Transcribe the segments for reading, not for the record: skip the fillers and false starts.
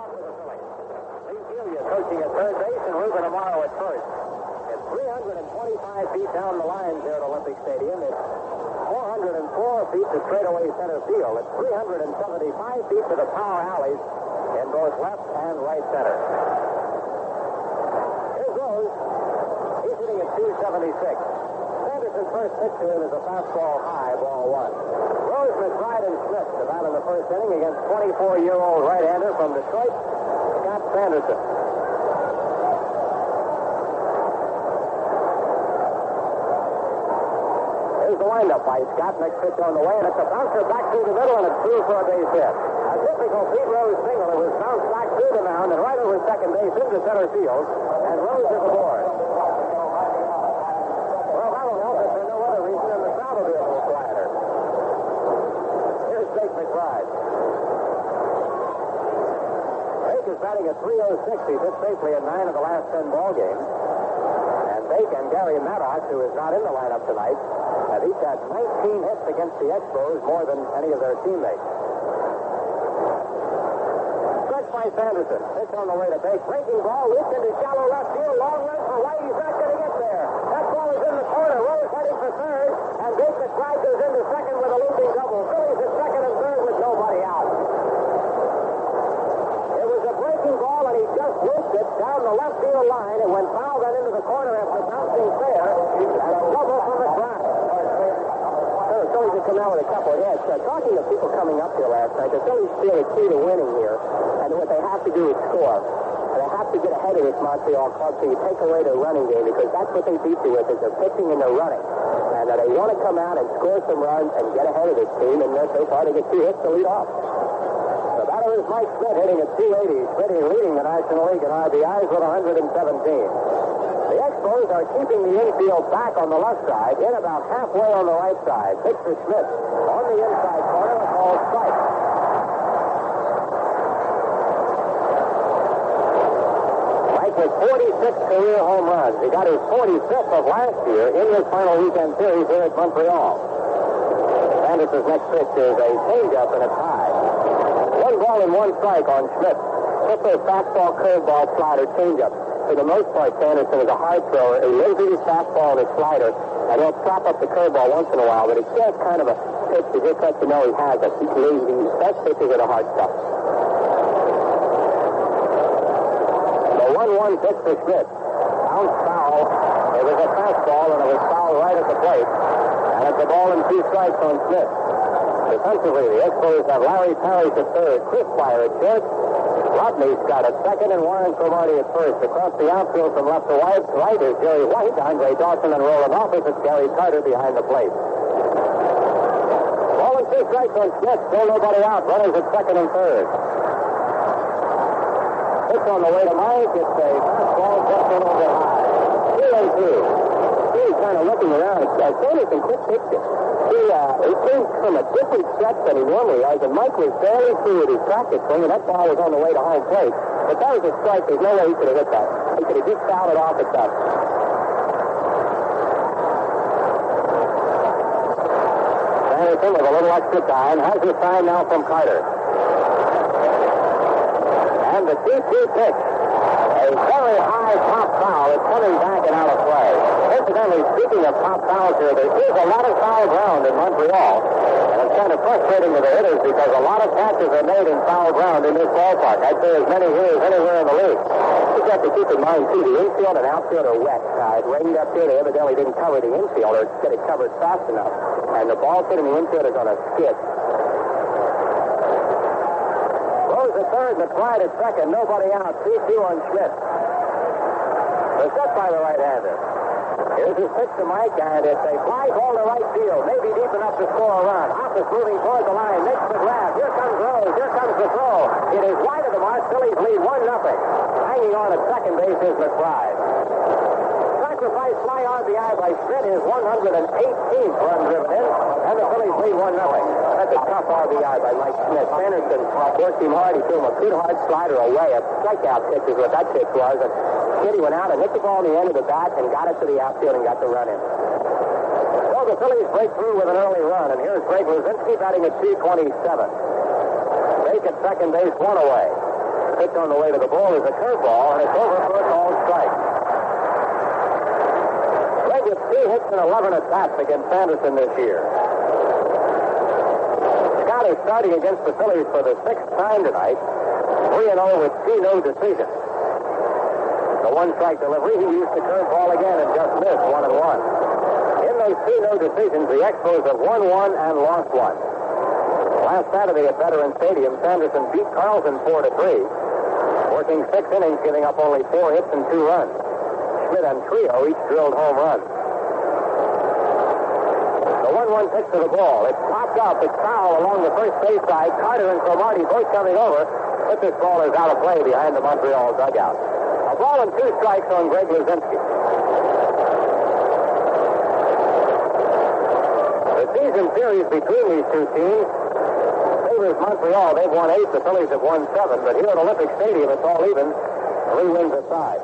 off with the Phillies. Lee Celia coaching at third base and Ruben Amaro at first. It's 325 feet down the lines here at Olympic Stadium. It's 404 feet to straightaway center field. It's 375 feet to the power alleys in both left and right center. Here's Rose. He's hitting at 276. Sanderson's first pitch to him is a fastball high, ball one. Rose, McBride, and Schmidt come out in the first inning against 24-year-old right-hander from Detroit, Scott Sanderson. Here's the windup by Scott. Next pitch on the way, and it's a bouncer back through the middle, and it's through for a base hit. A typical Pete Rose single. It was bounced back through the mound and right over second base into center field, and Rose is aboard. Well, that'll help if for no other reason than the crowd will be a little quieter. Here's Bake McBride. Bake is batting at 306. He's hit safely in 9 of the last 10 ball games. And Bake and Gary Maddox, who is not in the lineup tonight, have each had 19 hits against the Expos, more than any of their teammates. Stretch by Sanderson. Pitch on the way to Bake. Breaking ball, leaps into shallow left field. Long run for White. He's not going to get there. That ball is in the corner. Rose heading for third. And Bake McBride goes into second with a looping double. Phillies at second and third with nobody out. It was a breaking ball, and he just looped it down the left field line. It went foul then into the corner after bouncing fair. And a double for McBride. The Phillies have come out with a couple of hits. Talking to people coming up here last night, the Phillies feel the key to winning here, and what they have to do is score. And they have to get ahead of this Montreal club, so you take away their running game, because that's what they beat you with, is their pitching and their running. And they want to come out and score some runs and get ahead of this team, and so far they get 2 hits to lead off. The batter is Mike Schmidt, hitting at 280. Schmidt leading the National League in RBIs with 117. The Expos are keeping the infield back on the left side, in about halfway on the right side. Pitch for Schmidt on the inside corner, a ball strike. Mike with 46 career home runs. He got his 45th of last year in his final weekend series here at Montreal. Sanderson's next pitch is a changeup and a tie. 1 ball and 1 strike on Schmidt. It's a fastball, curveball, slider, changeup. For the most part, Sanderson is a hard thrower. He lives with his fastball and his slider, and he'll chop up the curveball once in a while, but it's just kind of a pitch to just let you know he has it. The best pitches are the hard stuff. The 1-1 pitch for Schmidt. Bounce foul. It was a fastball, and it was foul right at the plate. And it's a ball and 2 strikes on Schmidt. Defensively, the Expos have Larry Parrish at third, Chris Speier at short, Rodney Scott at second, and Warren Cromartie at first. Across the outfield from left to right is Jerry White, Andre Dawson, and Rowland Office. It's Gary Carter behind the plate. Ball and 2 strikes on Schmidt. Still nobody out. Runners at second and third. Pitch on the way to Mike. It's a fastball just a little bit high. 2-2. He's kind of looking around. Sanderson quick pitched it. He came from a different stretch than he normally does, and Mike was barely through with his practice swing, and that ball was on the way to home plate. But that was a strike. There's no way he could have hit that. He could have just fouled it off at that. Sanderson with a little extra time has his sign now from Carter. And the 2-2 pitch. A very high top foul is coming back and out of play. Incidentally, speaking of top fouls here, there is a lot of foul ground in Montreal. And it's kind of frustrating to the hitters because a lot of catches are made in foul ground in this ballpark. I'd say as many here as anywhere in the league. You have to keep in mind, too, the infield and outfield are wet. It rained up here. They evidently didn't cover the infield or get it covered fast enough. And the ball hitting the infield is on a skid. Rose at third, McBride at second. Nobody out. 3-2 on Schmidt. They're set by the right-hander. Here's his pitch to Mike, and it's a fly ball to right field. Maybe deep enough to score a run. Office moving toward the line. Makes the grab. Here comes Rose. Here comes the throw. It is wide of the mark. Phillies lead 1-0. Hanging on at second base is McBride. Sacrifice fly RBI by Schmidt is 118th run driven in, and the Phillies lead 1-0. That's a tough RBI by Mike Schmidt. Sanderson worked him hard. He threw him a good hard slider away. A strikeout pitch is what that pitch was. And Schmidt went out and hit the ball in the end of the bat and got it to the outfield and got the run in. So the Phillies break through with an early run, and here's Greg Luzinski batting at 227. Bake at second base, 1 away. Pitch on the way to the ball is a curveball, and it's over for a called strike. Greg has 2 hits and 11 at-bats against Sanderson this year. Scott is starting against the Phillies for the 6th time tonight. 3-0 with 2 no decisions. The 1-strike delivery, he used the curveball again and just missed 1-1. In those 2 no decisions, the Expos have won 1 and lost 1. Last Saturday at Veterans Stadium, Sanderson beat Carlson 4-3, working 6 innings, giving up only 4 hits and 2 runs. Schmidt and Trillo each drilled home runs. The 1-1 pitch to the ball. It's popped up. It's foul along the first base side. Carter and Cromartie both coming over, but this ball is out of play behind the Montreal dugout. A ball and 2 strikes on Greg Luzinski. The season series between these two teams favors Montreal. They've won 8. The Phillies have won 7. But here at Olympique Stadium, it's all even. 3 wins aside.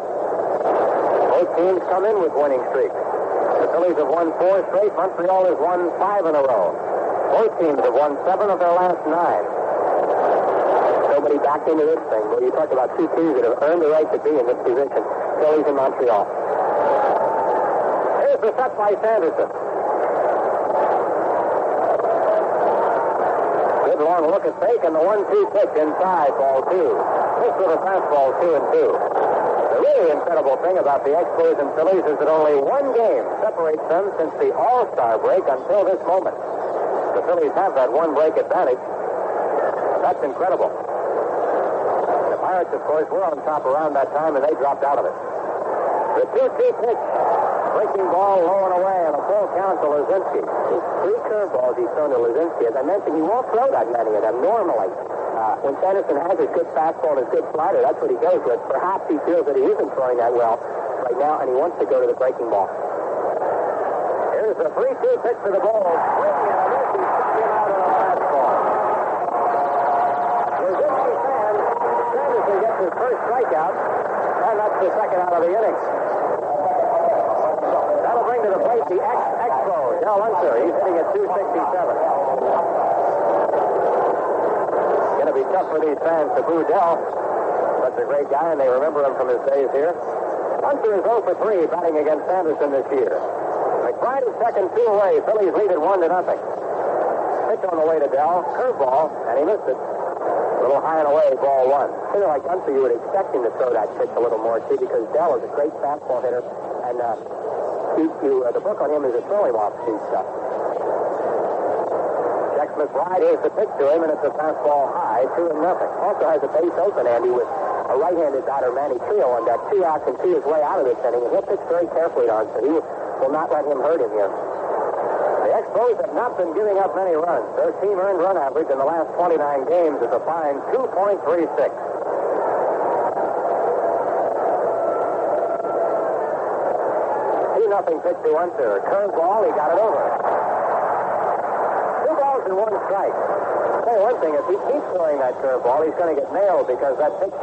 Both teams come in with winning streaks. The Phillies have won 4 straight. Montreal has won 5 in a row. Both teams have won 7 of their last 9. Nobody backed into this thing. Well, you talk about 2 teams that have earned the right to be in this position. Phillies and Montreal. Here's the set by Sanderson. Good long look at fake, and the 1-2 pitch inside, ball 2. This with a fastball, 2-2. The really incredible thing about the Expos and Phillies is that only 1 game separates them since the All-Star break until this moment. The Phillies have that 1 break advantage. That's incredible. The Pirates, of course, were on top around that time, and they dropped out of it. The 2-2 pitch. Breaking ball low and away, and a full count to Luzinski. His 3 curveballs he's thrown to Luzinski. As I mentioned, he won't throw that many of them normally. When Sanderson has his good fastball and his good slider, that's what he goes with. Perhaps he feels that he isn't throwing that well right now, and he wants to go to the breaking ball. Here's the 3-2 pitch to the ball. Swing and a miss. He struck him out on a fastball. Luzinski fans, Sanderson gets his first strikeout, and that's the second out of the inning. That'll bring to the plate the Expos. Unser. He's hitting at 267. Going to be tough for these fans to boo Dell. Such a great guy, and they remember him from his days here. Unser is 0 for 3 batting against Sanderson this year. McBride is second, 2 away. Phillies lead it 1-0. Pitch on the way to Dell. Curveball, and he missed it. A little high and away, ball 1. Kind of like Unser, you would expect him to throw that pitch a little more, too, because Dell is a great fastball hitter, and the book on him is to throw him off speed stuff. Checks McBride. Here's the pitch to him, and it's a fastball high, 2-0. Also has a base open, Andy, with a right-handed batter, Manny Trillo, on deck. 2 outs can see his way out of this inning, and he'll pitch very carefully to Unser. He will not let him hurt him here. The Expos have not been giving up many runs. Their team earned run average in the last 29 games is a fine 2.36. 2-0 pitch to Unser. Curveball, he got it over. 2 balls and 1 strike. I'll tell you one thing, if he keeps throwing that curveball, he's going to get nailed because that pitch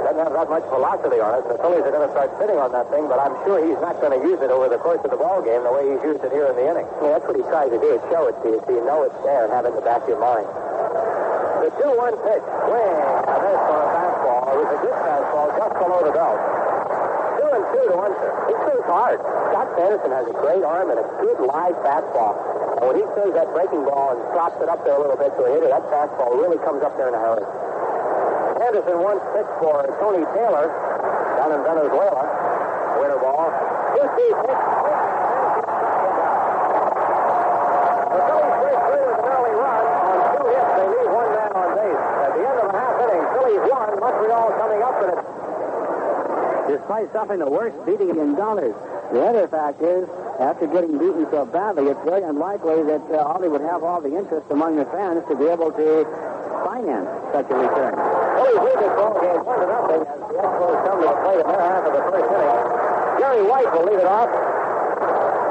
doesn't have that much velocity on it. The Phillies are going to start sitting on that thing, but I'm sure he's not going to use it over the course of the ball game the way he's used it here in the inning. Yeah, that's what he tries to do, is show it to you so you know it's there and have it in the back of your mind. The 2-1 pitch. Swing. And this on a fastball. It was a good fastball just below the belt. 2-2 to Unser. He swings hard. Scott Sanderson has a great arm and a good live fastball. And when he throws that breaking ball and drops it up there a little bit to a hitter, that fastball really comes up there in a hurry. Sanderson once pitched for Tony Taylor down in Venezuela. Winter ball. 2-2 pitch. The Phillies break through with an early run on 2 hits. They leave 1 man on base. At the end of the half inning, Phillies won. Montreal coming up in it. Despite suffering the worst beating in dollars. The other fact is, after getting beaten so badly, it's very unlikely that Ollie would have all the interest among the fans to be able to finance such a return. Phillies lead this ball game 1-0 as the Expos come to the plate in their half of the first inning. Jerry White will lead it off.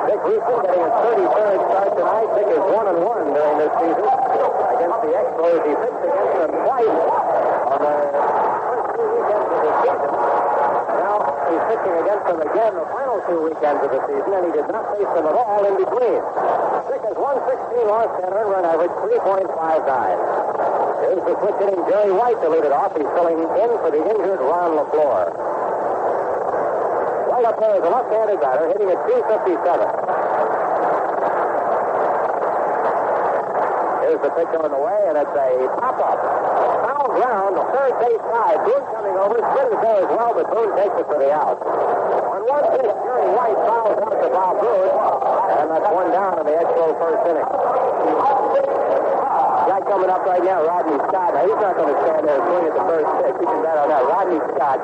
Dick Ruthven getting his 33rd start tonight. Dick is 1-1 during this season against the Expos. He pitched against them twice on the first 2 weekends of the season. Now he's pitching against them again the final 2 weekends of the season, and he did not face them at all in between. Dick has 116 lost and earned run average 3.59. Here's the switch hitting Jerry White to lead it off. He's filling in for the injured Ron LaFleur. Right up there is a left-handed batter hitting at 257. Here's the pitch on the way, and it's a pop-up. Foul ground, the third base side. Boone coming over, spins there as well, but Boone takes it for the out. On one pitch, Jerry White fouls out to Bob Boone, and that's one down in the Expos first inning. Guy coming up right now, Rodney Scott. Now, he's not going to stand there and swing at the first pitch. You can bet on that. Rodney Scott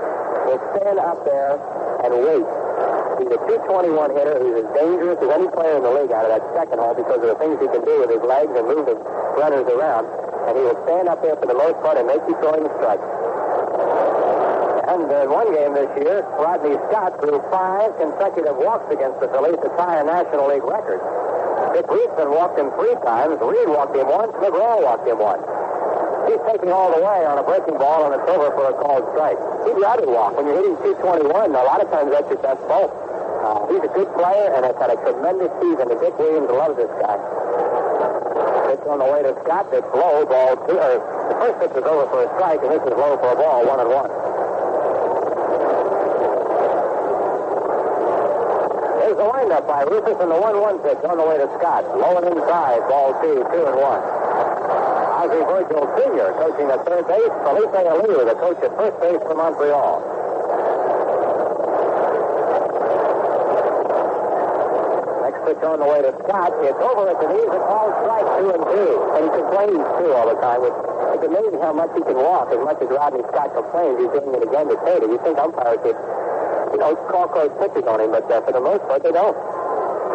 will stand up there and wait. He's a 221 hitter who's as dangerous as any player in the league out of that second hole because of the things he can do with his legs and move the runners around. And he will stand up there for the most part and make you throw him a strike. And in one game this year, Rodney Scott threw 5 consecutive walks against the Phillies to tie a National League record. Dick Ruthven walked him 3 times. Reed walked him once. McGraw walked him once. He's taking all the way on a breaking ball, and it's over for a called strike. He'd rather walk. When you're hitting 221, a lot of times that's your best ball. He's a good player, and has had a tremendous season, and Dick Williams loves this guy. Pitch on the way to Scott. It's low, ball 2. The first pitch is over for a strike, and this is low for a ball, 1-1. There's the windup by Rufus, and the 1-1 pitch on the way to Scott. Low and inside, ball 2, 2-1. Ozzie Virgil Sr. coaching at third base. Felipe Aliu, the coach at first base for Montreal. Pitch on the way to Scott. It's over at the knees. It's all strike 2-2. And he complains, too, all the time. It's amazing how much he can walk. As much as Rodney Scott complains, he's doing it again to Stade. You think umpires could, call close pitches on him, but for the most part, they don't.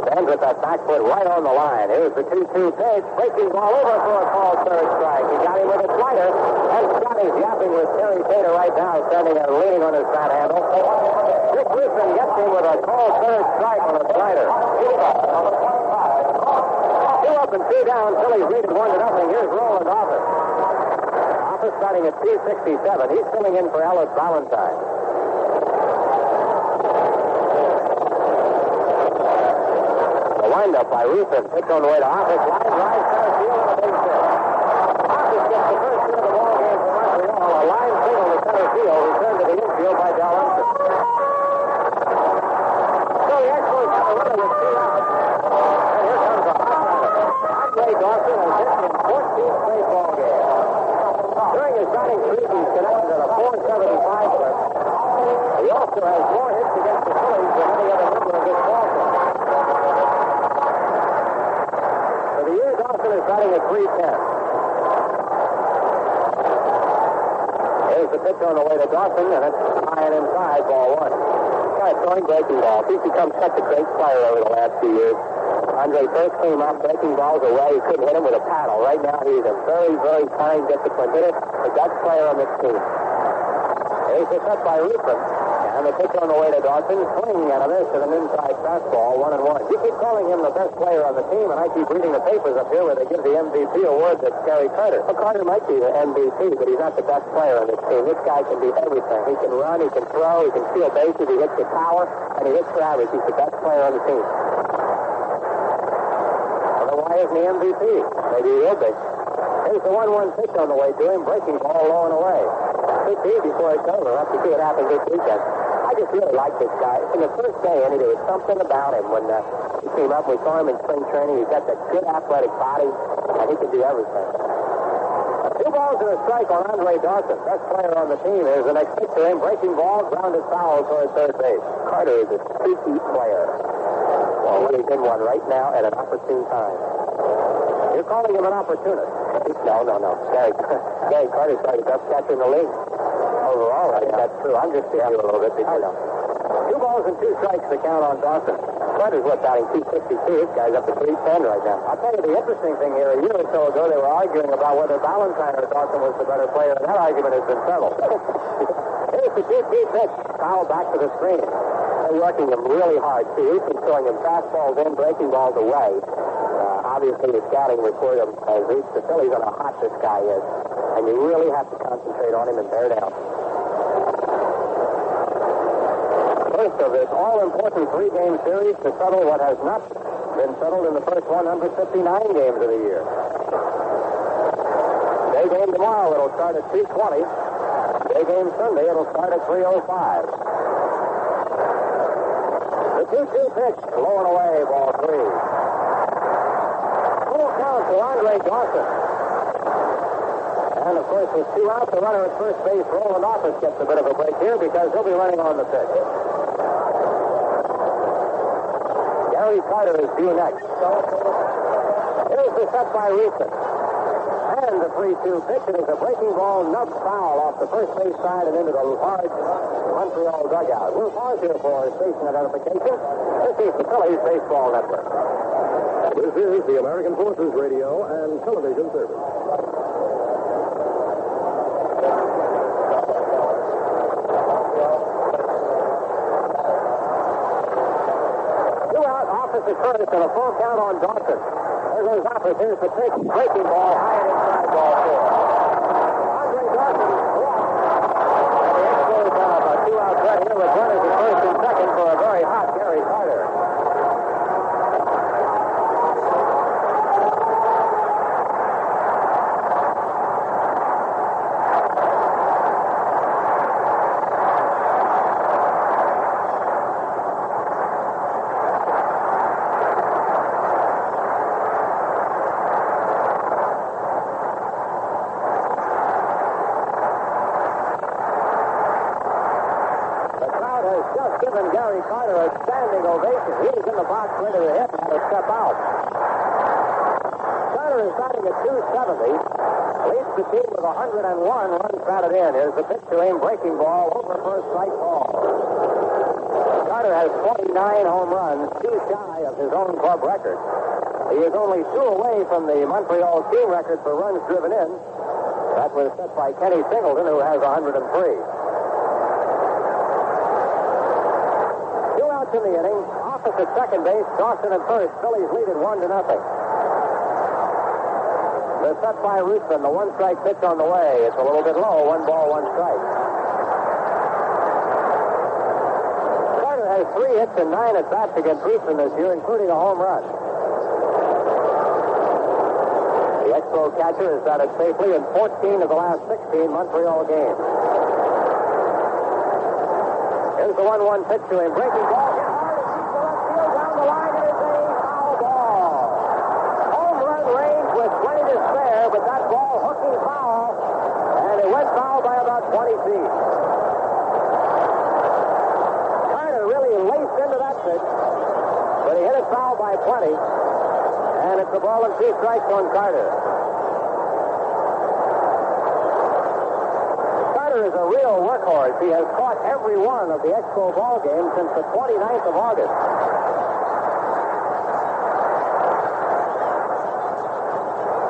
Stands with that back foot right on the line. Here's the 2-2 pitch. Breaking ball over for a called third strike. He got him with a slider. And Scott is yapping with Terry Tater right now, standing there leaning on his bat handle. Dick Ruthven gets him with a called third strike on a slider. 2 up and 2 down. Phillies lead 1-0. Here's Rowland Office. Office starting at 267. He's filling in for Ellis Valentine. The windup by Ruthven. Pitch on the way to Office. Line drive, center field, and a base hit. Office gets the first hit of the ball game for Montreal. A line single to center field. Returned to the infield by Dawson. So the Expos have a runner with 2 outs. And here comes a hot batter. Andre Dawson has hit in 14th straight ball game. During his batting streak, he's connected at a .475 clip. He also has more hits against the Phillies than any other member of this ball club. For the year, Dawson is batting at .310. Here's the pitch on the way to Dawson, and it's high and inside, ball 1. Throwing breaking balls. He's become such a great player over the last few years. Andre first came up breaking balls away. He couldn't hit him with a paddle. Right now, he's a very, very fine, disciplined hitter. The best player on this team. Here's the cut by Ruthven. And the pitch on the way to Dawson. Swinging at a miss and an inside fastball, 1-1. You keep calling him the best player on the team, and I keep reading the papers up here where they give the MVP award to Gary Carter. Well, Carter might be the MVP, but he's not the best player on this team. This guy can do everything. He can run, he can throw, he can steal bases, he hits the power, and he hits for average. He's the best player on the team. Well, why isn't he MVP? Maybe he will be. Here's the 1-1 pitch on the way to him. Breaking ball low and away. Could be before it's over. We'll have to see what happens this weekend. I just really like this guy. In the first day, and there was something about him when he came up. We saw him in spring training. He's got that good athletic body, and he can do everything. 2 balls and a strike on Andre Dawson. Best player on the team. Here's the next pitch to him. Breaking ball, grounded foul toward third base. Carter is a streaky player. Well, he's in one right now at an opportune time. You're calling him an opportunist. No. Gary Carter's probably the best catcher in the league. Overall, I think that's true. I'm just teasing you a little bit because 2 balls and 2 strikes to count on Dawson. Carter's batting 262. This guy's up to 310 right now. I'll tell you the interesting thing here. A year or so ago, they were arguing about whether Valentine or Dawson was the better player, and that argument has been settled. Here's the 2-2 pitch. Foul back to the screen. They're working him really hard, too. He's been throwing him fastballs in, breaking balls away. Obviously, the scouting report has reached the Phillies on how hot this guy is. And you really have to concentrate on him and bear down. First of this all-important 3-game series to settle what has not been settled in the first 159 games of the year. Day game tomorrow, it'll start at 2:20. Day game Sunday, it'll start at 3:05. The 2-2 pitch, low and away, ball 3. Full count to Andre Dawson. And, of course, with 2 outs, the runner at first base, Rowland Office, gets a bit of a break here because he'll be running on the pitch. Gary Carter is due next. Here's the set by Ruthven. And the 3-2 pitch. It is a breaking ball, nub foul off the first base side and into the large Montreal dugout. We'll pause here for station identification. This is the Phillies Baseball Network. This is the American Forces Radio and Television Service. Office at first and a full count on Dawson. There goes Office. Here's the pitch. Breaking ball high and inside, ball 4. Andre Dawson walked. And the Expos have a 2-out threat here with runners at first and second for a very hot Gary Carter. Given Gary Carter a standing ovation. He was in the box ready to hit and had to step out. Carter is batting at .270. Leads the team with 101 runs batted in. Here's the pitch to him. Breaking ball over first strike ball. Carter has 49 home runs, 2 shy of his own club record. He is only 2 away from the Montreal team record for runs driven in. That was set by Kenny Singleton, who has 103. In the inning, Office at second base, Dawson at first. Phillies lead at 1-0. The set by Ruthven, the 1-strike pitch on the way. It's a little bit low, 1 ball, 1 strike. Carter has 3 hits and 9 at bats against Ruthven this year, including a home run. The Expo catcher has batted safely in 14 of the last 16 Montreal games. Here's the 1-1 pitch to him. Breaking ball. Hit hard. It keeps the left field down the line. It is a foul ball. Home run range with plenty to spare, but that ball hooking foul. And it went foul by about 20 feet. Carter really laced into that pitch, but he hit it foul by 20. And it's a ball and 2 strikes on Carter. Is a real workhorse. He has caught every one of the Expo ball games since the 29th of August.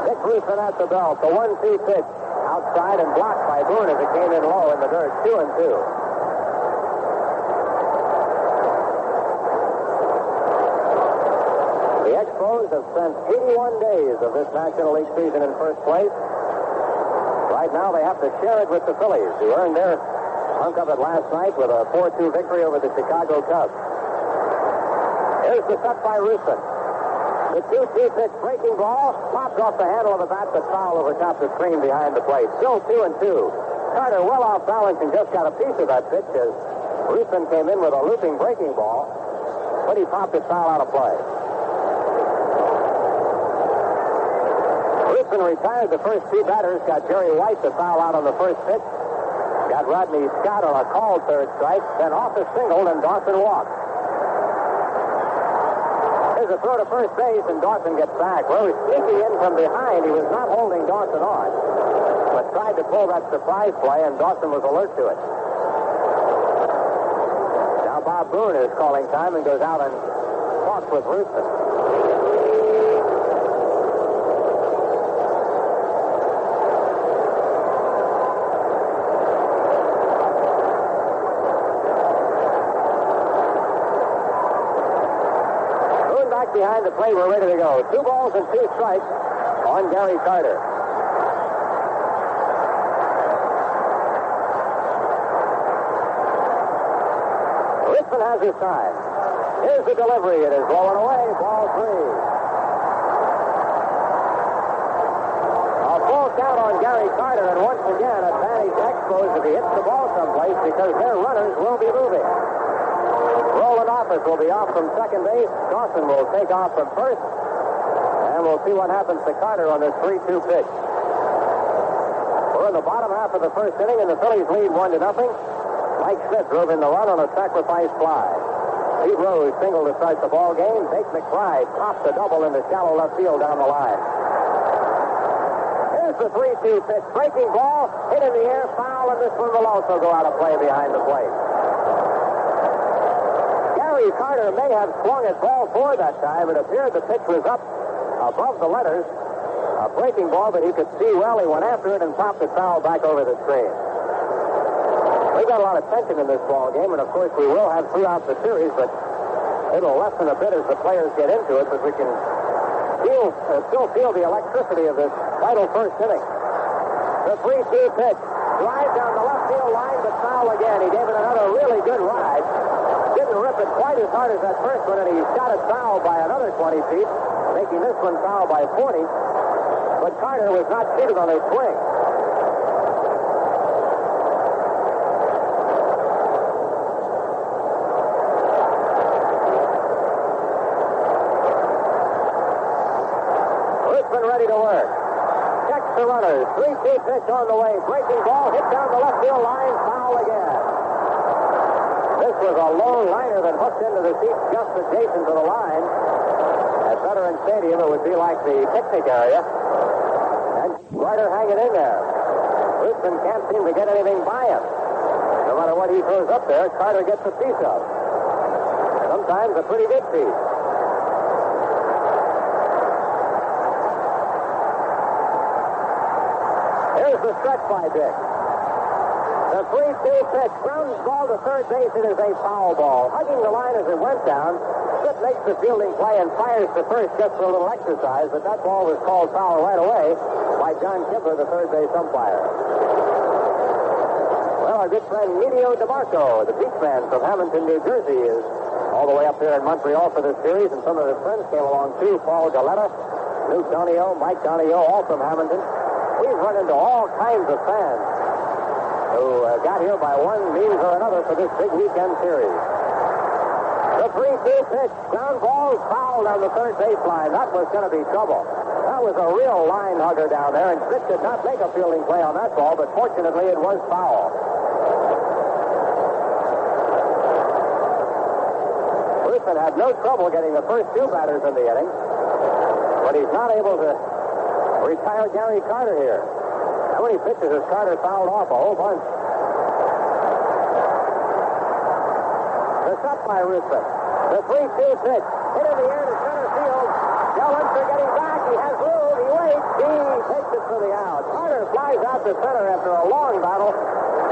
Dick Ruthven at the belt. The 1-2 pitch outside and blocked by Boone as it came in low in the dirt. 2-2. The Expos have spent 81 days of this National League season in first place. Right now, they have to share it with the Phillies, who earned their hunk of it last night with a 4-2 victory over the Chicago Cubs. Here's the set by Ruthven. The 2-2 pitch, breaking ball, popped off the handle of the bat, but foul over top the screen behind the plate. Still 2-2. Carter well off balance and just got a piece of that pitch as Ruthven came in with a looping breaking ball, but he popped it foul out of play. Ruthven retired the first 2 batters, got Jerry White to foul out on the first pitch, got Rodney Scott on a called third strike, then Office singled and Dawson walked. There's a throw to first base and Dawson gets back. Rose sneaking in from behind. He was not holding Dawson on, but tried to pull that surprise play and Dawson was alert to it. Now Bob Boone is calling time and goes out and talks with Ruthven. Behind the plate, we're ready to go. 2 balls and 2 strikes on Gary Carter. Ruthven has his time. Here's the delivery. It is low and away. Ball 3. A full look out on Gary Carter, and once again, advantage Expos if he hits the ball someplace because their runners will be moving. Rowland Office will be off from second base. Dawson will take off from first. And we'll see what happens to Carter on this 3-2 pitch. We're in the bottom half of the first inning, and the Phillies lead 1-0. Mike Schmidt drove in the run on a sacrifice fly. Steve Rose singled to start the ball game. Bake McBride popped a double into shallow left field down the line. Here's the 3-2 pitch. Breaking ball, hit in the air, foul, and this one will also go out of play behind the plate. Gary Carter may have swung at ball 4 that time. It appeared the pitch was up above the letters. A breaking ball, but he could see well. He went after it and popped the foul back over the screen. We've got a lot of tension in this ball game, and of course we will have throughout the series, but it'll lessen a bit as the players get into it, but we can still feel the electricity of this vital first inning. The 3-2 pitch. Drive down the left field line, but foul again. He gave it another really good ride. Didn't rip it quite as hard as that first one, and he shot it foul by another 20 feet, making this one foul by 40. But Carter was not cheated on his swing. Ruthven ready to work. Checks the runners. 3-2 pitch on the way. Breaking ball, hit down the left field line, foul again. This was a low liner that hooked into the seats just adjacent to the line. At Veterans Stadium, it would be like the picnic area. And Ryder hanging in there. Ruthven can't seem to get anything by him. No matter what he throws up there, Carter gets a piece of. Sometimes a pretty big piece. Here's the stretch by Dick. The 3-2 pitch. Ground ball to third base. It is a foul ball. Hugging the line as it went down. Schmidt makes the fielding play and fires to first just for a little exercise, but that ball was called foul right away by John Kipper, the third base umpire. Well, our good friend Medio DeMarco, the beach man from Hamilton, New Jersey, is all the way up here in Montreal for this series, and some of his friends came along too. Paul Galetta, Luke Donio, Mike Donio, all from Hamilton. We've run into all kinds of fans who got here by one means or another for this big weekend series. The 3-2 pitch. Ground ball fouled on the third baseline. That was going to be trouble. That was a real line hugger down there, and Schmidt did not make a fielding play on that ball, but fortunately it was foul. Ruthven had no trouble getting the first 2 batters in the inning, but he's not able to retire Gary Carter here. How many pitches has Carter fouled off? A whole bunch. The shot by Ruthven. The 3-2 pitch. Hit in the air to center field. Unser getting back. He has room. He waits. He takes it for the out. Carter flies out to center after a long battle,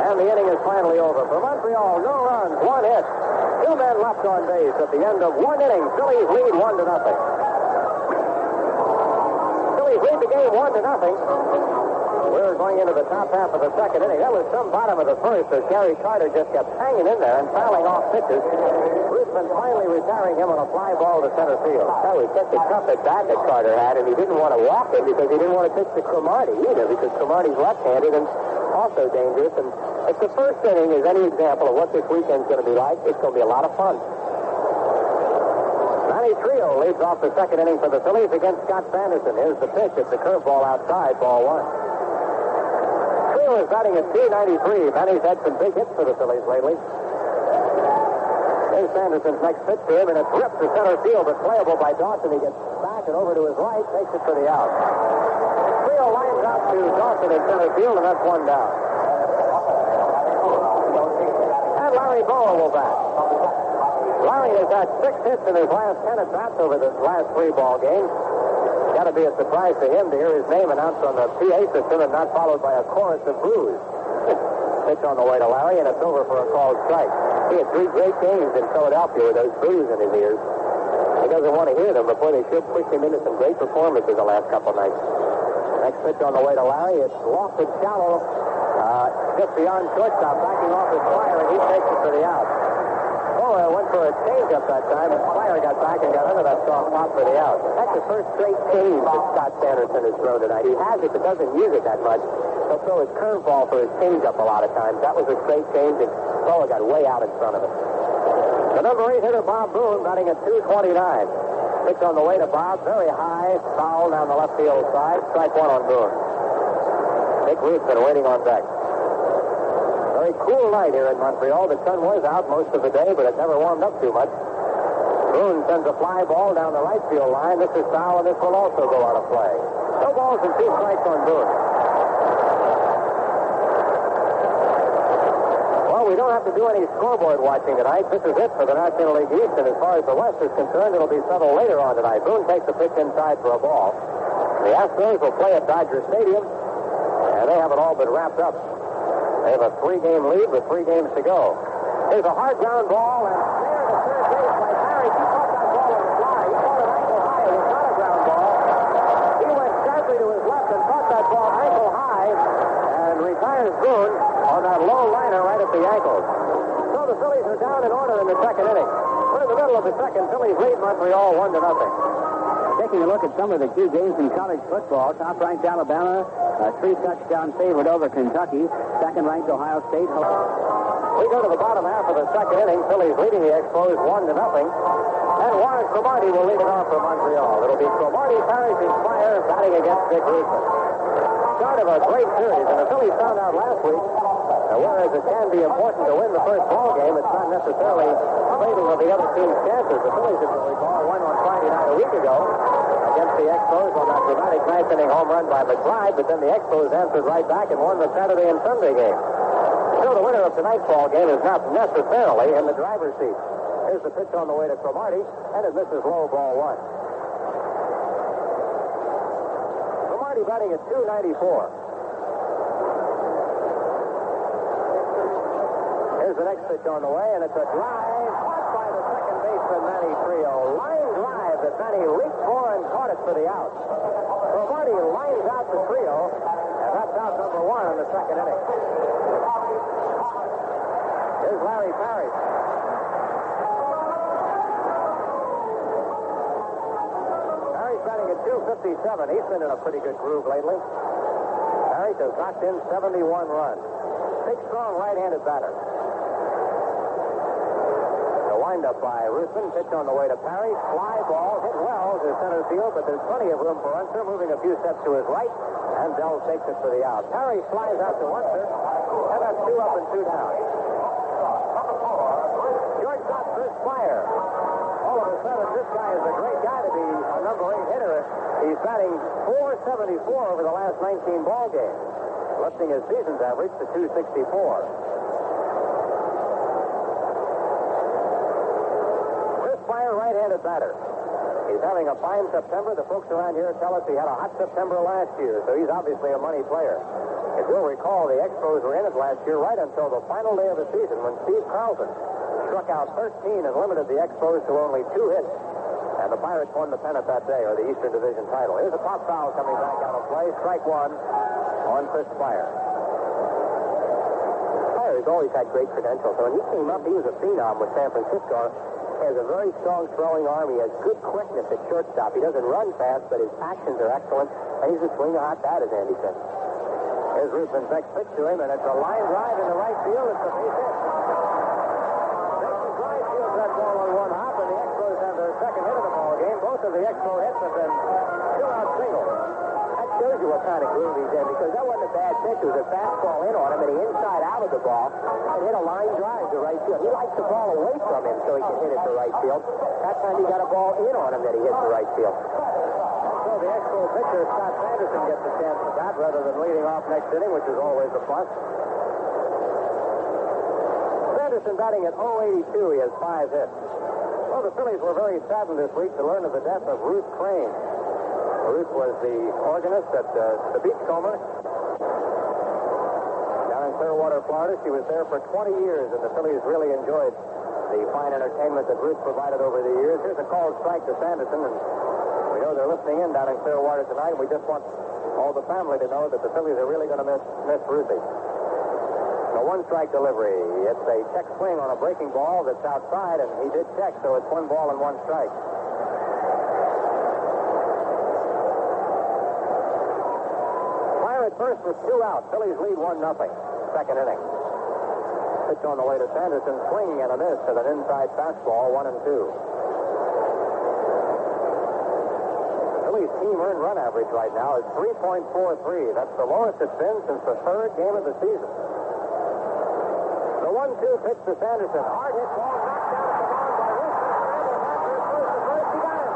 and the inning is finally over. For Montreal, no runs, 1 hit. 2 men left on base at the end of 1 inning. Phillies lead 1-0. Phillies lead the game 1-0. We're going into the top half of the second inning. That was some bottom of the first as Gary Carter just kept hanging in there and fouling off pitches. Ruthven finally retiring him on a fly ball to center field. That was such a tough at bat that Carter had, and he didn't want to walk it because he didn't want to pitch to Cromartie either, because Cromartie's left-handed and also dangerous. And if the first inning is any example of what this weekend's going to be like, it's going to be a lot of fun. Manny Trillo leads off the second inning for the Phillies against Scott Sanderson. Here's the pitch. It's a curveball outside, ball 1. Trillo is batting at .293. Manny's had some big hits for the Phillies lately. Here's Sanderson's next pitch to him, and it's ripped to center field, but playable by Dawson. He gets back and over to his right, takes it for the out. Trillo lines out to Dawson in center field, and that's 1 down. And Larry Bowa will bat. Larry has had 6 hits in his last 10 at-bats over the last 3 ball games. Got to be a surprise to him to hear his name announced on the PA system and not followed by a chorus of boos. Pitch on the way to Larry, and it's over for a called strike. He had 3 great games in Philadelphia with those boos in his ears. He doesn't want to hear them before they should push him into some great performances the last couple nights. Next pitch on the way to Larry. It's lofted shallow, just beyond shortstop, backing off his flyer, and he takes it for the out. Bowa went for a change-up that time, and Speier got back and got under that soft spot for the out. That's the first straight change that Scott Sanderson has thrown tonight. He has it, but doesn't use it that much. He'll throw his curveball for his change-up a lot of times. That was a straight change, and Bowa got way out in front of it. The number 8 hitter, Bob Boone, batting at 229. Pitch on the way to Bob, very high, foul down the left field side. Strike one on Boone. Dick Ruthven waiting on deck. Very cool night here in Montreal. The sun was out most of the day, but it never warmed up too much. Boone sends a fly ball down the right field line. This is foul, and this will also go out of play. 2 balls and 2 strikes on Boone. Well, we don't have to do any scoreboard watching tonight. This is it for the National League East, and as far as the West is concerned, it'll be settled later on tonight. Boone takes the pitch inside for a ball. The Expos will play at Dodger Stadium, and they have it all but wrapped up. They have a 3-game lead with 3 games to go. Here's a hard ground ball, and there to third base by Parrish. He caught that ball on the fly. He caught it ankle high. It was not a ground ball. He went sharply to his left and caught that ball ankle high and retires Boone on that low liner right at the ankles. So the Phillies are down in order in the second inning. We're in the middle of the second. Phillies lead Montreal 1-0. Taking a look at some of the key games in college football, top-ranked Alabama, 3-touchdown favorite over Kentucky. Second-ranked Ohio State. We go to the bottom half of the second inning. Phillies leading the Expos 1-0. And Warren Cromartie will lead it off for Montreal. It'll be Cromartie, Parrish, and Speier batting against Dick Ruthven. Start of a great series, and the Phillies found out last week that whereas it can be important to win the first ball game, it's not necessarily fatal of the other team's chances. The Phillies, if you recall, won on Friday night a week ago against the Expos on that dramatic ninth-inning home run by McBride, but then the Expos answered right back and won the Saturday and Sunday game. So the winner of tonight's ball game is not necessarily in the driver's seat. Here's the pitch on the way to Cromartie, and it misses low, ball 1. Cromartie batting at 294. Here's the next pitch on the way, and it's a drive caught by the second baseman, Manny Trillo. Line drive that Manny reached for and caught it for the out. Cromartie lines out the Trillo, and that's out number 1 in the second inning. Here's Larry Parrish. Parrish batting at 257. He's been in a pretty good groove lately. Parrish has knocked in 71 runs. Big, strong right-handed batter. Wind up by Ruthven. Pitch on the way to Parrish. Fly ball hit well to center field, but there's plenty of room for Unser, moving a few steps to his right, and Dell takes it for the out. Parrish flies out to Unser, and that's 2 up and 2 down. Shortstop Chris Speier. All of a sudden, this guy is a great guy to be a number 8 hitter. He's batting .474 over the last 19 ball games, lifting his season's average to .264. Right-handed batter. He's having a fine September. The folks around here tell us he had a hot September last year, so he's obviously a money player. If you'll recall, the Expos were in it last year right until the final day of the season when Steve Carlson struck out 13 and limited the Expos to only 2 hits. And the Pirates won the pennant that day, or the Eastern Division title. Here's a pop foul coming back out of play. Strike 1 on Chris Speier. Speier has always had great credentials. So when he came up, he was a phenom with San Francisco. He has a very strong throwing arm. He has good quickness at shortstop. He doesn't run fast, but his actions are excellent. And he's a swing a hot bat, as Andy said. Here's Ruthven's next pitch to him, and it's a line drive in the right field. It's a base hit. Jason Drive fields that ball on 1 hop, and the Expos have their second hit of the ball game. Both of the Expo hits have been 2-out singles. That shows you what kind of groove he's in, because that wasn't a bad pitch. It was a fastball in on him, and he inside out of the ball and hit a line drive to right field. He likes the ball away from him so he can hit it to right field. That time he got a ball in on him that he hit to right field. So the Expo pitcher, Scott Sanderson, gets a chance to bat rather than leading off next inning, which is always a plus. Sanderson batting at .082. He has 5 hits. Well, the Phillies were very saddened this week to learn of the death of Ruth Crane. Ruth was the organist at the Beachcomber down in Clearwater, Florida. She was there for 20 years, and the Phillies really enjoyed the fine entertainment that Ruth provided over the years. Here's a called strike to Sanderson, and we know they're listening in down in Clearwater tonight. We just want all the family to know that the Phillies are really going to miss Ruthie. The one-strike delivery. It's a check swing on a breaking ball that's outside, and he did check, so it's 1 ball and 1 strike. Fire at first with 2 out. Phillies lead 1-0. Second inning. Pitch on the way to Sanderson, swing and a miss to an inside fastball, 1-2. Phillies team earned run average right now is 3.43. That's the lowest it's been since the 3rd game of the season. The 1-2 pitch to Sanderson. Hard hit ball knocked down at the mound by Ruthven. Scrambled back to first. He got it.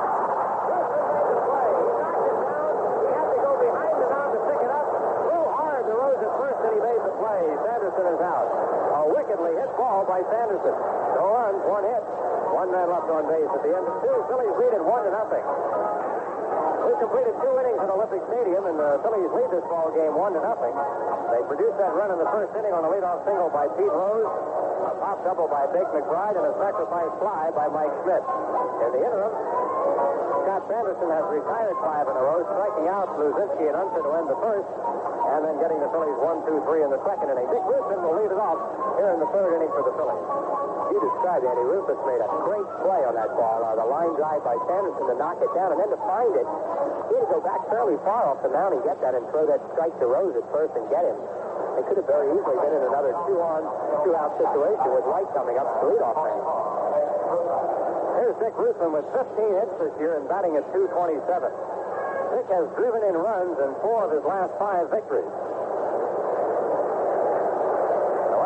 Ruthven made the play. He knocked it down. He had to go behind the mound to pick it up. Threw hard to Rose at first, and he made the play. Sanderson is out. A wickedly hit ball by Sanderson. No runs, 1 hit. 1 man left on base at the end of 2. Phillies lead it 1-0. We completed 2 innings at Olympic Stadium, and the Phillies lead this ball game 1-0. They produced that run in the first inning on a leadoff single by Pete Rose, a pop double by Bake McBride, and a sacrifice fly by Mike Schmidt. In the interim, Scott Sanderson has retired 5 in a row, striking out Luzinski and Unser to end the first, and then getting the Phillies 1-2-3 in the second inning. Dick Ruthven will lead it off here in the 3rd inning for the Phillies. You described Andy Rufus made a great play on that ball. The line drive by Sanderson to knock it down, and then to find it, he had to go back fairly far off the mound and get that and throw that strike to Rose at first and get him. It could have very easily been in another 2-on, 2-out situation with White coming up to lead off man. Here's Dick Ruthven with 15 hits this year and batting at .227. Dick has driven in runs in 4 of his last 5 victories.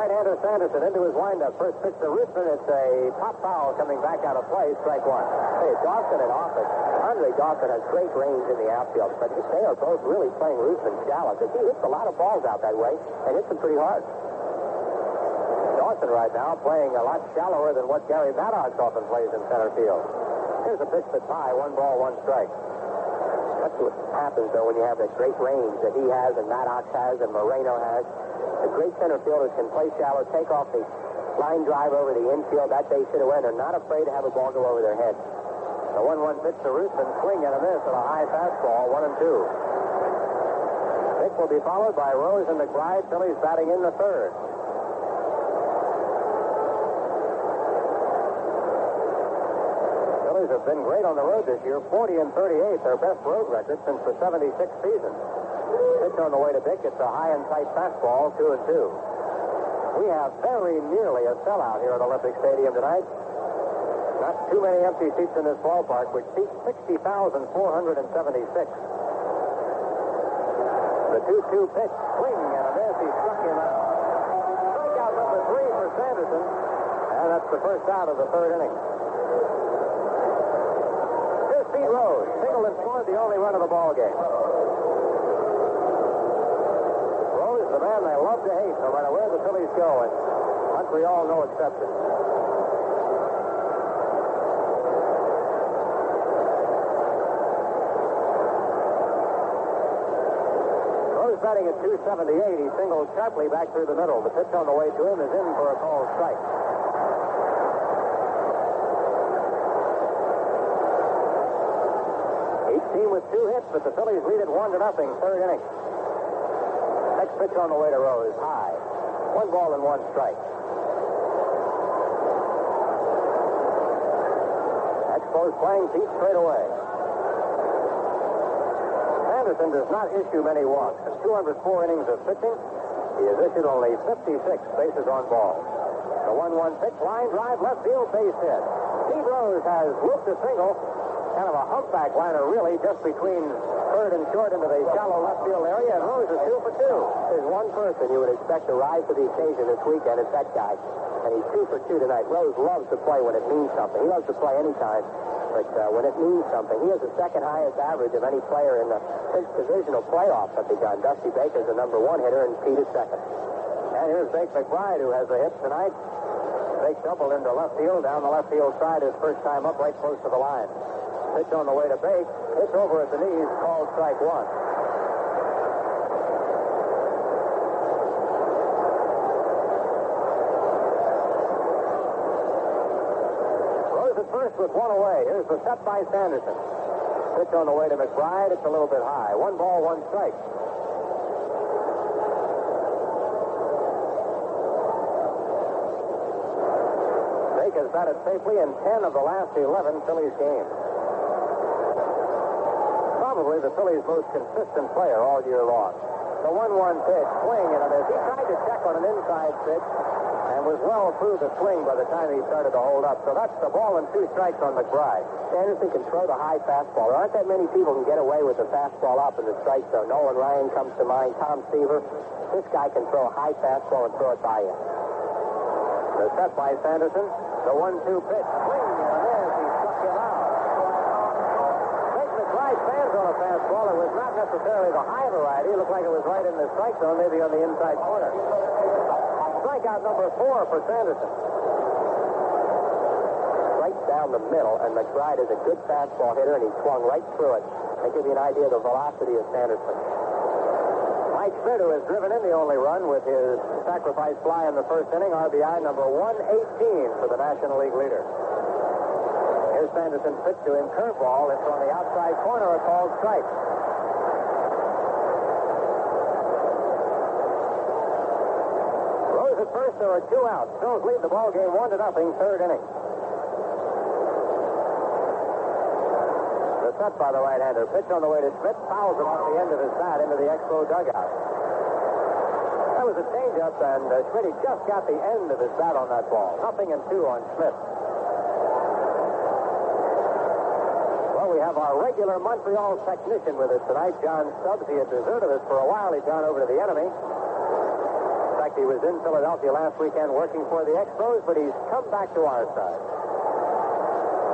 Right-hander Sanderson into his windup. First pitch to Ruthven. It's a pop foul coming back out of play. Strike 1. Hey, Dawson and Office. Andre Dawson has great range in the outfield, but they are both really playing Ruthven shallow because he hits a lot of balls out that way and hits them pretty hard. Dawson right now playing a lot shallower than what Gary Maddox often plays in center field. Here's a pitch that's high. 1 ball, 1 strike. That's what happens, though, when you have that great range that he has and Maddox has and Moreno has. The great center fielders can play shallow, take off the line drive over the infield. That base hit away. They're not afraid to have a ball go over their head. The 1-1 pitch to Ruthven, swing and a miss on a high fastball, 1-2. Dick will be followed by Rose and McBride. Phillies batting in the 3rd. Phillies have been great on the road this year, 40-38, their best road record since the 76 season. Pitch on the way to Dick. It's a high and tight fastball, 2-2. We have very nearly a sellout here at Olympic Stadium tonight. Not too many empty seats in this ballpark, which seats 60,476. The 2-2 pitch, swing and a miss. He struck him out. Strikeout number 3 for Sanderson, and that's the first out of the 3rd inning. Here's Pete Rose. Singled and scored the only run of the ball game. The man they love to hate, no matter where the Phillies go, and Montreal no exception. Rose batting at .278. He singled sharply back through the middle. The pitch on the way to him is in for a called strike. 18 with 2 hits, but the Phillies lead it 1-0, 3rd inning. Next pitch on the way to Rose, high. 1 ball and 1 strike. Expos playing Pete straight away. Sanderson does not issue many walks. In 204 innings of pitching, he has issued only 56 bases on balls. The 1-1 pitch, line drive, left field, base hit. Pete Rose has whooped a single, kind of a humpback liner, really, just between third and short into the shallow left field area, and Rose is 2 for 2. There's one person you would expect to rise to the occasion this weekend. It's that guy, and he's 2 for 2 tonight. Rose loves to play when it means something. He loves to play anytime, but when it means something. He has the 2nd highest average of any player in the since divisional playoffs have begun. Dusty Baker's the number 1 hitter, and Pete is 2nd. And here's Bake McBride, who has a hit tonight. Bake doubled into left field, down the left field side his first time up, right close to the line. Pitch on the way to Bake. It's over at the knees, called strike 1. Rose at first with 1 away. Here's the set by Sanderson. Pitch on the way to McBride. It's a little bit high. 1 ball, 1 strike. batted safely in 10 of the last 11 Phillies games. Probably the Phillies' most consistent player all year long. The 1-1 pitch, swing, and he tried to check on an inside pitch and was well through the swing by the time he started to hold up. So that's the ball and 2 strikes on McBride. Sanderson can throw the high fastball. There aren't that many people who can get away with the fastball up in the strike zone. Nolan Ryan comes to mind, Tom Seaver. This guy can throw a high fastball and throw it by you. The set by Sanderson. The 1-2 pitch, swing, and he struck him out. Bake McBride stands on a fastball. It was not necessarily the high variety. It looked like it was right in the strike zone, maybe on the inside corner. Strikeout number 4 for Sanderson. Right down the middle, and McBride is a good fastball hitter, and he swung right through it. They give you an idea of the velocity of Sanderson. Mike Schmidt, who has driven in the only run with his sacrifice fly in the first inning, RBI number 118 for the National League leader. Here's Sanderson's pitch to him, curveball. It's on the outside corner, a called strike. Rose at first, there are 2 outs. Phillies lead the ball game 1-0, third inning. The set by the right-hander. Pitch on the way to Schmidt. Fouls him off the end of his bat into the Expo dugout. That was a changeup, and Schmidt just got the end of his bat on that ball. 0-2 on Schmidt. Well, we have our regular Montreal technician with us tonight, John Stubbs. He had deserted us for a while. He'd gone over to the enemy. In fact, he was in Philadelphia last weekend working for the Expos, but he's come back to our side.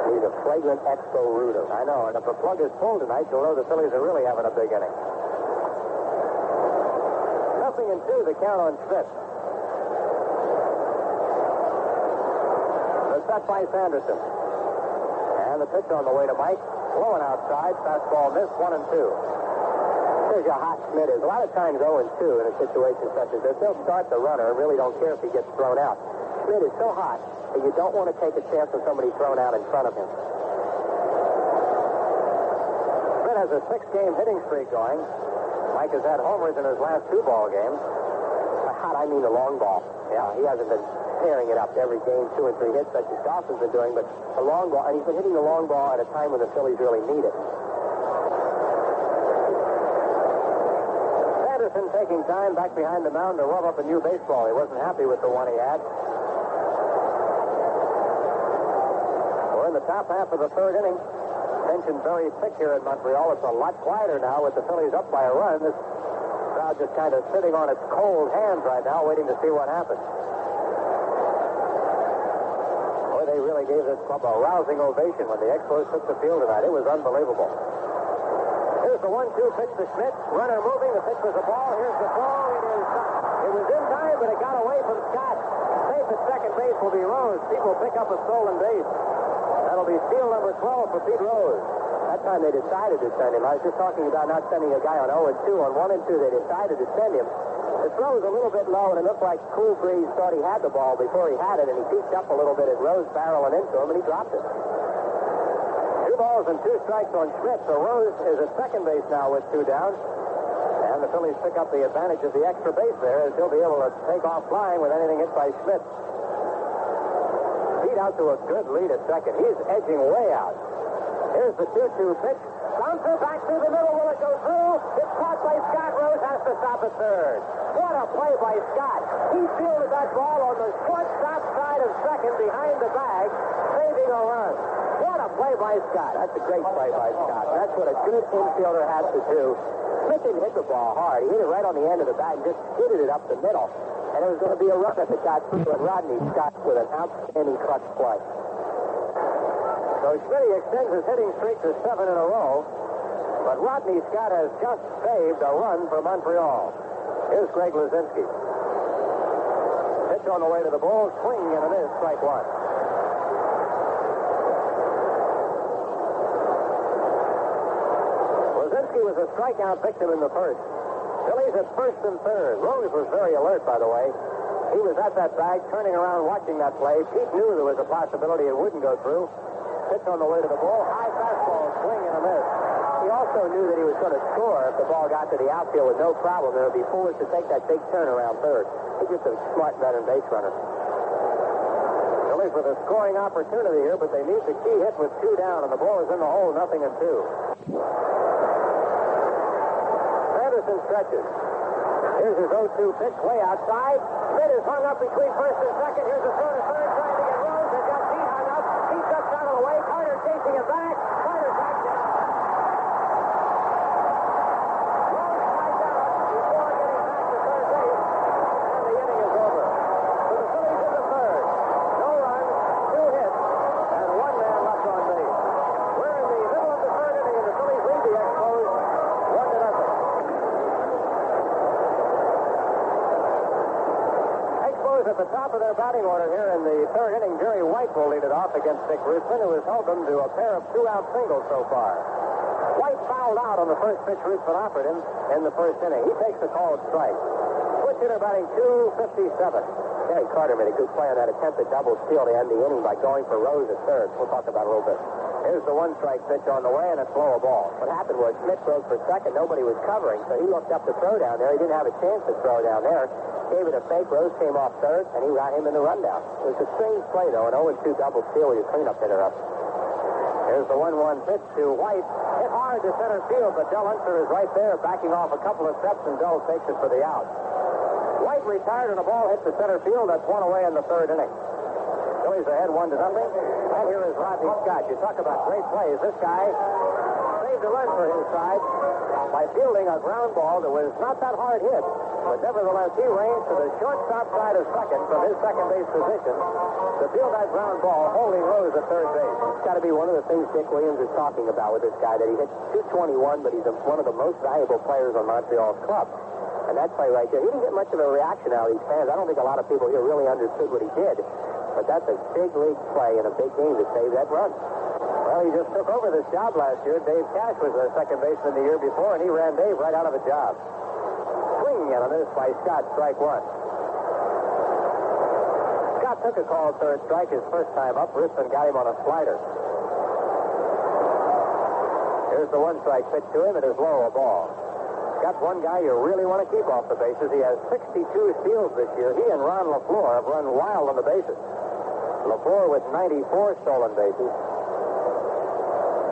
He's a flagrant Expo rooter. I know, and if the plug is full tonight, you'll know the Phillies are really having a big inning. 0-2, the count on Schmidt. The set by Sanderson. And the pitch on the way to Mike. Blowing outside, fastball missed, 1-2. Here's how hot Schmidt is. A lot of times 0-2 in a situation such as this. They'll start the runner and really don't care if he gets thrown out. Schmidt is so hot that you don't want to take a chance of somebody thrown out in front of him. Schmidt has a 6-game hitting streak going. Mike has had homers in his last 2 ball games. By hot, I mean the long ball. Yeah, he hasn't been tearing it up every game, 2 and 3 hits, such as Dawson's been doing, but the long ball, and he's been hitting the long ball at a time when the Phillies really need it. Sanderson taking time back behind the mound to rub up a new baseball. He wasn't happy with the one he had. In the top half of the third inning. Tension very thick here in Montreal. It's a lot quieter now with the Phillies up by a run. This crowd just kind of sitting on its cold hands right now, waiting to see what happens. Boy, they really gave this club a rousing ovation when the Expos took the field tonight. It was unbelievable. Here's the 1-2 pitch to Schmidt. Runner moving. The pitch was a ball. Here's the ball. It was in time, but it got away from Scott. Safe at second base will be Rose. People pick up a stolen base. That'll be steal number 12 for Pete Rose. That time they decided to send him. I was just talking about not sending a guy on 0-2. On 1-2, they decided to send him. The throw was a little bit low, and it looked like Cool Breeze thought he had the ball before he had it, and he peeked up a little bit at Rose barreling into him, and he dropped it. 2 balls and 2 strikes on Schmidt. So Rose is at second base now with 2 down. And the Phillies pick up the advantage of the extra base there, as he'll be able to take off flying with anything hit by Schmidt. Beat out to a good lead at second. He's edging way out. Here's the 2-2 pitch. Bouncer back through the middle. Will it go through? It's caught by Scott. Rose has to stop at third. What a play by Scott. He fielded that ball on the shortstop side of second behind the bag, saving a run. What a play by Scott. That's a great play by Scott. That's what a good infielder has to do. Smith didn't hit the ball hard. He hit it right on the end of the bat and just skidded it up the middle. And it was going to be a run if it got through, and Rodney Scott with an outstanding clutch play. So Schmidt extends his hitting streak to 7 in a row, but Rodney Scott has just saved a run for Montreal. Here's Greg Luzinski. Pitch on the way to the ball, swing and a miss, strike 1. Luzinski was a strikeout victim in the first. Phillies at first and third. Rose was very alert, by the way. He was at that bag, turning around, watching that play. Pete knew there was a possibility it wouldn't go through. Pitch on the way to the ball. High fastball, swing and a miss. He also knew that he was going to score if the ball got to the outfield with no problem. It would be foolish to take that big turn around third. He's just a smart veteran base runner. The Phillies with a scoring opportunity here, but they need the key hit with 2 down, and the ball is in the hole, 0-2. Sanderson stretches. Here's his 0-2 pitch way outside. Schmidt is hung up between first and second. Here's a throw to third, trying to get Rose. They've got Pete hung up. He ducks out of the way. Carter chasing him back. Carter backs down. Rose strikes out before getting back to third base, and the inning is over. So the Phillies in the third. No runs, 2 hits, and 1 man left on base. We're in the middle of the third inning, and the Phillies lead the Expos 1-0. At the top of their batting order here in the third inning, Jerry White will lead it off against Dick Ruthven, who has held them to a pair of 2-out singles so far. White fouled out on the first pitch Ruthven offered him in the first inning. He takes the called strike. Switch hitter batting 257. Gary Carter made a good play on that attempted double steal to end the inning by going for Rose at third. We'll talk about it a little bit. Here's the 1-strike pitch on the way, and it's low a ball. What happened was Schmidt broke for second. Nobody was covering, so he looked up to throw down there. He didn't have a chance to throw down there. Gave it a fake. Rose came off third, and he got him in the rundown. It was a strange play, though, an 0-2 double steal with your cleanup hitter up. Here's the 1-1 pitch to White. Hit hard to center field, but Del Unser is right there, backing off a couple of steps, and Del takes it for the out. White retired, and the ball hit the center field. That's 1 away in the third inning. Phillies ahead 1-0. And here is Rodney Scott. You talk about great plays. This guy saved a run for his side by fielding a ground ball that was not that hard hit. But nevertheless, he ranged to the shortstop side of second from his second base position to field that ground ball, holding Rose at third base. It's got to be one of the things Dick Williams is talking about with this guy, that he hits 221, but he's one of the most valuable players on Montreal's club. And that play right there, he didn't get much of a reaction out of these fans. I don't think a lot of people here really understood what he did. But that's a big league play in a big game to save that run. Well, he just took over this job last year. Dave Cash was their second baseman the year before, and he ran Dave right out of a job. Swinging at a miss by Scott, strike 1. Scott took a called third strike his first time up. Ruthven got him on a slider. Here's the 1-strike pitch to him. It is low, a ball. Scott's one guy you really want to keep off the bases. He has 62 steals this year. He and Ron LaFleur have run wild on the bases. LaFleur with 94 stolen bases.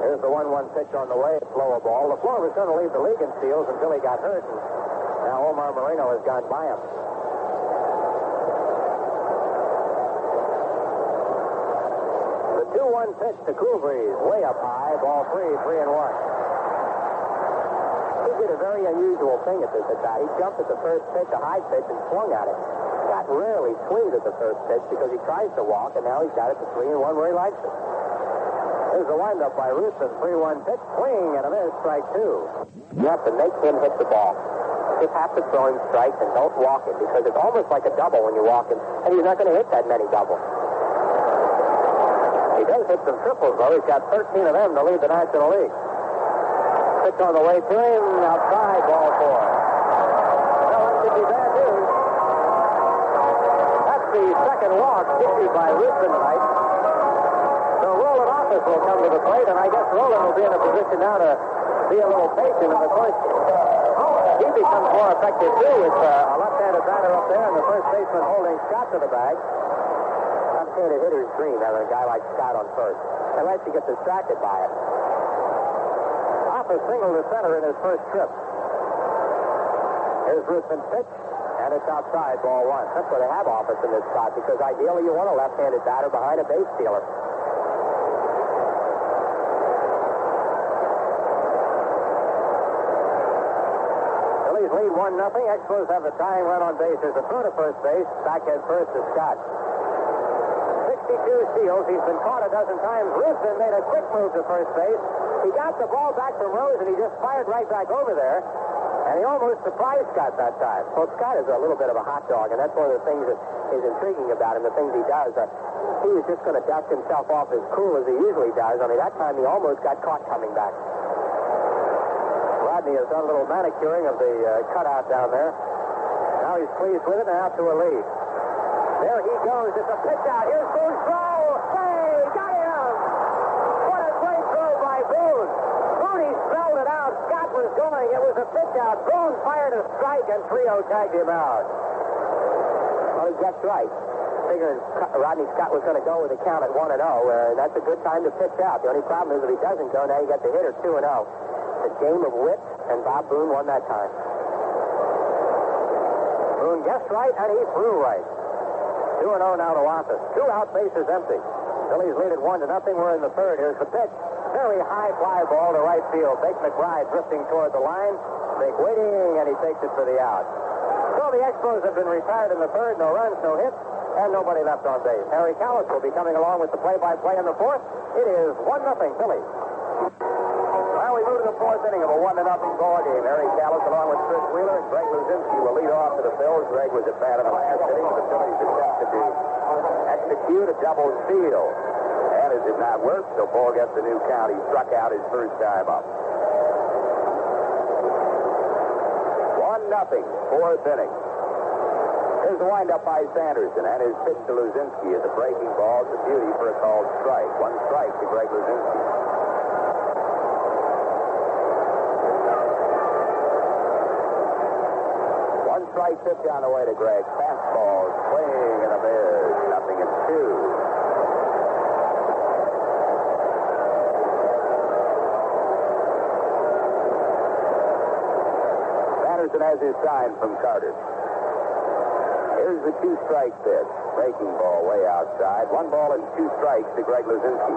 Here's the 1-1 pitch on the way. It's low, a ball. LaFleur was going to lead the league in steals until he got hurt. And now Omar Moreno has gone by him. The 2-1 pitch to Cool Breeze, way up high, ball 3, 3-1. He did a very unusual thing at this at-bat. He jumped at the first pitch, a high pitch, and swung at it. Scott rarely swings at the first pitch because he tries to walk, and now he's got it to 3-1 where he likes it. Here's the windup by Ruthven, 3-1 pitch, swing, and a miss, strike 2. You have to make him hit the ball. Just have to throw him strikes and don't walk him, because it's almost like a double when you walk him, and he's not going to hit that many doubles. He does hit some triples, though. He's got 13 of them to lead the National League. Pitch on the way to him, outside, ball 4. Well, that could be bad news. That's the second walk issued by Ruthven tonight. So Rowland Office will come to the plate, and I guess Rowland will be in a position now to be a little patient. And of course, he becomes more effective too with a left-handed batter up there, and the first baseman holding Scott to the bag. I'm saying a hitter's dream having a guy like Scott on first. I'd like to get distracted by it. Office single to center in his first trip. Here's Ruthven's pitch, and it's outside, ball 1. That's where they have Office in this spot, because ideally you want a left-handed batter behind a base stealer. Phillies lead 1-0. Expos have the tying run on base. There's a throw to first base. Backhead first to Scott. 62 steals. He's been caught a dozen times. Ruthven made a quick move to first base. He got the ball back from Rose, and he just fired right back over there. And he almost surprised Scott that time. Well, Scott is a little bit of a hot dog, and that's one of the things that is intriguing about him, the things he does. He was just going to dust himself off as cool as he usually does. I mean, that time he almost got caught coming back. Rodney has done a little manicuring of the cutout down there. Now he's pleased with it, and out to a lead. There he goes. It's a pitch out. Here's Boone's throw. Hey, got him! What a great throw by Boone. Boone spelled it out. Scott was going. It was a pitch out. Boone fired a strike, and Trillo tagged him out. Well, he gets right. figuring Rodney Scott was going to go with a count at 1-0. That's a good time to pitch out. The only problem is if he doesn't go, now you got the hitter 2-0. It's a game of wit, and Bob Boone won that time. Boone guessed right, and he threw right. 2-0 now to Office. 2 out, bases empty. Phillies lead at 1-0. We're in the third. Here's the pitch. Very high fly ball to right field. Bake McBride drifting toward the line. Bake waiting, and he takes it for the out. So the Expos have been retired in the third. No runs, no hits, and nobody left on base. Harry Callis will be coming along with the play-by-play in the fourth. It is 1-0 Phillies. Well, we move to the fourth inning of a 1-0 ball game. Harry Callis, along with Chris Wheeler and Greg Luzinski, will lead off to the Phils. Greg was at bat in the last inning. The Phillies attempted to execute a double steal. And it did not work, so Paul gets the new count. He struck out his first time up. 1-0, fourth inning. Here's the windup by Sanderson, and his pitch to Luzinski is a breaking ball. It's a beauty for a called strike. 1 strike to Greg Luzinski. One strike pitch on the way to Greg. Fastball swing and a miss. 0-2. Sanderson has his sign from Carter. Here's the 2-strike pitch. Breaking ball way outside. 1 ball and 2 strikes to Greg Luzinski.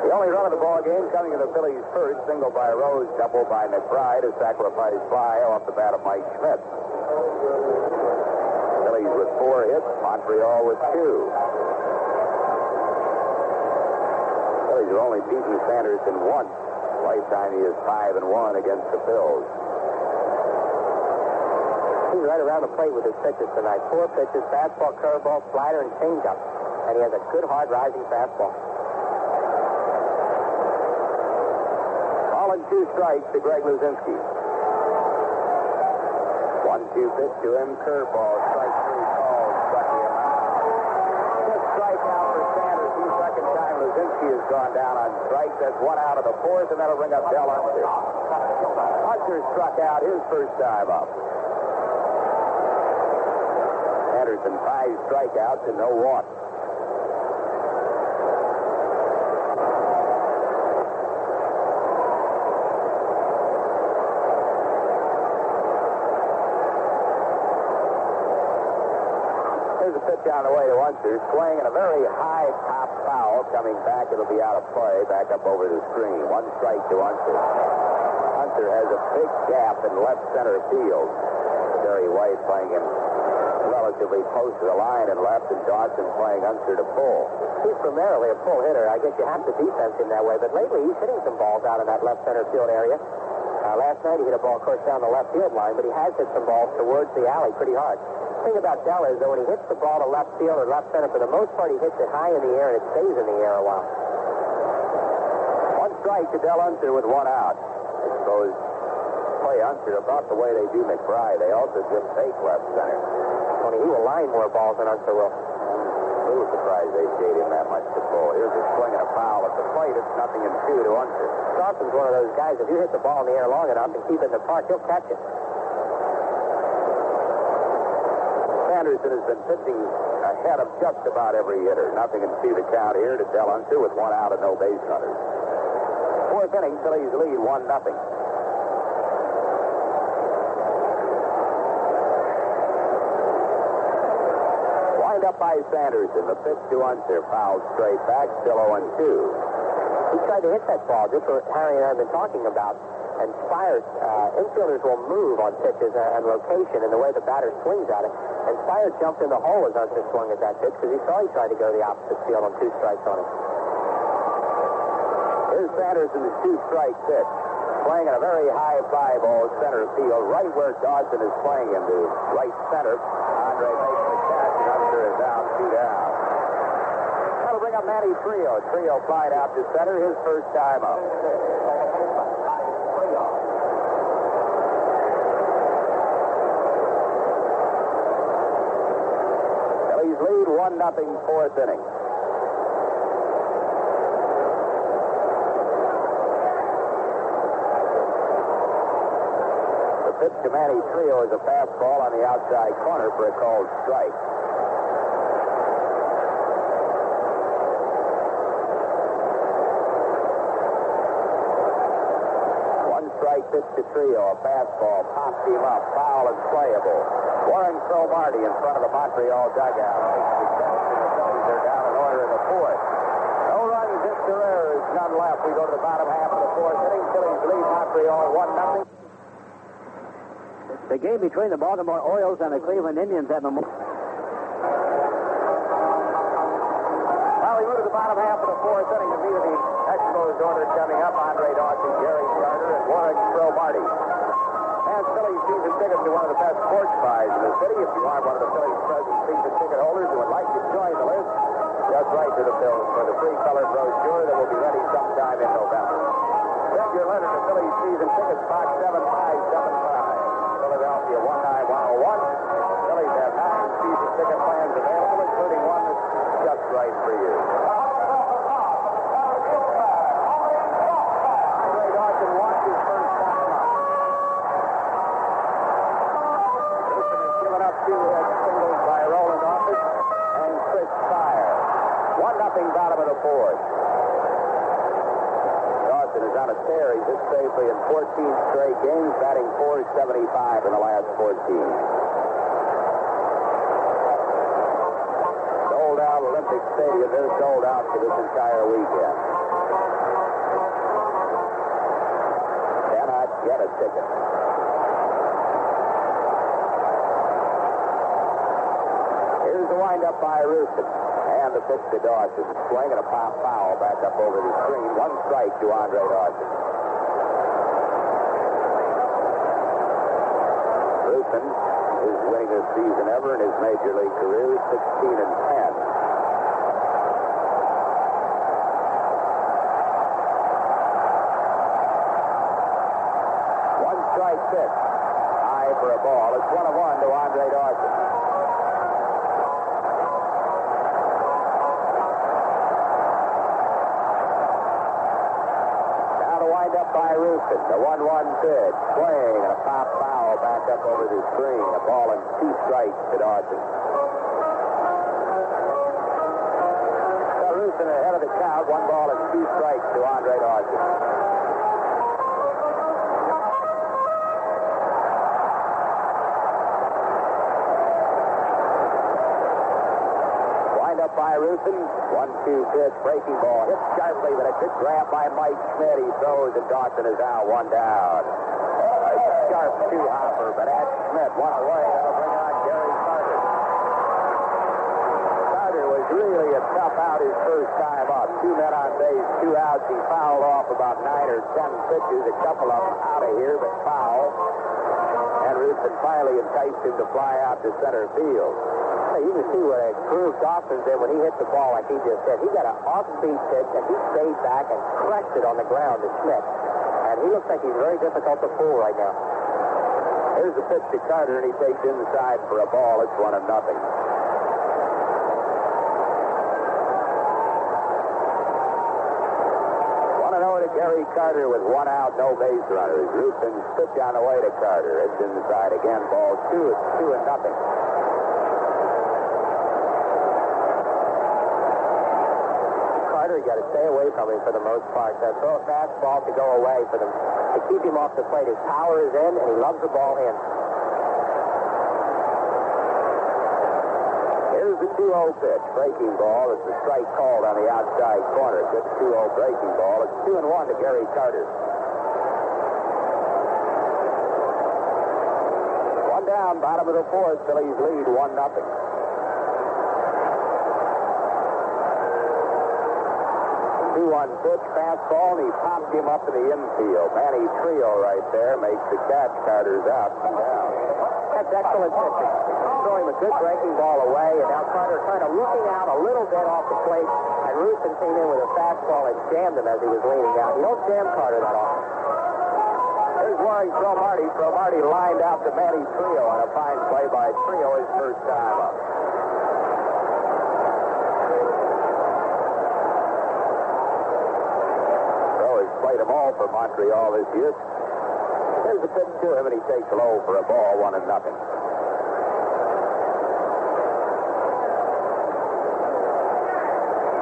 The only run of the ball game coming to the Phillies first. Single by Rose, double by McBride. A sacrifice fly off the bat of Mike Schmidt. Phillies with 4 hits. Montreal with 2. Phillies have only beaten Sanderson once. Lifetime he is 5-1 against the Phils. He's right around the plate with his pitches tonight. 4 pitches, fastball, curveball, slider, and changeup. And he has a good, hard, rising fastball. Ball and 2 strikes to Greg Luzinski. 1-2 pitch to him, curveball, strike 3 called, struck him out. 5th strikeout for Sanderson. 2nd time Luzinski has gone down on strikes. That's 1 out of the 4th, and that'll bring up Del Unser. Unser struck out his first time up. Sanderson 5 strikeouts and no walk. Here's a pitch on the way to Unser. Swing and a very high top foul coming back. It'll be out of play. Back up over the screen. 1 strike to Unser. Unser has a big gap in left center field. Jerry White playing him relatively close to the line and left, and Dawson playing Unser to pull. He's primarily a pull hitter. I guess you have to defense him that way, but lately he's hitting some balls out in that left center field area. Last night he hit a ball, of course, down the left field line, but he has hit some balls towards the alley pretty hard. The thing about Dell is that when he hits the ball to left field or left center, for the most part he hits it high in the air and it stays in the air a while. 1 strike to Del Unser with 1 out. I suppose play Unser about the way they do McBride. They also give Bake left center. Tony, he will line more balls than Unser will. A little surprised they gave him that much to pull. Here's a swing and a foul at the plate. It's 0-2 to Unser. Dawson's one of those guys, if you hit the ball in the air long enough and keep it in the park, he'll catch it. Sanderson has been pitching ahead of just about every hitter. 0-2 the count here to Del Unser with 1 out and no base runners. 4th inning, Phillies lead 1-0. Up by Sanderson. The pitch to Unser. Fouled straight back. Still 0-2. He tried to hit that ball, just what Harry and I have been talking about. And Speier, infielders will move on pitches and location in the way the batter swings at it. And Speier jumped in the hole as Unser swung at that pitch because he saw he tried to go the opposite field on 2 strikes on him. Here's Sanderson's 2-strike pitch. Playing in a very high fly ball center field, right where Dawson is playing him to right center. Andre makes the catch, and Unser is down 2 down. That'll bring up Manny Trillo. Trillo flied out to center, his first time up. Phillies lead 1-0, 4th inning. Pitch to Manny Trillo is a fastball on the outside corner for a called strike. pitch to Trillo, a fastball, popped him up, foul and playable. Warren Cromartie in front of the Montreal dugout. The Phillies are down in order in the fourth. No runs, just errors, none left. We go to the bottom half of the fourth inning. Phillies lead Montreal 1-0. The game between the Baltimore Orioles and the Cleveland Indians at Memorial. Well, we move to the bottom half of the fourth inning. Immediately, Expos order coming up. Andre Dawson, Gary Carter, and Warren Cromartie. And Phillies season tickets to one of the best sports buys in the city. If you are one of the Phillies present season ticket holders and would like to join the list, just write to the Phillies for the free colored brochure that will be ready sometime in November. Send your letter to Phillies season tickets, box 7575. Philadelphia 19101. Phillies have 9 season ticket plans available, including one that's just right for you. Andre Dawson wants his first time up. Ruthven has given up 2 singles by Rowland Office and Chris Speier. 1-0 bottom of the fourth. Dawson is on a tear. He's hit safely in 14 straight games, batting .475 in the last 14. Sold out Olympique Stadium. They're sold out for this entire weekend. Cannot get a ticket. Here's the windup by Ruthven. And the pitch to Dawson. Swing and a pop foul back up over the screen. 1 strike to Andre Dawson. Ruthven is winningest season ever in his major league career, 16-10. One strike pitch. High for a ball. It's 1-1 to Andre Dawson. Up by Ruthven, the 1-1 pitch, swing, and a pop foul back up over the screen. A ball and 2 strikes to Dawson. So Ruthven ahead of the count, 1 ball and 2 strikes to Andre Dawson. Up by Ruthven, 1-2 pitch, breaking ball, hit sharply, but a good grab by Mike Schmidt. He throws, and Dawson is out, 1 down. A sharp 2-hopper, but at Schmidt, 1 away. That'll bring on Gary Carter. Carter was really a tough out his first time up. 2 men on base, 2 outs. He fouled off about 9 or 10 pitches, a couple of them out of here, but foul. And Ruthven finally enticed him to fly out to center field. You can see what a groove Dawson did when he hit the ball, like he just said. He got an off-speed pitch, and he stayed back and crushed it on the ground to Schmidt. And he looks like he's very difficult to fool right now. Here's the pitch to Carter, and he takes inside for a ball. It's 1-0. 1-0 to Gary Carter with 1 out, no base runners. Ruthven's pitch on the way to Carter. It's inside again. Ball 2. It's 2-0. You got to stay away from him for the most part. Throw a fastball to go away for them to keep him off the plate. His power is in, and he loves the ball in. Here's the 2-0 pitch, breaking ball. It's a strike called on the outside corner. Good 2-0 breaking ball. It's 2-1 to Gary Carter. 1 down, bottom of the fourth. Phillies lead 1-0. 2-1 pitch, fastball, and he popped him up in the infield. Manny Trillo right there makes the catch. Carter's out. That's excellent pitching. Throw him a good breaking ball away, and now Carter kind of looking out a little bit off the plate, and Ruthven came in with a fastball and jammed him as he was leaning out. You don't jam Carter that often. Here's Warren Cromartie. Cromartie lined out to Manny Trillo on a fine play by Trillo his first time up. Played them all for Montreal this year. There's a pitch to him, and he takes low for a ball, 1-0.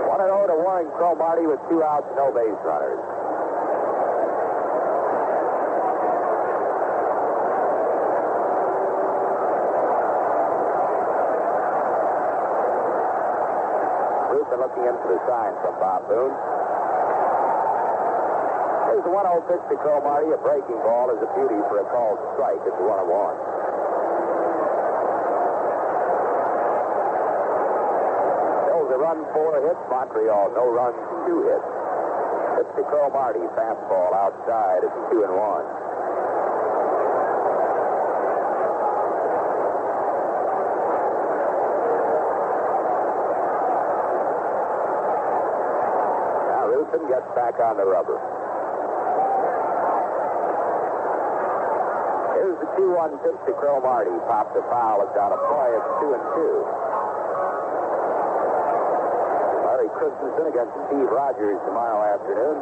1-0 to Warren Cromartie with 2 outs, no base runners. been looking in for the sign from Bob Boone. Here's the 1-0 pitch to Cromartie. A breaking ball is a beauty for a called strike. It's a 1-1. Phillies a run, 4 hits. Montreal, no runs, 2 hits. Pitch to Cromartie. Fastball outside. It's 2-1. Gets back on the rubber. Here's the 2-1 pitch to Cromartie. Popped the foul. It's out of play. It's 2-2. Larry Christensen against Steve Rogers tomorrow afternoon.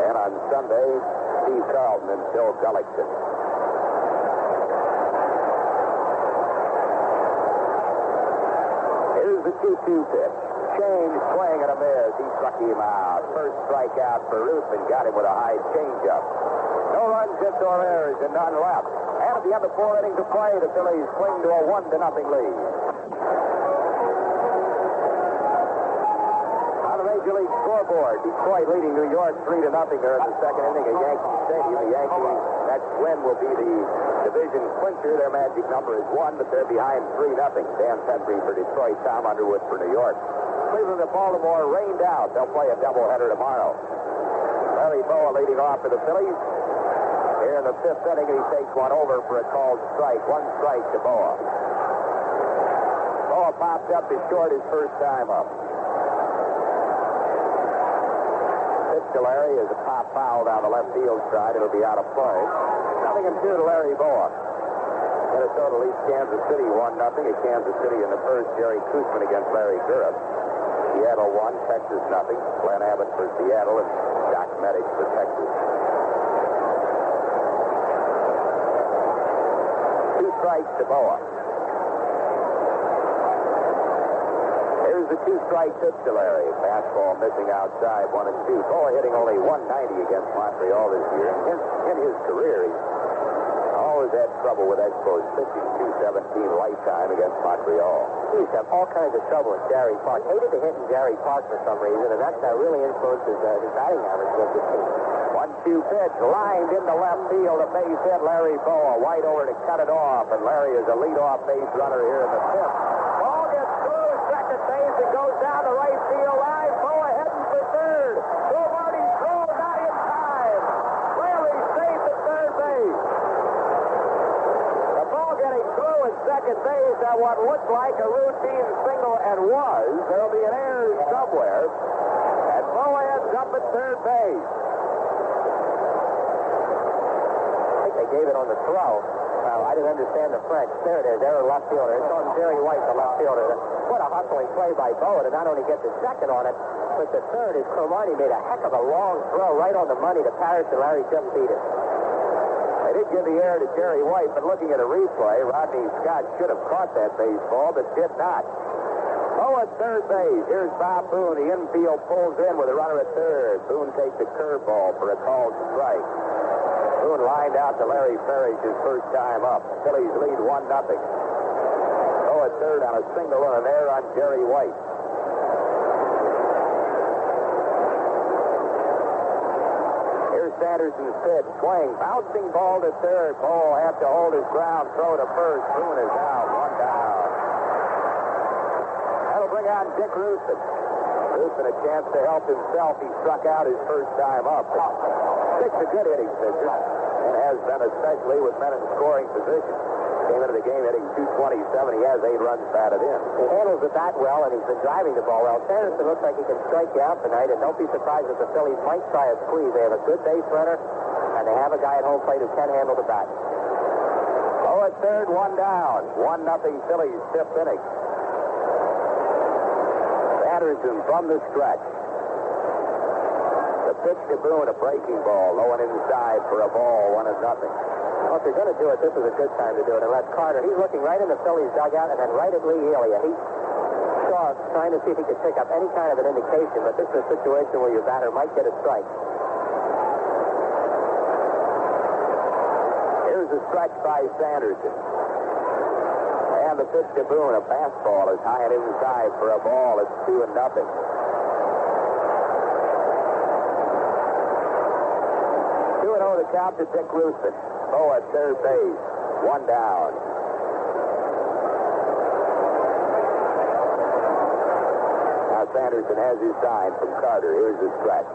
And on Sunday, Steve Carlton and Phil Gullickson. Here's the 2-2 pitch. Change, swing, and a miss. He struck him out. First strikeout for Ruthven. Got him with a high changeup. No runs, hits, or errors, and none left. And at the end of 4 innings of play, the Phillies cling to a 1-0 lead. On the Major League scoreboard, Detroit leading New York 3-0 there in the second inning at Yankee Stadium. The Yankees' next win will be the division clincher. Their magic number is 1, but they're behind 3-0. Dan Petrie for Detroit, Tom Underwood for New York. Cleveland and Baltimore rained out. They'll play a doubleheader tomorrow. Larry Bowa leading off for the Phillies. Here in the 5th inning, he takes one over for a called strike. 1 strike to Bowa. Bowa popped up to short his first time up. Pitch to Larry is a pop foul down the left field side. It'll be out of play. 0-2 to Larry Bowa. Minnesota leads Kansas City 1-0 at Kansas City in the first. Jerry Koosman against Larry Gurriff. Seattle 1, Texas 0. Glenn Abbott for Seattle and Doc Medic for Texas. 2 strikes to Bowa. Here's the 2-strike pitch to Larry. Fastball missing outside, 1-2. Bowa hitting only 190 against Montreal this year. In his career, he's always had trouble with Expos pitching. 217 lifetime against Montreal. He used to have all kinds of trouble at Gary Park. Hated to hit in Gary Park for some reason, and that really influences his batting average against the team. 1-2 pitch, lined into left field, a base hit. Larry Bowa wide over to cut it off, and Larry is a leadoff base runner here in the 5th. Ball gets through second base and goes down the right field line. Bowa heading for third. Cromartie throw not in time. Larry safe at third base. The ball getting through at second base at what looked like a routine single and was. There'll be an error somewhere. And Bowa ends up at third base. I think they gave it on the throw. I didn't understand the French. There it is. Error left fielder. It's on Jerry White, the left fielder. What a hustling play by Bowa to not only get the second on it, but the third is Cromartie made a heck of a long throw right on the money to Parrish, and Larry just beat it. They did give the error to Jerry White, but looking at a replay, Rodney Scott should have caught that baseball, but did not. Bowa at third base. Here's Bob Boone. The infield pulls in with a runner at third. Boone takes a curveball for a called strike. Boone lined out to Larry Parrish his first time up. Phillies lead 1-0. Bowa at third on a single and an error on Jerry White. Sanderson's pitch, swing, bouncing ball to third. Ball have to hold his ground, throw to first. Boone is out, 1 down. That'll bring on Dick Ruthven. Ruthven a chance to help himself. He struck out his first time up. Dick's a good hitting pitcher, and has been especially with men in scoring position. Came into the game hitting .227. He has 8 runs batted in. He handles the bat well, and he's been driving the ball well. Sanderson looks like he can strike you out tonight, and don't be surprised if the Phillies might try a squeeze. They have a good base runner, and they have a guy at home plate who can handle the bat. Oh, at third, 1 down. 1-0 Phillies, 5th inning. Sanderson from the stretch. The pitch to Boone, a breaking ball, low and inside for a ball, 1-0. Well, if you're going to do it, this is a good time to do it. And let Carter, he's looking right in the Phillies dugout and then right at Lee Elia. He's trying to see if he could pick up any kind of an indication, but this is a situation where your batter might get a strike. Here's a stretch by Sanderson. And And the pitch to Boone, a fastball is high and inside for a ball. It's 2-0. 2-0 the count to Dick Ruthven. Bowa at third base. 1 down. Now Sanderson has his sign from Carter. Here's the stretch.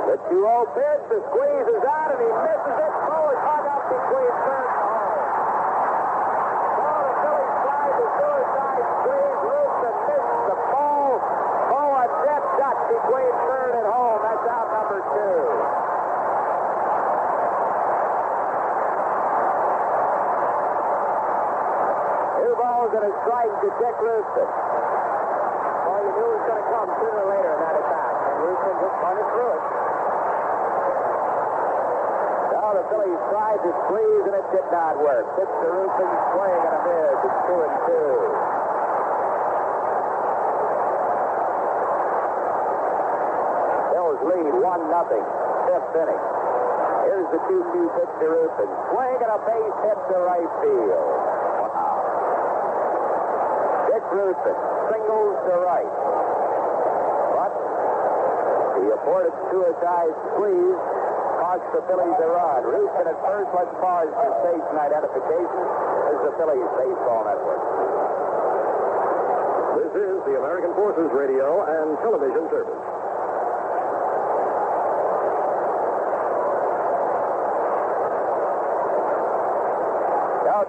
The 2-0 pitch. The squeeze is out and he misses it. Bowa's hung up between third and home. So the Phillies tried the suicide squeeze. Ruthven missed the ball. Bowa dead shot between third and home. That's out number 2. And a strike to Dick Ruthven. Well, you knew it was going to come sooner or later in that attack, and Ruthven just punted through it. Now the Phillies tried to squeeze, and it did not work. Pitch to Ruthven, swing and a miss. It's 2-2. Phillies lead 1-0. 5th inning. Here's the 2-2 pitch to Ruthven. Swing and a base hit to right field. Ruthven singles to right. But the aborted suicide squeeze cost the Phillies a run. Ruthven at first. Let's pause for station identification. This is the Phillies Baseball Network. This is the American Forces Radio and Television Service.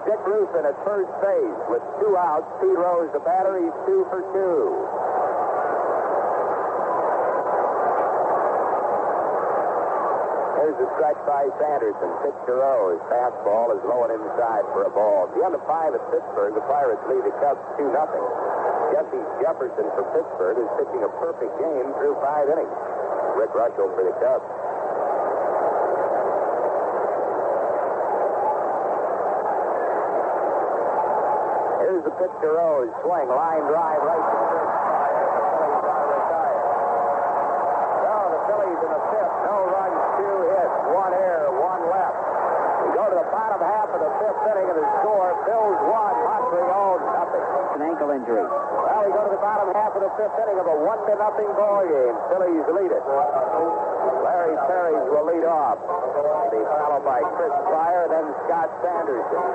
Dick Ruthven at first base with 2 outs. Pete Rose, the batter. He's 2 for 2. Here's the stretch by Sanderson. Pitch to Rose. Fastball is low and inside for a ball. At the end of 5 at Pittsburgh, the Pirates lead the Cubs 2-0. Jesse Jefferson for Pittsburgh is pitching a perfect game through 5 innings. Rick Russell for the Cubs. Here's the pitch to Rose. Swing, line drive, right to third. The Phillies are retired. Now the Phillies in the 5th. No runs, 2 hits, 1 error, 1 left. We go to the bottom half of the 5th inning of the score. Phillies 1, Montreal 0. An ankle injury. Well, we go to the bottom half of the 5th inning of a 1-0 ball game. Phillies lead it. Larry Parrish will lead off. He'll be followed by Chris Speier, then Scott Sanderson.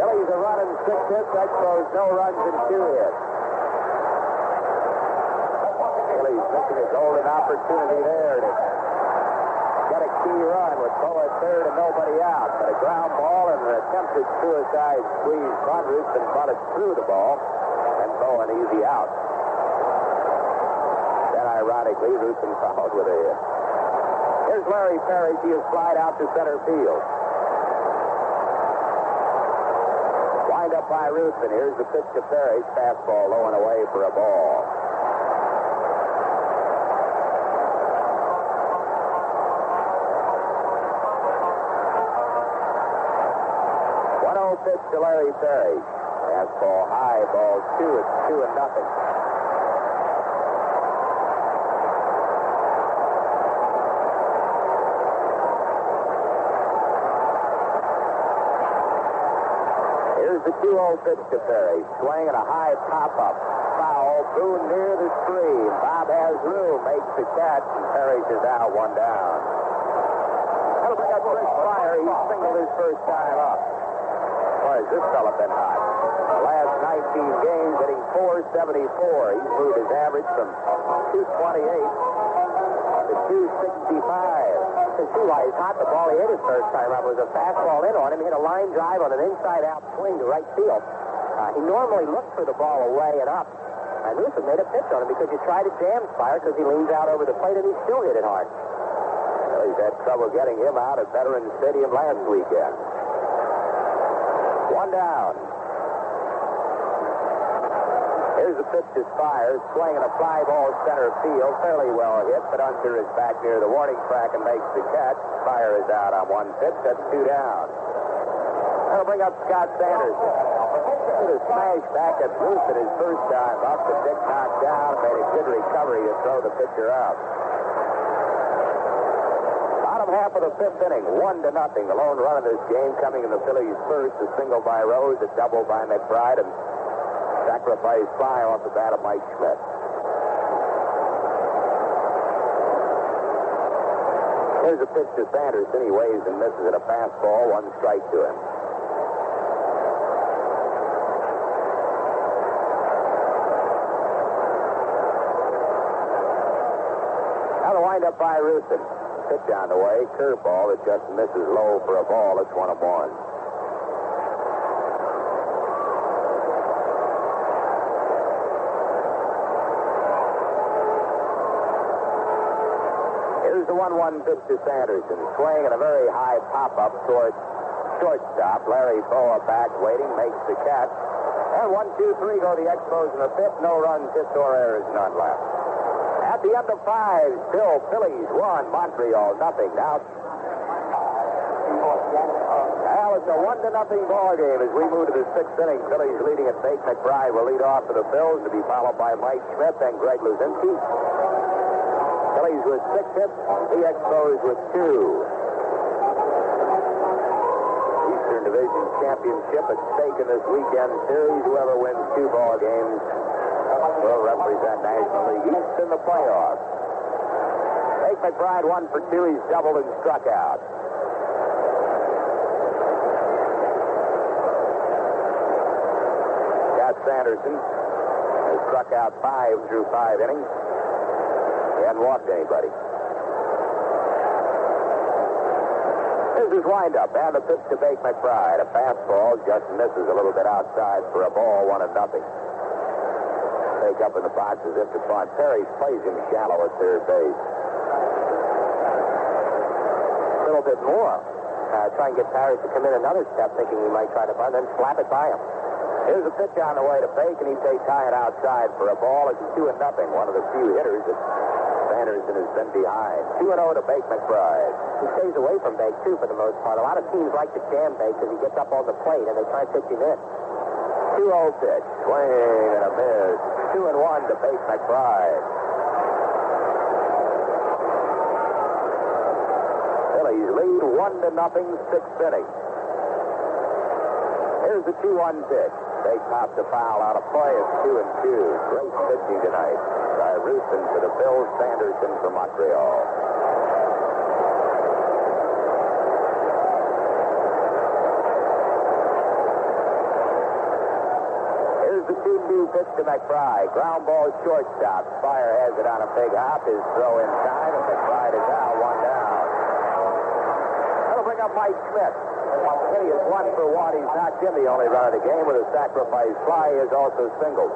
Phillies are running 6 hits. Expos no runs and 2 hits. Phillies missing a golden opportunity there to get a key run with Bowa at third and nobody out. But a ground ball and an attempted suicide squeeze. Ruthven bunted through the ball and Bowa an easy out. Then ironically, Ruthven fouled with a hit. Here's Larry Parrish. He has flied out to center field. Wind up by Ruthven. Here's the pitch to Parrish. Fastball low and away for a ball. 1-0 pitch to Larry Parrish. Fastball high, ball 2. It's 2-0. Here's the 2-0 pitch to Parrish. Swing and a high pop-up. Foul. Boone near the screen. Bob has room. Makes the catch, and Parrish is out 1 down. That'll bring up Chris Speier. He singled his first time up. Boy, has this fella been hot. The last 19 games, hitting .474. He's moved his average from 228 to 265. To see why he's hot. The ball he hit his first time up was a fastball in on him. He hit a line drive on an inside-out swing to right field. He normally looks for the ball away and up. And Ruthven made a pitch on him because he tried to jam Speier because he leans out over the plate and he still hit it hard. Well, he's had trouble getting him out at Veterans Stadium last weekend. 1 down. Here's the pitch to Speier. Swing and a fly ball center field. Fairly well hit, but Unser is back near the warning track and makes the catch. Speier is out on 1 pitch. That's 2 down. That'll bring up Scott Sanderson. With a smash back at Ruthven his first time up. The Dick knocked down. Made a good recovery to throw the pitcher out. Bottom half of the fifth inning, 1-0. The lone run of this game coming in the Phillies' first, a single by Rose, a double by McBride, and sacrifice fly off the bat of Mike Schmidt. Here's a pitch to Sanderson. He waves and misses at a fastball. 1 strike to him. Now the windup by Rusin. Pitch on the way. Curveball that just misses low for a ball. It's 1-1. Here's the 1-1 pitch to Sanderson. Swing and a very high pop-up towards shortstop. Larry Bowa back waiting, makes the catch. And 1-2-3 go the Expos in the fifth. No runs, hits, or errors, none left. At the end of 5, still Phillies 1, Montreal nothing. Now it's a 1-0 ball game as we move to the 6th inning. Phillies leading at Bake McBride will lead off for the Phils, to be followed by Mike Schmidt and Greg Luzinski. Phillies with 6 hits, the Expos with 2. Eastern Division Championship at stake in this weekend series. Whoever wins 2 ball games will represent National League East in the playoffs. Bake McBride 1 for 2. He's doubled and struck out. Scott Sanderson has struck out 5 through 5 innings. He hadn't walked anybody. Here's his windup and the pitch to Bake McBride. A fastball just misses a little bit outside for a ball, 1-0. Take up in the box as if to punt. Parrish plays him shallow at third base. A little bit more. Try and get Parrish to come in another step, thinking he might try to bunt, then slap it by him. Here's a pitch on the way to Bake, and he takes high and outside for a ball. It's 2-0. One of the few hitters that Sanderson has been behind. 2-0 to Bake McBride. He stays away from Bake, too, for the most part. A lot of teams like to jam Bake because he gets up on the plate, and they try to pitch him in. 2-0 pitch. Swing and a miss. 2-1 to Bake McBride. Phillies lead 1-0, 6th inning. Here's the 2-1 pitch. Bake pops a foul out of play. It's 2-2. Great pitching tonight by Rusin for the Phils, Sanderson for Montreal. Here's the 2-2 pitch to McBride. Ground ball shortstop. Speier has it on a big hop. His throw in time, and McBride is out, 1 down. That'll bring up Mike Schmidt. He is 1 for 1. He's knocked in the only run of the game with a sacrifice fly. He has also singled.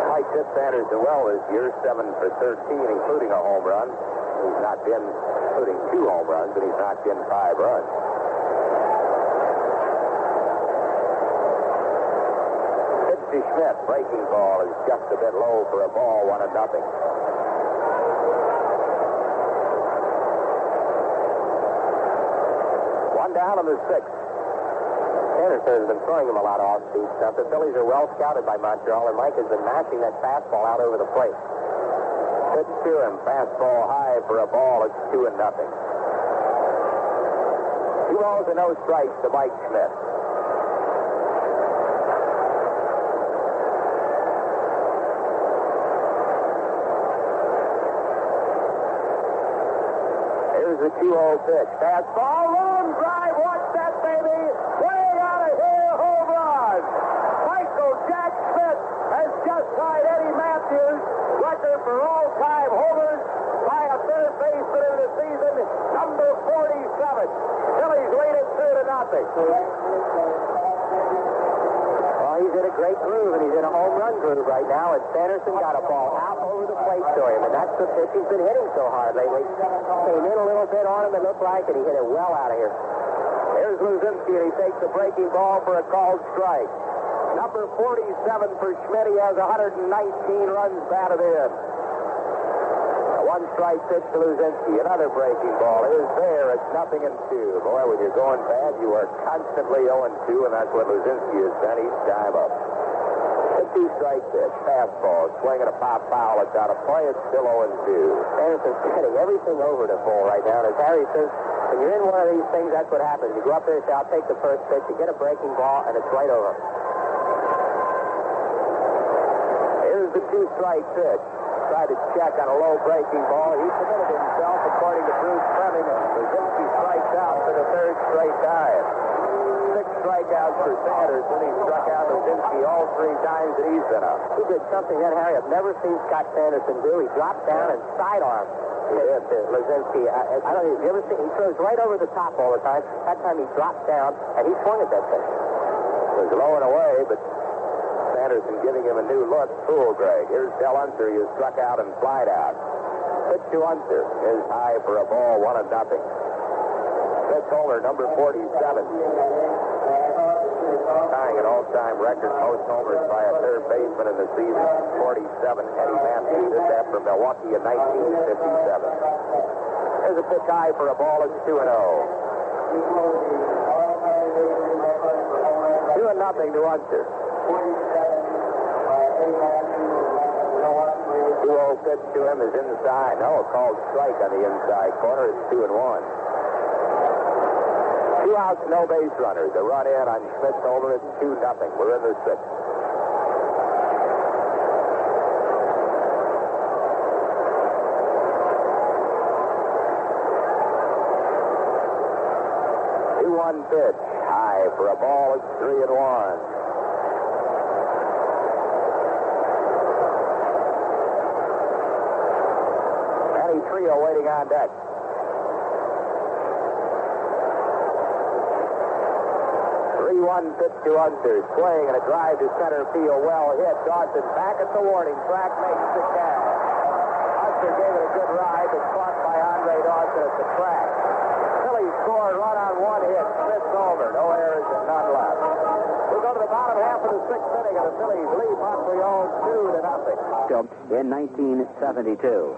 Mike hit Sanderson well this year, 7 for 13, including a home run. He's knocked in, including 2 home runs, and he's knocked in 5 runs. Pitch to Schmidt. Breaking ball is just a bit low for a ball, 1-0. Down in the 6th. Sanderson has been throwing him a lot of off-speed stuff. The Phillies are well scouted by Montreal, and Mike has been mashing that fastball out over the plate. Pitch to him. Fastball high for a ball. It's 2-0. 2 balls and no strikes to Mike Schmidt. Here's the 2-0 pitch. Fastball. Long drive. Watch that, baby. Way out of here. Home run. Michael Jack Schmidt has just tied Eddie Matthews' record for all-time homers by a third baseman in the season, number 47. Phillies lead it 2-0. Well, he's in a great groove, and he's in a home run groove right now, and Sanderson got a ball out over the plate to him, and that's the pitch he's been hitting so hard lately. Came in a little bit on him, it looked like, and he hit it well out of here. Here's Luzinski, and he takes the breaking ball for a called strike. Number 47 for Schmidt. He has 119 runs batted in. A 1-strike pitch to Luzinski. Another breaking ball is there. It's 0-2. Boy, when you're going bad, you are constantly 0-2, and that's what Luzinski has done each time up. Pitch 2-strike pitch. Fastball. Swinging a pop foul. It's out of play. It's still 0-2. Sanderson's getting everything over to full right now. And as Harry says, when you're in one of these things, that's what happens. You go up there and say, I'll take the first pitch. You get a breaking ball, and it's right over. Here's the 2-strike pitch. Tried to check on a low breaking ball. He committed himself, according to Bruce Fleming, and Luzinski strikes out for the third straight time. 6 strikeouts for Sanderson. He struck out Luzinski all 3 times that he's been up. He did something that, Harry, I've never seen Scott Sanderson do. He dropped down and sidearm hit Luzinski. I don't know if you ever seen. He throws right over the top all the time. That time he dropped down and he swung at that thing. It was low and away, but Sanderson giving him a new look. Fool, Greg. Here's Del Unser. He is struck out and flied out. Pitch to Unser is high for a ball, 1-0. Chris Homer, number 47. Tying an all-time record most homers by a third baseman in the season. 47. Eddie Matthews did that for Milwaukee in 1957. Here's a pitch high for a ball. It's 2-0. 2-0 to Unser. 2-0 pitch to him is inside. No, a called strike on the inside corner. It's 2-1. 2 outs, no base runners. A run in on Schmidt's over. It's 2-0. We're in the 6th. Pitch high for a ball. It's 3-1. Manny Trillo waiting on deck. 3-1 pitch to Unser. Swing and a drive to center field. Well hit. Dawson back at the warning track. Makes the catch. Unser gave it a good ride, but caught by Andre Dawson at the track. Phillies scored run on 1 hit. Smith's over. No errors and none left. We'll go to the bottom half of the 6th inning, and the Phillies lead Montreal 2-0. In 1972.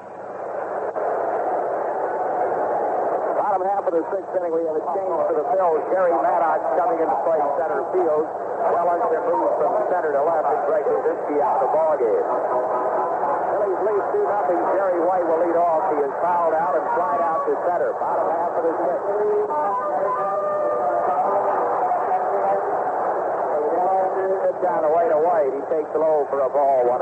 Bottom half of the 6th inning, we have a change for the Phillies. Gary Maddox coming into play center field. Well, Unser moves from center to left, and Greg Luzinski out of the ballgame. Phillies lead 2-0. Jerry White will lead off. He is fouled out and flied out to center. Bottom half of the 6th. Pitch down away to White. He takes low for a ball, 1-0.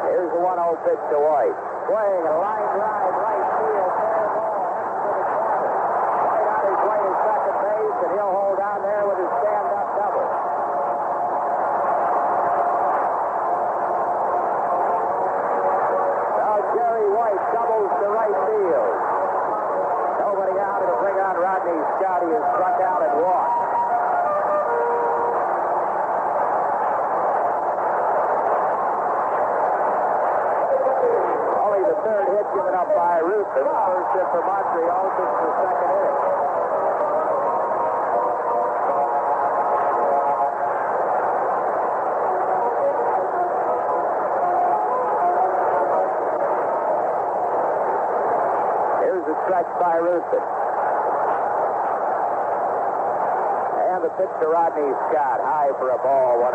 Here's the 1-0 pitch to White. Swing, a line drive, right field, fair ball, heads to the corner. White on his way to second base, and he'll hold down there with his stand-up double. Now Jerry White doubles to right field. Nobody out. It'll bring on Rodney Scott. He is struck out and walked. Only the third hit given up by Ruthven. First hit for Montreal since the second inning. Here's the stretch by Ruthven. And the pitch to Rodney Scott. High for a ball, 1-0.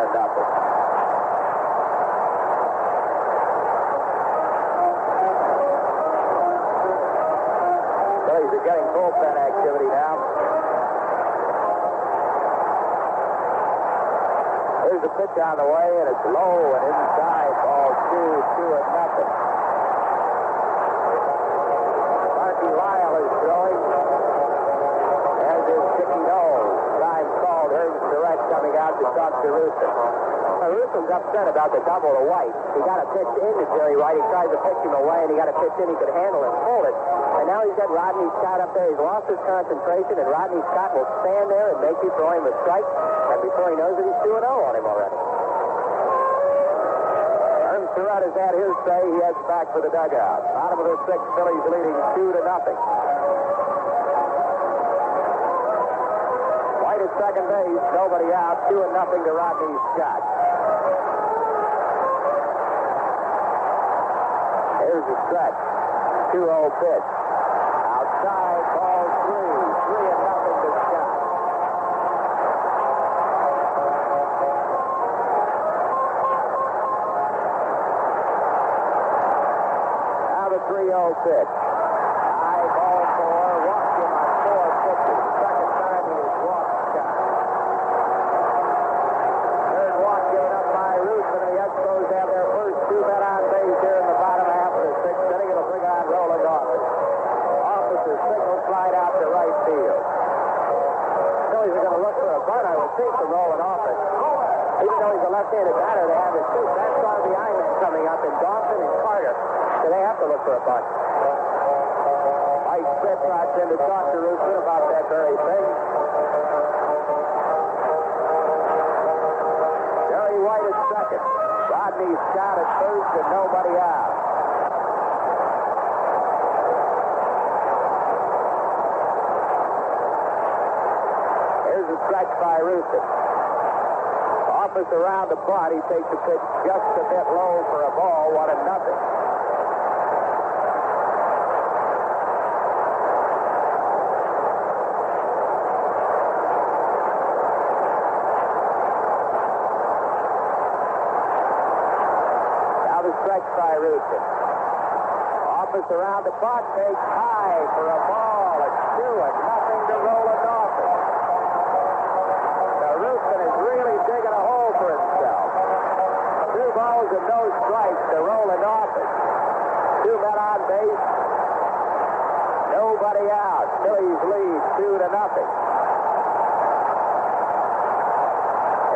They're getting bullpen activity now. Here's the pitch on the way, and it's low and inside. Ball 2-0. Marky Lyle is throwing, as is Dickie Knowles. Time called. Here's Direct coming out to talk to Ruthven. Ruthven's upset about the double to White. He got a pitch into Jerry White. He tried to pitch him away, and he got a pitch in he could handle and hold it. And now he's got Rodney Scott up there. He's lost his concentration, and Rodney Scott will stand there and make you throw him a strike. And before he knows it, he's 2-0 on him already. Ernst Surratt has had his say. He heads back for the dugout. Bottom of the 6th, Phillies leading 2-0. White at second base. Nobody out. 2-0 to Rodney Scott. Here's the stretch. 2-0 pitch. outside, ball 3. 3-0 to Scott. Now the 3-0 pitch. High ball 4. Walked him on 4 pitches. Second time he has walked Scott. Third walk given up by Ruthven, and the Expos have their first 2 men on base here in the bottom half of the 6th inning. It'll bring on Rowland Office. Office's single slide out to right field. Phillies are going to look for a bunt, I would think, for Rowland Office. Even though he's a left-handed batter, they have his 2 best RBI men coming up in Dawson and Carter, so they have to look for a bunt. Mike Schmidt rides in to talk to Ruthven about that very thing. Jerry White at second. Rodney Scott at first and nobody out. Here's a stretch by Ruthven. Office around the bunt. He takes the pitch just a bit low for a ball, 1-0. By Ruthven. Office around the bunt, takes high for a ball. It's 2-0 to Rowland Office. Now Ruthven is really digging a hole for himself. 2 balls and no strikes to Rowland Office. 2 men on base. Nobody out. Phillies lead 2-0.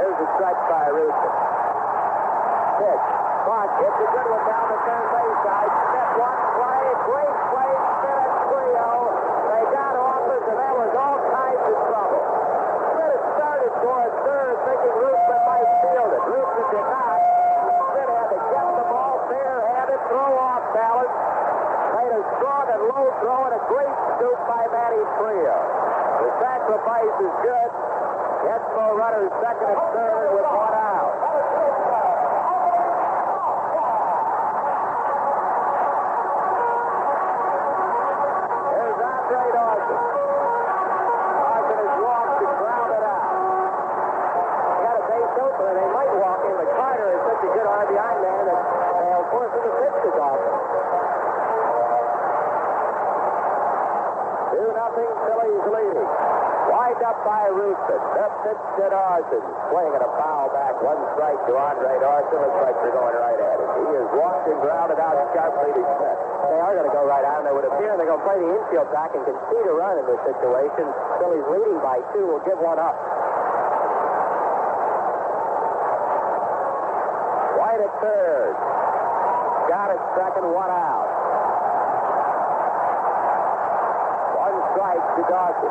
Here's a strike by Ruthven. Pitch. It's a good one down the third base side. Smith one play. Great play. Smith and Trillo. They got Office, and there was all kinds of trouble. Smith had started toward third, thinking Ruthven might field it. Ruthven did not. Smith had to get the ball barehanded, throw off balance. Made a strong and low throw and a great scoop by Manny Trillo. The sacrifice is good. Expo runners second and third with 1 out. Andre Dawson. Dawson has walked and grounded out. They got a base opener. They might walk in, but Carter is such a good RBI man that they'll force him to pitch to Dawson. 2-0 Phillies leading. Wind up by Ruthven. That pitch to Dawson. Swinging a foul back. 1 strike to Andre Dawson. Looks like they're going right at it. He is walked and grounded out sharply to Schmidt. They are going to go right on. They would appear they're going to play the infield back and concede a run in this situation. Phillies leading by 2 will give 1 up. White at third. Scott at second, 1 out. 1 strike to Dawson.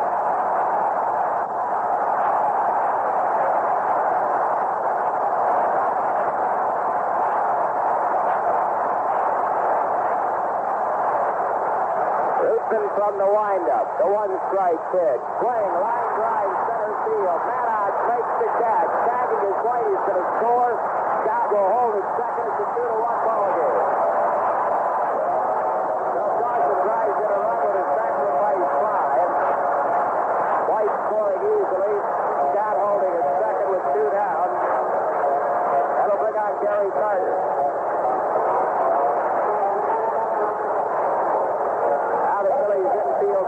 From the windup, the 1-strike pitch. Swing, line drive, center field. Manny makes the catch. Tagging his White, he's going to score. Scott will hold it second. It's a 2-1 ball game. So Dawson drives in a run with a sacrifice fly. White scoring easily. Scott holding it second with 2 down. That'll bring on Gary Carter.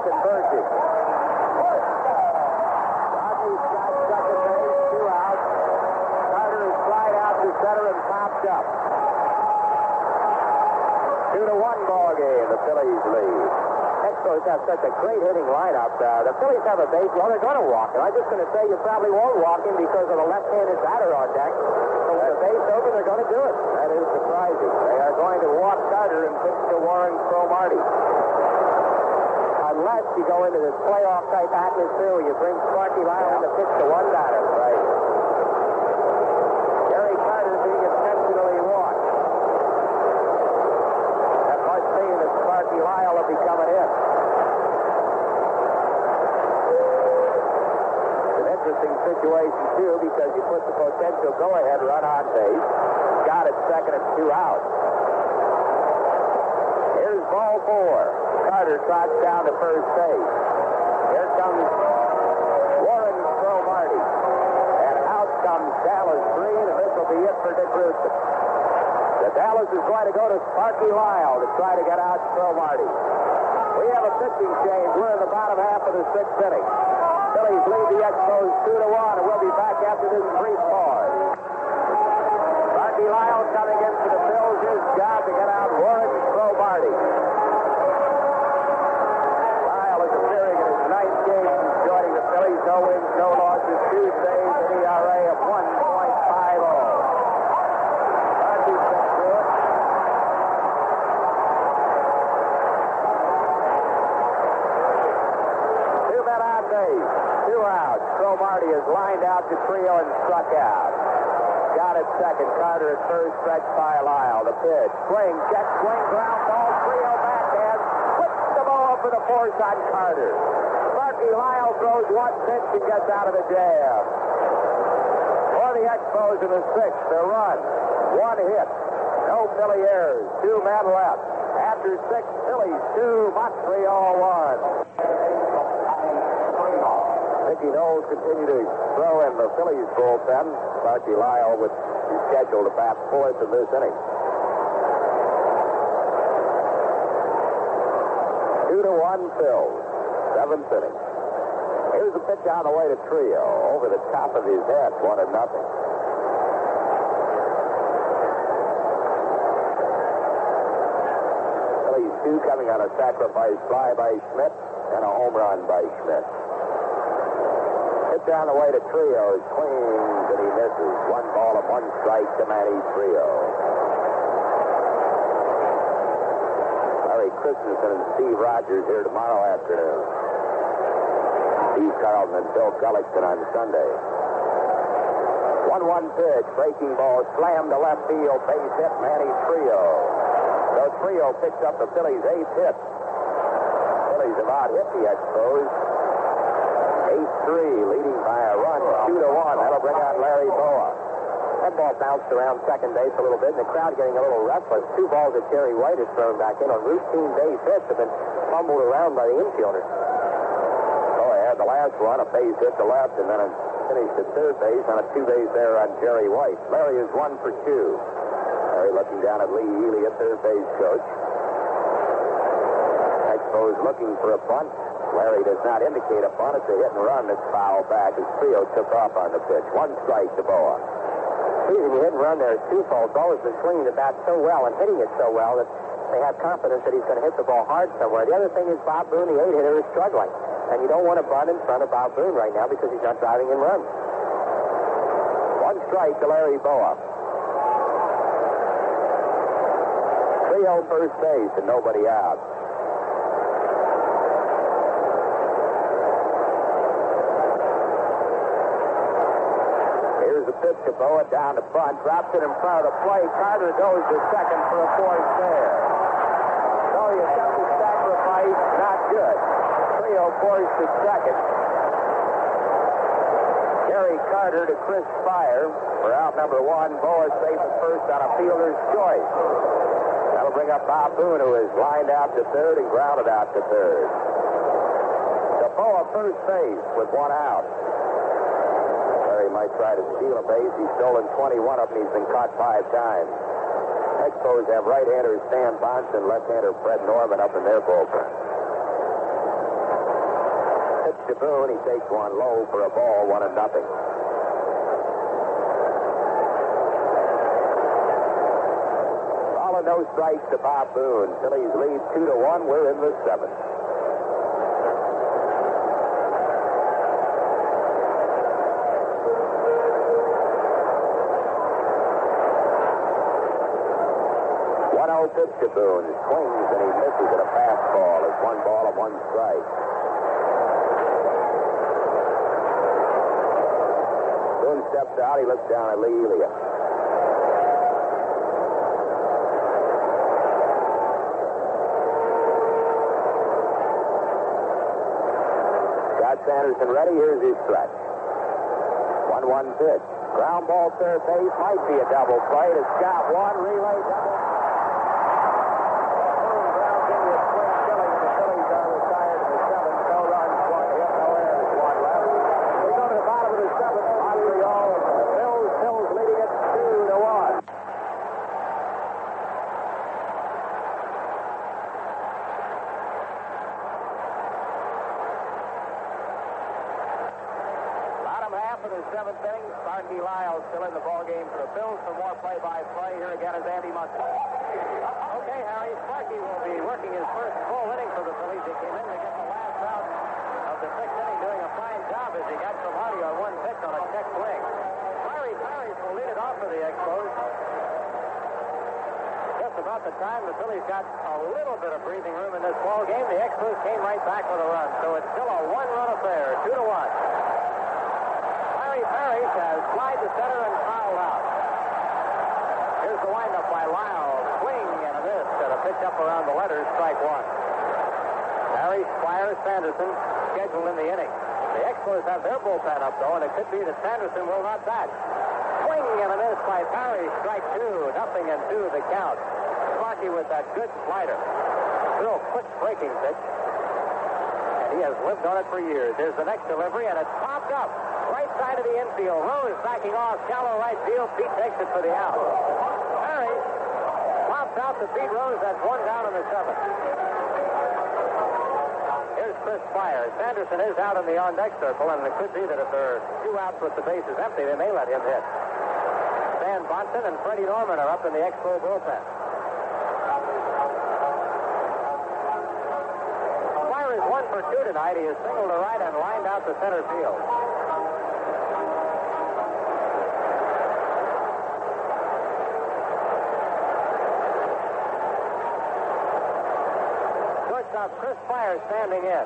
Converging. Rodney Scott, second base, 2 outs. Carter is slide out to center and popped up. 2-1 ball game. The Phillies lead. Expos have such a great hitting lineup. The Phillies have a base. Well, they're going to walk him. I'm just going to say you probably won't walk him because of the left-handed batter on deck. So with the base open, they're going to do it. That is surprising. They are going to walk Carter and pitch to Warren Cromartie. Unless you go into this playoff-type atmosphere where you bring Sparky Lyle in to pitch to 1 batter, right? Gary Carter being intentionally walked. That must mean that Sparky Lyle will be coming in. It's an interesting situation, too, because you put the potential go-ahead run on base. Got it second and 2 out. Here's ball 4. Carter trots down to first base. Here comes Warren Cromartie. And out comes Dallas Green, and this will be it for Dick Ruthven. The Dallas is going to go to Sparky Lyle to try to get out Cromartie. We have a pitching change. We're in the bottom half of the sixth inning. Phillies lead the Expos 2-1, and we'll be back after this brief pause. Sparky Lyle coming in for the Phils. His job to get out Warren Cromartie. Lyle is appearing in his ninth game since joining the Phillies. No wins, no losses, 2 saves, an ERA of 1.50. Cromartie is lined out to Trillo and struck out. Got it second. Carter at first, stretched by Lyle. The pitch. Swing, check, swing, ground ball. Trillo backhand. Puts the ball up for the force on Carter. Sparky Lyle throws one pitch and gets out of the jam. For the Expos in the sixth, a run. One hit. No Philly errors. 2 men left. After 6, Phillies 2, Montreal 1. Mickey Knowles continue to throw in the Phillies bullpen. Sparky Lyle would be scheduled to bat fourth in this inning. 2-1 Phils. 7th inning. Here's a pitch on the way to Trillo. Over the top of his head. 1-0. Phillies 2 coming on a sacrifice fly by Schmidt and a home run by Schmidt. Down the way to Trillo, swings and he misses. 1 ball and 1 strike to Manny Trillo. Larry Christensen and Steve Rogers here tomorrow afternoon. Steve Carlton and Bill Gullickson on Sunday. 1-1 pitch, breaking ball, slammed to left field, base hit, Manny Trillo. So Trillo picks up the Phillies' 8th hit. Phillies have out-hit the Expos. 8-3, leading by a run, 2-1. That'll bring out Larry Bowa. That ball bounced around second base a little bit, and the crowd getting a little restless. 2 balls that Jerry White has thrown back in on routine base hits have been fumbled around by the infielder. Oh, he had the last one, a base hit to left, and then a finished at third base on a 2-base error on Jerry White. Larry is 1 for 2. Larry looking down at Lee Healy, a third base coach. Expos looking for a bunt. Larry does not indicate a bunt. It's a hit and run that's fouled back as Trillo took off on the pitch. 1 strike to Bowa. The reason you hit and run there is twofold. Bowa's been swinging the bat so well and hitting it so well that they have confidence that he's going to hit the ball hard somewhere. The other thing is Bob Boone, the 8-hitter, is struggling. And you don't want to bunt in front of Bob Boone right now because he's not driving in runs. 1 strike to Larry Bowa. Trillo first base and nobody out. Pitch to Bowa down to front, drops it in front of the plate. Carter goes to second for a force there. So you got the sacrifice, not good. Trillo forced to second. Gary Carter to Chris Speier for out number 1. Bowa safe at first on a fielder's choice. That'll bring up Bob Boone, who is lined out to third and grounded out to third. So Bowa first base with 1 out. Might try to steal a base. He's stolen 21 of them. He's been caught 5 times. Expos have right-hander Stan Bonson, left-hander Fred Norman up in their bullpen. Pitch to Boone. He takes one low for a ball, 1-0. All of no strikes to Bob Boone. Phillies lead 2-1. We're in the 7th. Pitch to Boone. Swings and he misses at a fastball. It's 1 ball and 1 strike. Boone steps out. He looks down at Lee Healy. Scott Sanderson ready. Here's his stretch. 1-1 pitch. Ground ball third base. Might be a double play to Scott. 1 relay double. seventh inning. Sparky Lyle still in the ballgame for the Phillies. For more play-by-play, here again is Andy Munson. Okay, Harry, Sparky will be working his first full inning for the Phillies. He came in to get the last out of the sixth inning, doing a fine job as he got Cromartie on one pitch on a check swing. Larry Parrish will lead it off for the Expos. Just about the time the Phillies got a little bit of breathing room in this ball game, the Expos came right back with a run. So it's still a one-run affair, 2-1. Larry Parrish has flied to center and fouled out. Here's the windup by Lyle. Swing and a miss and a pitch up around the letters, strike one. Harry Speier Sanderson scheduled in the inning. The Expos have their bullpen up, though, and it could be that Sanderson will not bat. Swing and a miss by Parrish, strike two. 0-2 the count. Sparky with that good slider. Real quick breaking pitch. And he has lived on it for years. Here's the next delivery, and it's popped up. Right side of the infield. Rose backing off. Shallow right field. Pete takes it for the out. Parrish pops out to beat Rose. That's one down in the seventh. Here's Chris Speier. Sanderson is out in the on-deck circle, and it could be that if there are 2 outs with the bases empty, they may let him hit. Stan Bonson and Freddie Norman are up in the Expo bullpen. Speier is 1 for 2 tonight. He is singled to right and lined out to center field. Chris Speier standing in.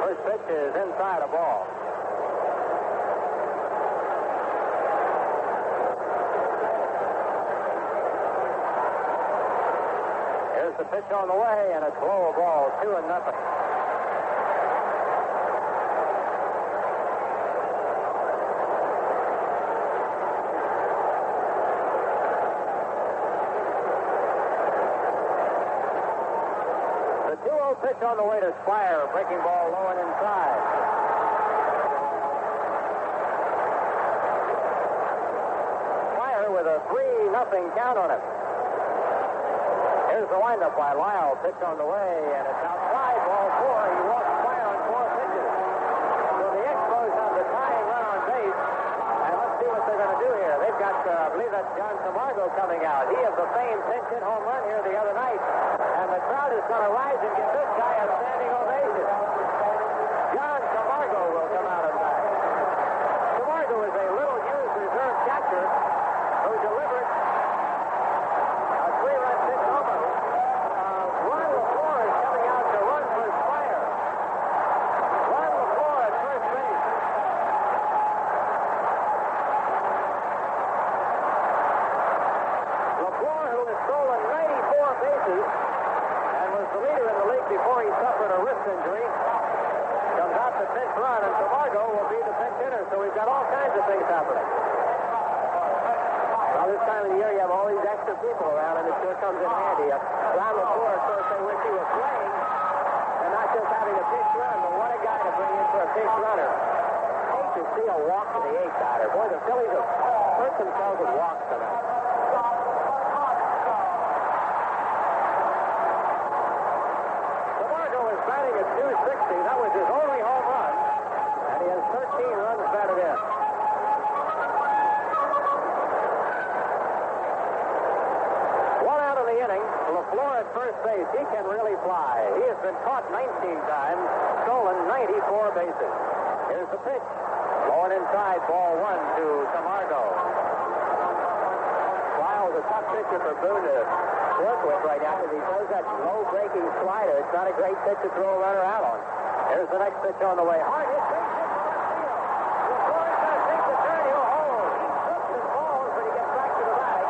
First pitch is inside a ball. Here's the pitch on the way, and it's low ball, 2-0. Pitch on the way to Speier, breaking ball low and inside. Speier with a 3-0 count on him. Here's the windup by Lyle. Pitch on the way, and it's outside. Ball 4. He walks Speier on 4 pitches. So the Expos have the tying run on base. And let's see what they're going to do here. They've got, I believe that's John Camargo coming out. He has the famed pinch-hit home run here the other night. And the crowd is going to rise and give this guy a standing ovation. John Camargo will come out and bat. Camargo is a little used reserve catcher who delivered a 3-run pitch over. Ron LaFleur is coming out to run for Speier. Ron LaFleur at first base. LaFleur, who has stolen 94 bases, the leader in the league before he suffered a wrist injury, comes out to pinch run, and Camargo will be the pinch hitter. So we've got all kinds of things happening. Well, this time of the year, you have all these extra people around, and it sure comes in handy. Ron LaFleur, of course, they wish he was playing and not just having a pinch run, but what a guy to bring in for a pinch runner. Hate to see a walk to the 8-batter. Boy, the Phillies have hurt themselves with walks tonight. Batting at 260. That was his only home run, and he has 13 runs batted in. One out of the inning. LaFleur at first base. He can really fly. He has been caught 19 times, stolen 94 bases. Here's the pitch. Low and inside, ball 1 to Camargo. Lyle's a tough pitcher for Boone to work with right now because he throws that low breaking slider. It's not a great pitch to throw a runner out on. Here's the next pitch on the way. Hard hit, big hit to left field. LaFleur's going to take the turn. He'll hold. He trips and falls, but he gets back to the bag.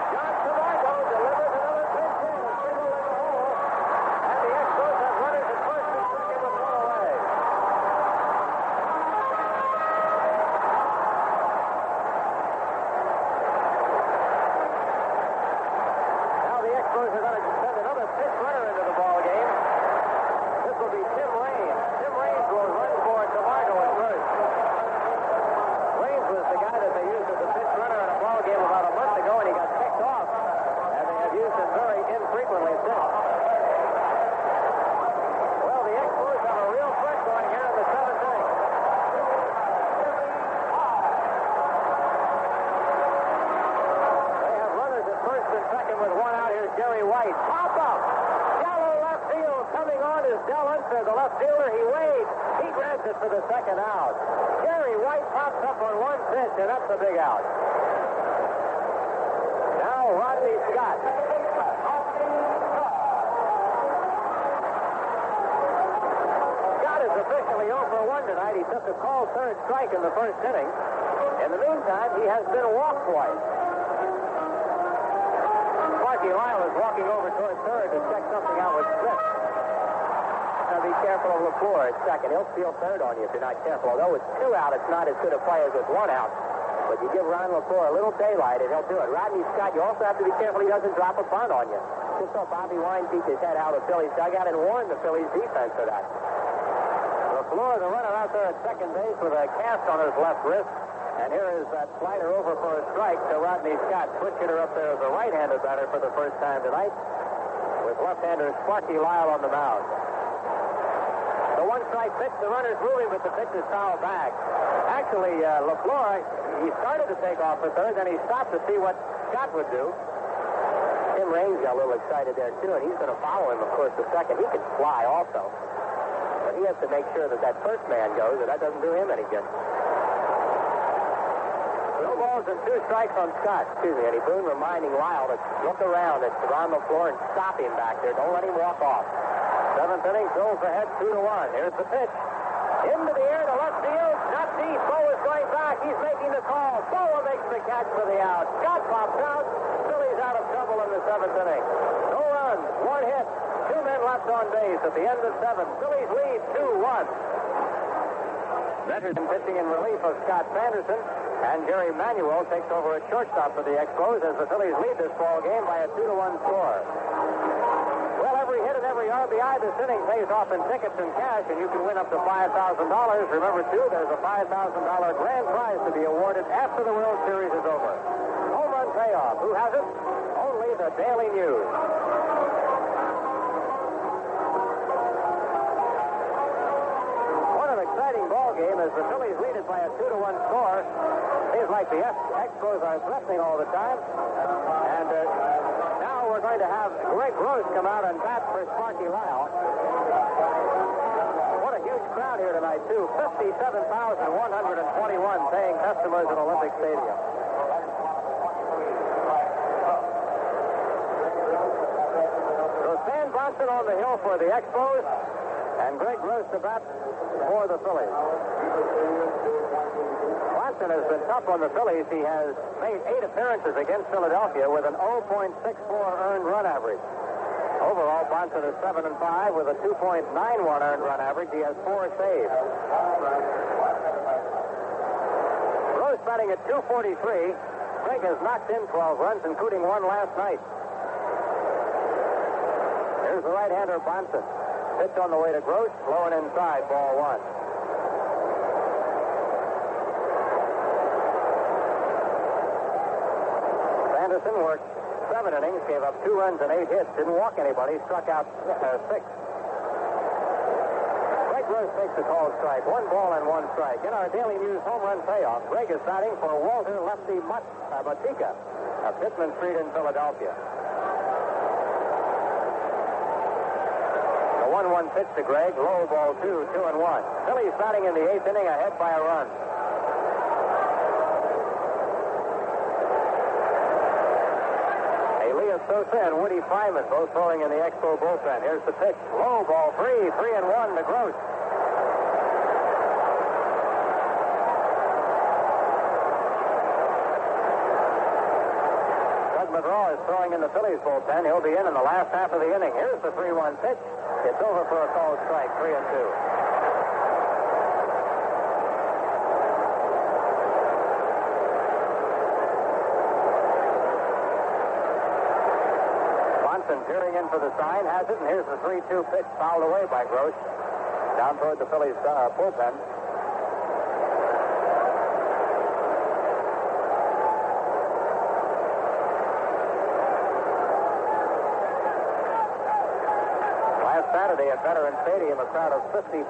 John Camargo delivers another pitch in, a single in the hole, and the Expos have runners at first and second with 1 away. Expos are going to send another pitch runner into the ball game. This will be Tim Raines. Tim Raines will run for with one out. Here's Jerry White. Pop up. Shallow left field. Coming on is Del Unser, the left fielder. He waves. He grabs it for the second out. Jerry White pops up on one pitch, and that's a big out. Now Rodney Scott. Scott is officially 0 for 1 tonight. He took a called third strike in the first inning. In the meantime, he has been walked twice. Sparky Lyle is walking over toward third to check something out with Schmidt. Now be careful of LaFleur at second. He'll steal third on you if you're not careful. Although with 2 out, it's not as good a play as with 1 out. But you give Ron LaFleur a little daylight, and he'll do it. Rodney Scott, you also have to be careful he doesn't drop a bunt on you. Just saw Bobby Wine peek his head out of the Phillies dugout and warned the Phillies defense of that. LaFleur, the runner out there at second base with a cast on his left wrist. And here is that slider over for a strike to Rodney Scott. Switch hitter up there as a right-handed batter for the first time tonight, with left-hander Sparky Lyle on the mound. The one-strike pitch, the runner's moving, but the pitch is fouled back. Actually, LaFleur, he started to take off for third, then he stopped to see what Scott would do. Tim Raines got a little excited there, too, and he's going to follow him, of course, to second. He can fly also. But he has to make sure that that first man goes, or that doesn't do him any good. 2 balls and 2 strikes on Scott. Excuse me, Eddie Boone reminding Lyle to look around at Ron LaFleur and stop him back there. Don't let him walk off. 7th inning, Phil's ahead 2-1. Here's the pitch. Into the air to left field. Not deep. Bowa is going back. He's making the call. Bowa makes the catch for the out. Scott pops out. Phillies out of trouble in the 7th inning. No runs, 1 hit, 2 men left on base at the end of 7. Phillies lead 2-1. Veteran pitching in relief of Scott Sanderson. And Gary Manuel takes over at shortstop for the Expos as the Phillies lead this ball game by a 2-1 score. Well, every hit and every RBI this inning pays off in tickets and cash, and you can win up to $5,000. Remember, too, there's a $5,000 grand prize to be awarded after the World Series is over. Home run payoff. Who has it? Only the Daily News. What an exciting ball game as the Phillies lead it by a 2-1 score. Seems like the Expos are threatening all the time. And now we're going to have Greg Rose come out and bat for Sparky Lyle. What a huge crowd here tonight, too. 57,121 paying customers at Olympic Stadium. So Stan Bronson on the hill for the Expos, and Greg Rose to bat for the Phillies. Bronson has been tough on the Phillies. He has made 8 appearances against Philadelphia with an 0.64 earned run average. Overall, Bronson is 7-5 with a 2.91 earned run average. He has 4 saves. Rose batting at .243. Greg has knocked in 12 runs, including 1 last night. Here's the right-hander, Bronson. Pitch on the way to Gross, low and inside, ball 1. Sanderson worked 7 innings, gave up 2 runs and 8 hits, didn't walk anybody, struck out 6. Greg Rose takes the called strike. 1 ball and 1 strike. In our Daily News home run payoff, Greg is batting for Walter Lefty Matika of Pittman Street in Philadelphia. The 1-1 pitch to Greg, low ball 2, 2-1. Phillies batting in the 8th inning ahead by a run. Sosa and Woody Fryman both throwing in the Expo bullpen. Here's the pitch. Low ball 3, 3-1 to Gross. Doug McGraw is throwing in the Phillies bullpen. He'll be in the last half of the inning. Here's the 3-1 pitch. It's over for a called strike, 3-2. Peering in for the sign, has it, and here's the 3-2 pitch fouled away by Gross down toward the Phillies bullpen. Last Saturday at Veterans Stadium, a crowd of 53,000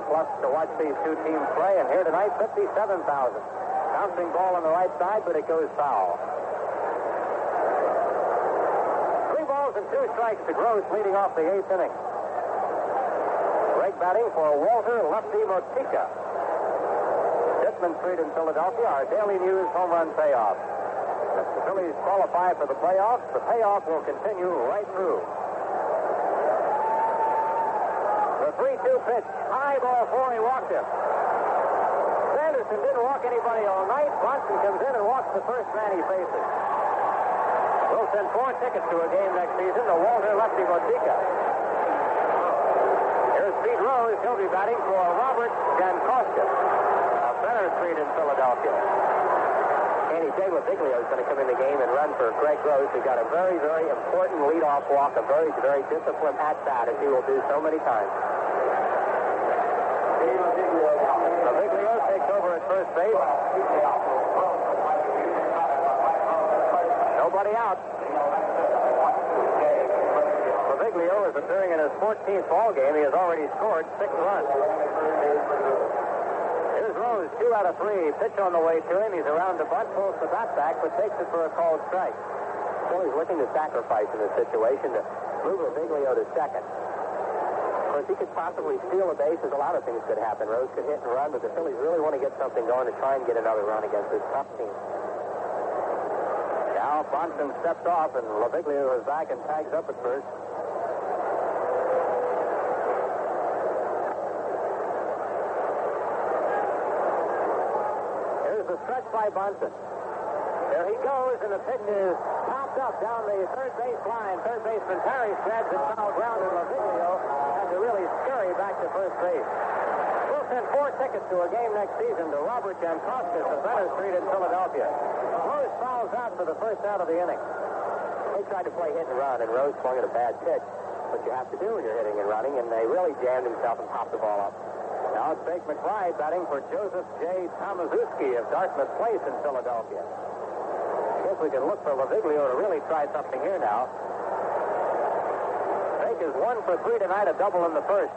plus to watch these 2 teams play, and here tonight, 57,000. Bouncing ball on the right side, but it goes foul. and 2 strikes to Gross, leading off the 8th inning. Greg batting for Walter Lefty Motika. Dittman Street in Philadelphia, our Daily News home run payoff. If the Phillies qualify for the playoffs, the payoff will continue right through. The 3-2 pitch, high ball 4, he walked him. Sanderson didn't walk anybody all night. Bronson comes in and walks the first man he faces. We'll send 4 tickets to a game next season to Walter Lefty Motika. Here's Pete Rose. He'll be batting for Robert Jankowski of Center Street in Philadelphia. Andy J. Laviglio is going to come in the game and run for Greg Rose, who got a very, very important leadoff walk, a very, very disciplined at-bat, as he will do so many times. Laviglio takes over at first base. Nobody out. Laviglio is appearing in his 14th ball game. He has already scored 6 runs. Here's Rose, 2 out of 3. Pitch on the way to him. He's around the bunt, pulls the bat back, but takes it for a called strike. So he's looking to sacrifice in this situation to move Laviglio to second. Of course, he could possibly steal a base. There's a lot of things could happen. Rose could hit and run, but the Phillies really want to get something going to try and get another run against this tough team. Now Bronson steps off, and Laviglio is back and tags up at first. Here's the stretch by Bronson. There he goes, and the pitch is popped up down the third base line. Third baseman Parrish grabs it foul ground, and Laviglio had to really scurry back to first base. We'll send 4 tickets to a game next season to Robert Jankowski of Center Street in Philadelphia. Rose fouls out for the first out of the inning. They tried to play hit and run, and Rose swung at a bad pitch. What you have to do when you're hitting and running, and they really jammed himself and popped the ball up. Now it's Bake McBride batting for Joseph J. Tomaszewski of Dartmouth Place in Philadelphia. Guess we can look for Laviglio to really try something here now. Bake is 1 for 3 tonight, a double in the first.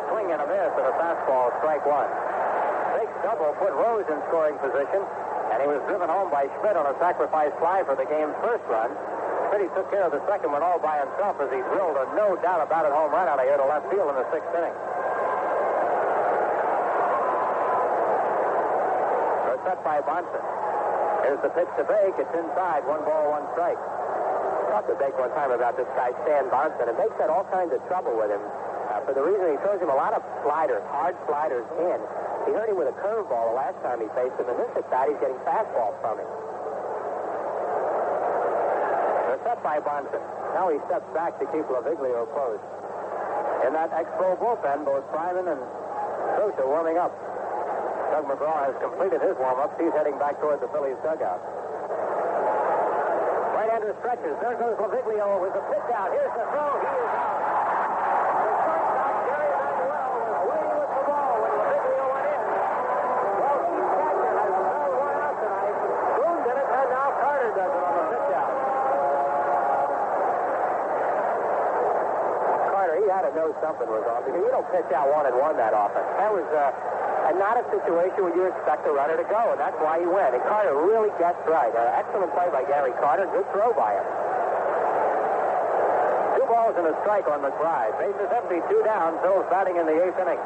Swing and a miss and a fastball, strike 1. Bake's double put Rose in scoring position, and he was driven home by Schmidt on a sacrifice fly for the game's first run. Schmidt took care of the second one all by himself as he drilled a no doubt about it home run out of here to left field in the 6th inning. They're set by Bronson. Here's the pitch to Bake. It's inside. 1 ball, 1 strike. I talked to Bake one time about this guy, Stan Bronson, and Bake's had all kinds of trouble with him for the reason he throws him a lot of sliders, hard sliders in. He hurt him with a curveball the last time he faced him, and this at bat he's getting fastballs from him. They're set by Bronson. Now he steps back to keep Laviglio close. In that Expo bullpen, both Fryman and Sosa warming up. Doug McGraw has completed his warm-ups. He's heading back toward the Phillies dugout. Right-hander stretches. There goes Laviglio with the pitch out. Here's the throw. He is out. The shortstop, Jerry Manuel, was waiting with the ball when Laviglio went in. Well, Keith Catcher has another 1 out tonight. Boone did it, and now Carter does it on the pitch out. Carter, he had to know something was off because you don't pitch out 1-1 that often. That was not a situation where you expect a runner to go, and that's why he went. And Carter really gets right. Excellent play by Gary Carter. Good throw by him. 2 balls and a strike on McBride. Bases empty, 2 down. Phil's batting in the 8th inning.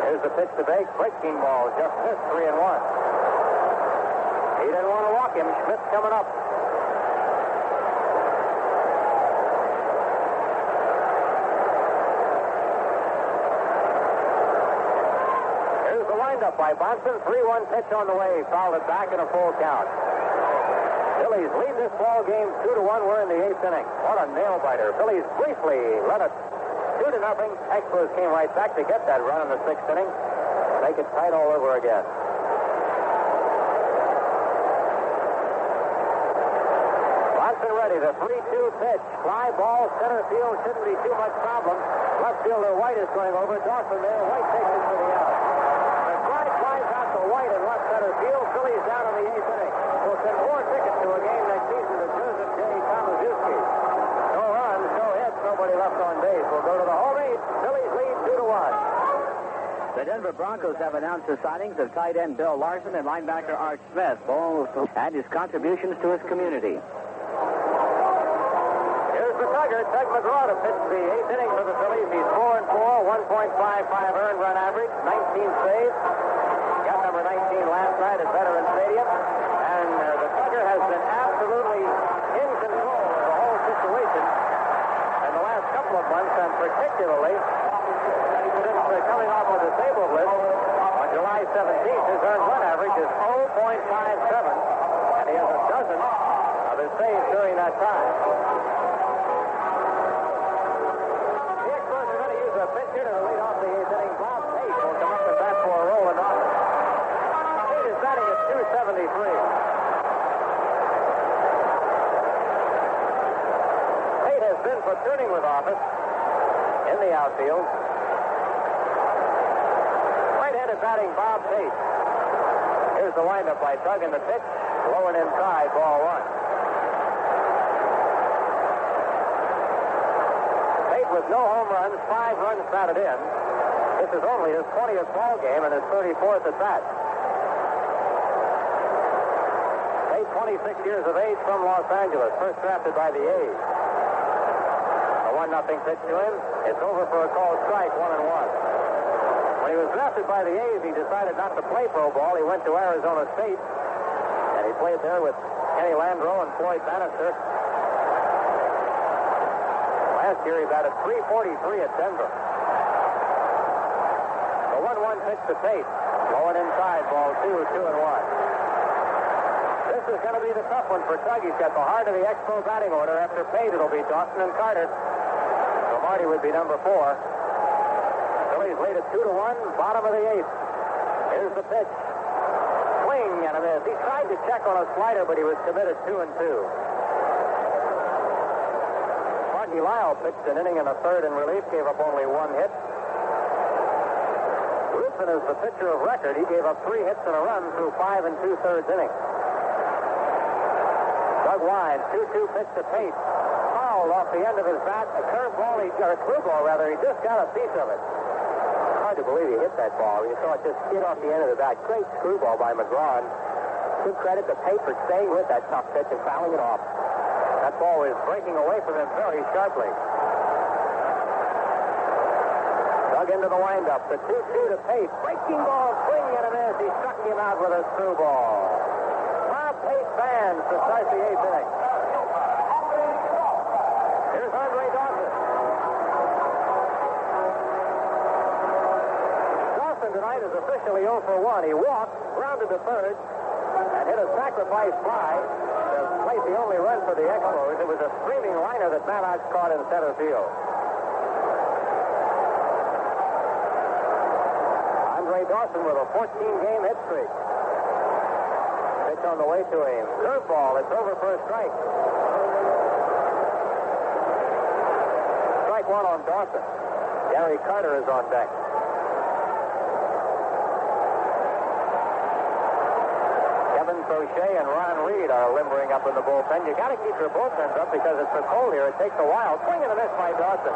Here's the pitch to Bake. Breaking ball. Just missed. 3-1. He didn't want to walk him. Schmidt's coming up. Up by Bronson. 3-1 pitch on the way. Fouled it back in a full count. Phillies lead this ball game 2-1. We're in the 8th inning. What a nail-biter. Phillies briefly led it 2-0. Expos came right back to get that run in the 6th inning. Make it tight all over again. Bronson ready. The 3-2 pitch. Fly ball. Center field. Shouldn't be too much problem. Left fielder White is going over. Dawson there. White takes it for the out. White in left center field. Phillies down in the 8th inning. We'll send 4 tickets to a game next season to Joseph J. Tomaszewski. No runs, no hits, nobody left on base. We'll go to the home 8th. Phillies lead 2-1. The Denver Broncos have announced the signings of tight end Bill Larson and linebacker Art Smith, both and his contributions to his community. Here's Tugger, Tug McGraw, to pitch the 8th inning for the Phillies. He's 4-4, 1.55 earned run average, 19 saves. Got number 19 last night at Veterans Stadium. And the Tugger has been absolutely in control of the whole situation in the last couple of months, and particularly since coming off of the disabled list on July 17th. His earned run average is 0.57, and he has a dozen of his saves during that time. The Expos are going to use a pitcher to lead off the 8th inning. Bob Tate will come up and bat for Rowland Office. Tate is batting at .273. Tate has been platooning with Office in the outfield. Right-handed batting Bob Tate. Here's the windup by Tug in the pitch. Low and inside, ball 1. Tate with no home runs, 5 runs batted in. This is only his 20th ball game and his 34th at bat. Tate, 26 years of age, from Los Angeles, first drafted by the A's. A 1-0 pitch to him. It's over for a called strike, 1-1. When he was drafted by the A's, he decided not to play pro ball. He went to Arizona State, and he played there with Kenny Landreau and Floyd Bannister. Last year, he batted .343 at Denver. The 1-1 pitch to Tate. Low and inside, ball 2, 2-1. This is going to be the tough one for Tug. He's got the heart of the Expo batting order. After Pate, it'll be Dawson and Carter. Cromartie would be number 4. Phillies lead at 2-1, bottom of the 8th. Here's the pitch. Swing and a miss. He tried to check on a slider, but he was committed 2-2. Marky Lyle pitched an inning in the 3rd in relief, gave up only 1 hit. Ruthven is the pitcher of record. He gave up 3 hits and a run through 5 2/3 innings. Doug winds, 2-2 pitch to Tate. Fouled off the end of his bat. A curveball, or a screwball rather. He just got a piece of it. Hard to believe he hit that ball. You saw it just skid off the end of the bat. Great screwball by McGraw. Good credit to Tate for staying with that tough pitch and fouling it off. That ball was breaking away from him very sharply. Dug into the windup. The 2-2 to Tate. Breaking ball, swing and a miss. He struck him out with a screwball. Bob Tate fans to start the 8th inning. Here's Andre Dawson. Tonight is officially 0 for 1. He walked, grounded to 3rd, and hit a sacrifice fly to place the only run for the Expos. It was a screaming liner that Maddox caught in center field. Andre Dawson with a 14-game hit streak. Pitch on the way to him. Curveball. It's over for a strike. Strike 1 on Dawson. Gary Carter is on deck. Crochet and Ron Reed are limbering up in the bullpen. You got to keep your bullpens up because it's so cold here. It takes a while. Swing and a miss by Dawson.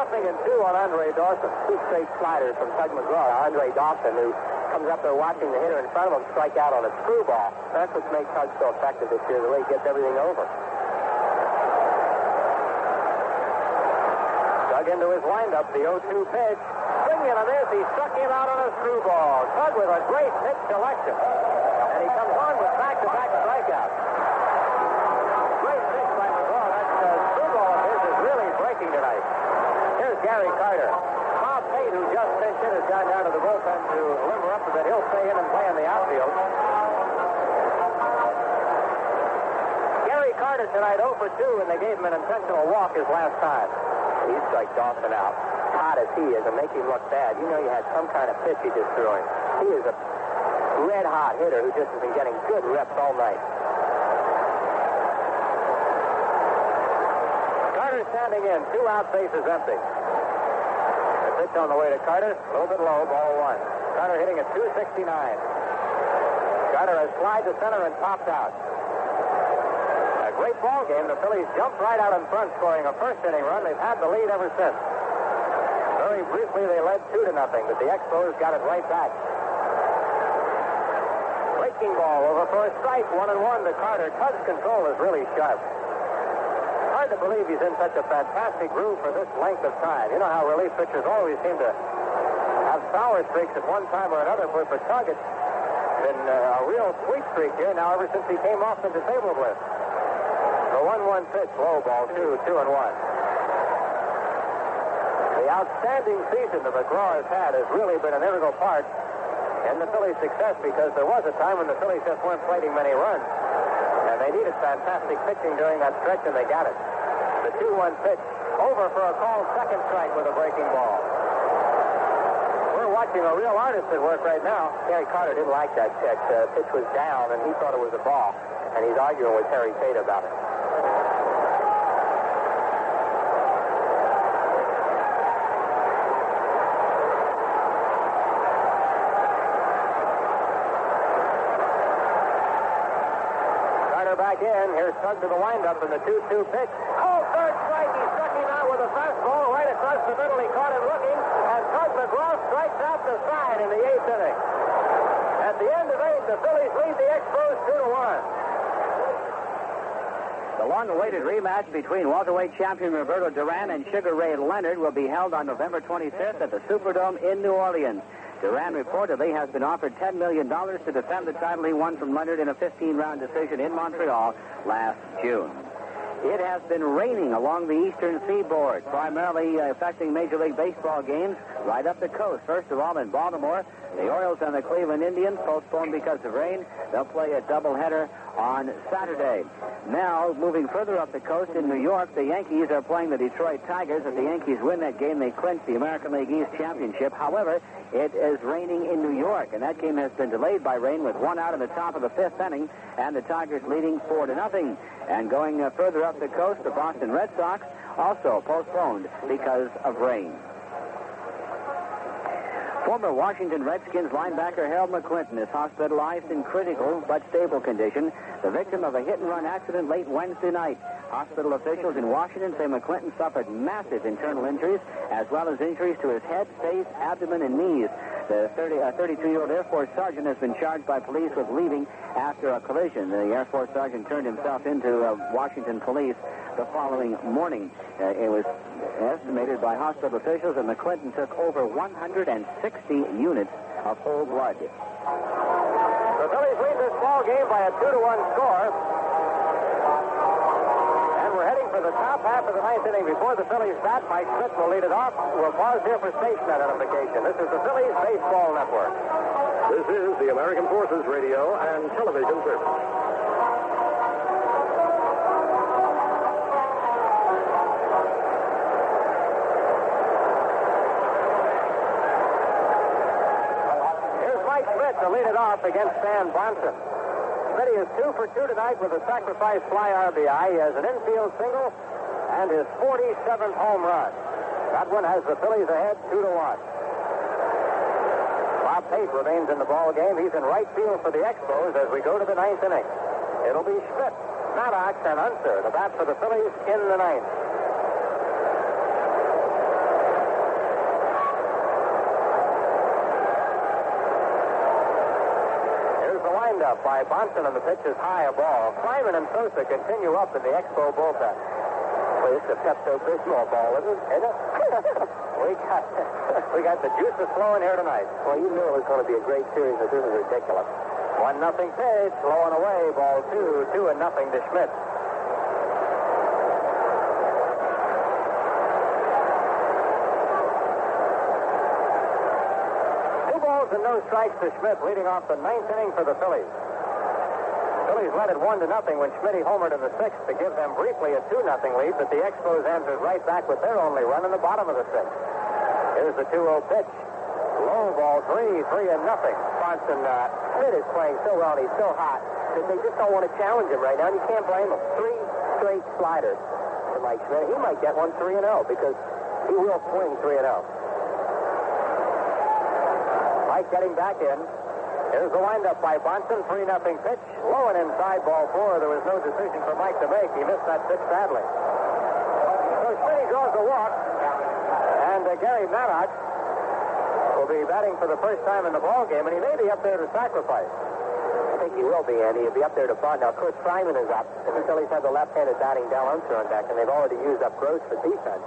0-2 on Andre Dawson. 2 straight sliders from Tug McGraw. Andre Dawson, who comes up there watching the hitter in front of him strike out on a screwball. That's what makes Tug so effective this year, the way he gets everything over. Dug into his windup, the 0-2 pitch. Swing and a miss. He struck him out on a screwball. Tug with a great pitch selection. And he comes on with back-to-back strikeouts. Great pitch by McGraw. That screwball of his is really breaking tonight. Here's Gary Carter. Bob Tate, who just pinched in, has gone down to the bullpen to limber up a bit. He'll stay in and play in the outfield. Gary Carter tonight 0 for 2, and they gave him an intentional walk his last time. He struck Dawson out. Hot as he is, and make him look bad. You know you had some kind of pitch you just threw him. He is a red-hot hitter who just has been getting good reps all night. Carter standing in. 2 out, bases empty. The pitch on the way to Carter. A little bit low, ball 1. Carter hitting at .269. Carter has slid to center and popped out. A great ball game. The Phillies jumped right out in front, scoring a first-inning run. They've had the lead ever since. Very briefly, they led 2-0, but the Expos got it right back. Breaking ball over for a strike, 1-1 to Carter. Tug's control is really sharp. hard to believe he's in such a fantastic groove for this length of time. You know how relief pitchers always seem to have sour streaks at one time or another, but for Tug, it's been a real sweet streak here now ever since he came off the disabled list. The 1-1 pitch, low ball, 2-1. The outstanding season that McGraw has had has really been an integral part in the Phillies' success, because there was a time when the Phillies just weren't plating many runs, and they needed fantastic pitching during that stretch, and they got it. The 2-1 pitch, over for a called second strike with a breaking ball. We're watching a real artist at work right now. Terry Carter didn't like that pitch. Pitch was down, and he thought it was a ball, and he's arguing with Terry Tate about it. Back in. Here's Tug to the windup in the 2-2 pitch. Oh, third strike. He struck him out with a fastball right across the middle. He caught him looking, and Tug McGraw strikes out the side in the 8th inning. At the end of 8, the Phillies lead the Expos 2-1. The long-awaited rematch between welterweight champion Roberto Duran and Sugar Ray Leonard will be held on November 25th at the Superdome in New Orleans. Duran reportedly has been offered $10 million to defend the title he won from Leonard in a 15-round decision in Montreal last June. It has been raining along the eastern seaboard, primarily affecting Major League Baseball games right up the coast. First of all, in Baltimore, the Orioles and the Cleveland Indians postponed because of rain. They'll play a doubleheader on Saturday. Now, moving further up the coast in New York, the Yankees are playing the Detroit Tigers. If the Yankees win that game, they clinch the American League East Championship. However, it is raining in New York, and that game has been delayed by rain with one out in the top of the 5th inning, and the Tigers leading 4-0. And going further up the coast, the Boston Red Sox also postponed because of rain. Former Washington Redskins linebacker Harold McClinton is hospitalized in critical but stable condition, the victim of a hit-and-run accident late Wednesday night. Hospital officials in Washington say McClinton suffered massive internal injuries, as well as injuries to his head, face, abdomen, and knees. The 32-year-old Air Force sergeant has been charged by police with leaving after a collision. The Air Force sergeant turned himself into Washington police the following morning. It was estimated by hospital officials that McClinton took over 160 units of whole blood. The Phillies lead this ball game by a 2-1 score. And we're heading for the top half of the 9th inning. Before the Phillies bat, Mike Schmidt will lead it off. We'll pause here for station identification. This is the Phillies Baseball Network. This is the American Forces Radio and Television Service. To lead it off against Stan Bronson. Smitty is 2 for 2 tonight with a sacrifice fly RBI. He has an infield single and his 47th home run. That one has the Phillies ahead 2-1. Bob Tate remains in the ball game. He's in right field for the Expos as we go to the 9th inning. It'll be Schmidt, Maddox, and Unser to bat for the Phillies in the 9th. Up by Bonson, and the pitch is high, a ball. Simon and Sosa continue up in the Expo bullpen. Well, it's a Pepto-Bismol ball, isn't it? we got the juices flowing here tonight. Well, you knew it was going to be a great series, but this is ridiculous. 1-0 pitch, blowing away, ball 2, 2-0 to Schmidt. And no strikes to Schmidt, leading off the 9th inning for the Phillies. The Phillies led it 1-0 when Schmidt homered in the 6th to give them briefly a 2-0 lead, but the Expos answered right back with their only run in the bottom of the 6th. Here's the 2-0 pitch. Low ball, 3-0. Bronson, Schmidt is playing so well, and he's so hot that they just don't want to challenge him right now, and you can't blame him. 3 straight sliders to Mike Schmidt. He might get one 3-0 because he will swing 3-0. Mike getting back in. Here's the windup by Bonson. 3-0 pitch. Low and inside, ball 4. There was no decision for Mike to make. He missed that pitch badly. So Schmidt draws a walk. And Gary Maddox will be batting for the first time in the ball game, and he may be up there to sacrifice. I think he will will be, Andy. He'll be up there to bunt. Now, Chris Simon is up. The Phillies have the left-handed batting Unser on deck, and they've already used up Gross for defense.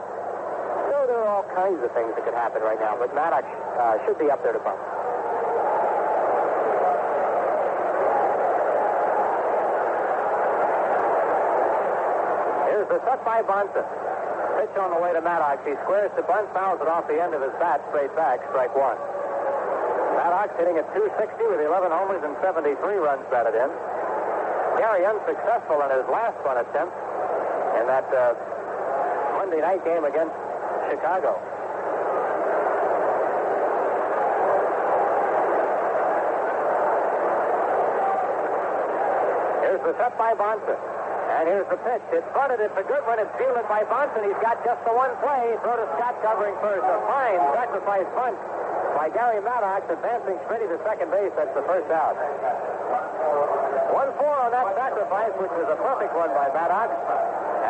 So there are all kinds of things that could happen right now, but Maddox should be up there to bunt. Here's the set by Bonson. Pitch on the way to Maddox. He squares to bunt, fouls it off the end of his bat, straight back, strike one. Maddox hitting at .260 with 11 homers and 73 runs batted in. Gary unsuccessful in his last bunt attempt in that Monday night game against Chicago. Here's the set by Bonson. And here's the pitch. It's fronted. It's a good one. It's fielded by Bonson. He's got just the one play. Throw to Scott covering first. A fine sacrifice bunt by Gary Maddox, advancing Schmidt to second base. That's the first out. 1-4 on that sacrifice, which was a perfect one by Maddox.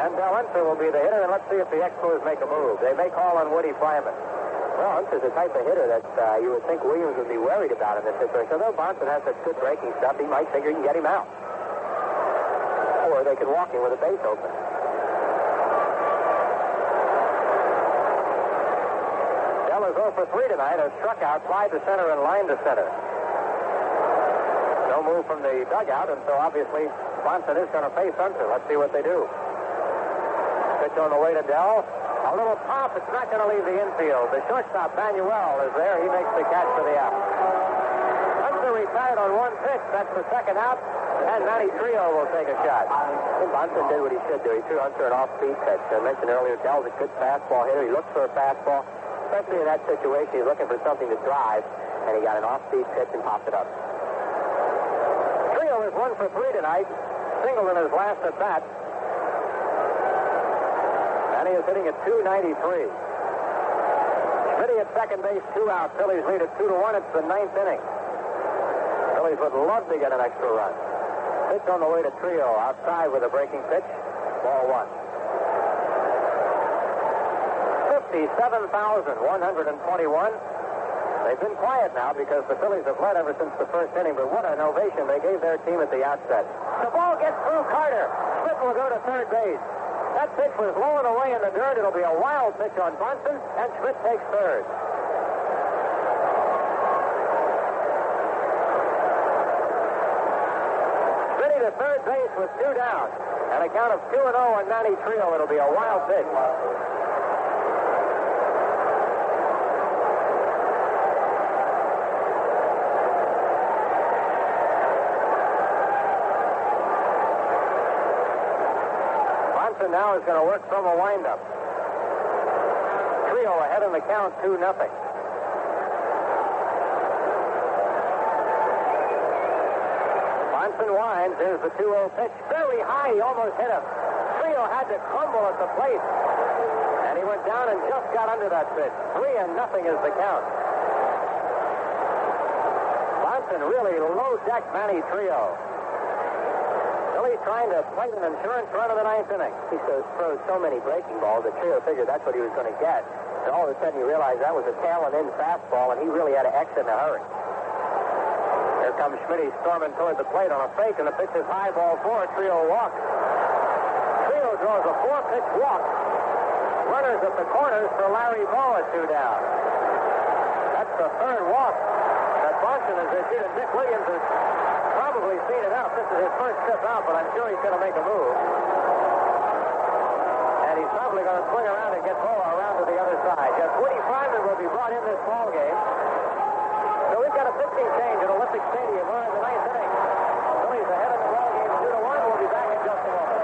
And Unser will be the hitter, and let's see if the Expos make a move. They may call on Woody Fryman. Well, Unser's the type of hitter that you would think Williams would be worried about in this situation. Although Bonson has such good breaking stuff, he might figure he can get him out. Or they could walk him with a base open. Dell is 0 for 3 tonight, has struck out, fly to center, and line to center. No move from the dugout, and so obviously Bonson is going to face Unser. Let's see what they do. Pitch on the way to Dell. A little pop. It's not going to leave the infield. The shortstop, Manuel, is there. He makes the catch for the out. Unser retired on one pitch. That's the second out. And Manny Trillo will take a shot. And Bonson did what he should do. He threw Unser an off-speed pitch. I mentioned earlier, Dell's a good fastball hitter. He looks for a fastball. Especially in that situation, he's looking for something to drive. And he got an off-speed pitch and popped it up. Trillo is 1 for 3 tonight. Single in his last at-bat. And he is hitting at .293. Schmidt at second base, 2 out. Phillies lead at 2-1. It's the 9th inning. Phillies would love to get an extra run. Pitch on the way to Trillo. Outside with a breaking pitch. Ball 1. 57,121. They've been quiet now because the Phillies have led ever since the first inning, but what an ovation they gave their team at the outset. The ball gets through Carter. Schmidt will go to third base. That pitch was low and away in the dirt. It'll be a wild pitch on Bonson, and Schmidt takes third. Schmidt to third base with 2 down. And a count of 2-0 on Manny Trillo. It'll be a wild pitch. Now is going to work from a windup. Trillo ahead in the count, 2-0. Bonson winds. There's the 2-0 pitch. Very high. He almost hit him. Trillo had to crumble at the plate. And he went down and just got under that pitch. 3-0 is the count. Bonson really low-decked Manny Trillo. He's trying to play an insurance run of the 9th inning. He throws so many breaking balls that Trillo figured that's what he was going to get. And all of a sudden you realize that was a tail and in fastball, and he really had to exit in a hurry. Here comes Schmidt storming toward the plate on a fake, and the pitch is high, ball 4. Trillo walks. Trillo draws a 4-pitch walk. Runners at the corners for Larry Bowa, 2 down. That's the third walk that Bonson has issued, and Dick Williams has probably seen it out. This is his first trip out, but I'm sure he's going to make a move. And he's probably going to swing around and get Bowa around to the other side. Yes, Woody Fryman will be brought in this ball game. So we've got a pitching change at Olympic Stadium. We're in the 9th inning. Phillies ahead in the ball game, 2-1. We'll be back in just a moment.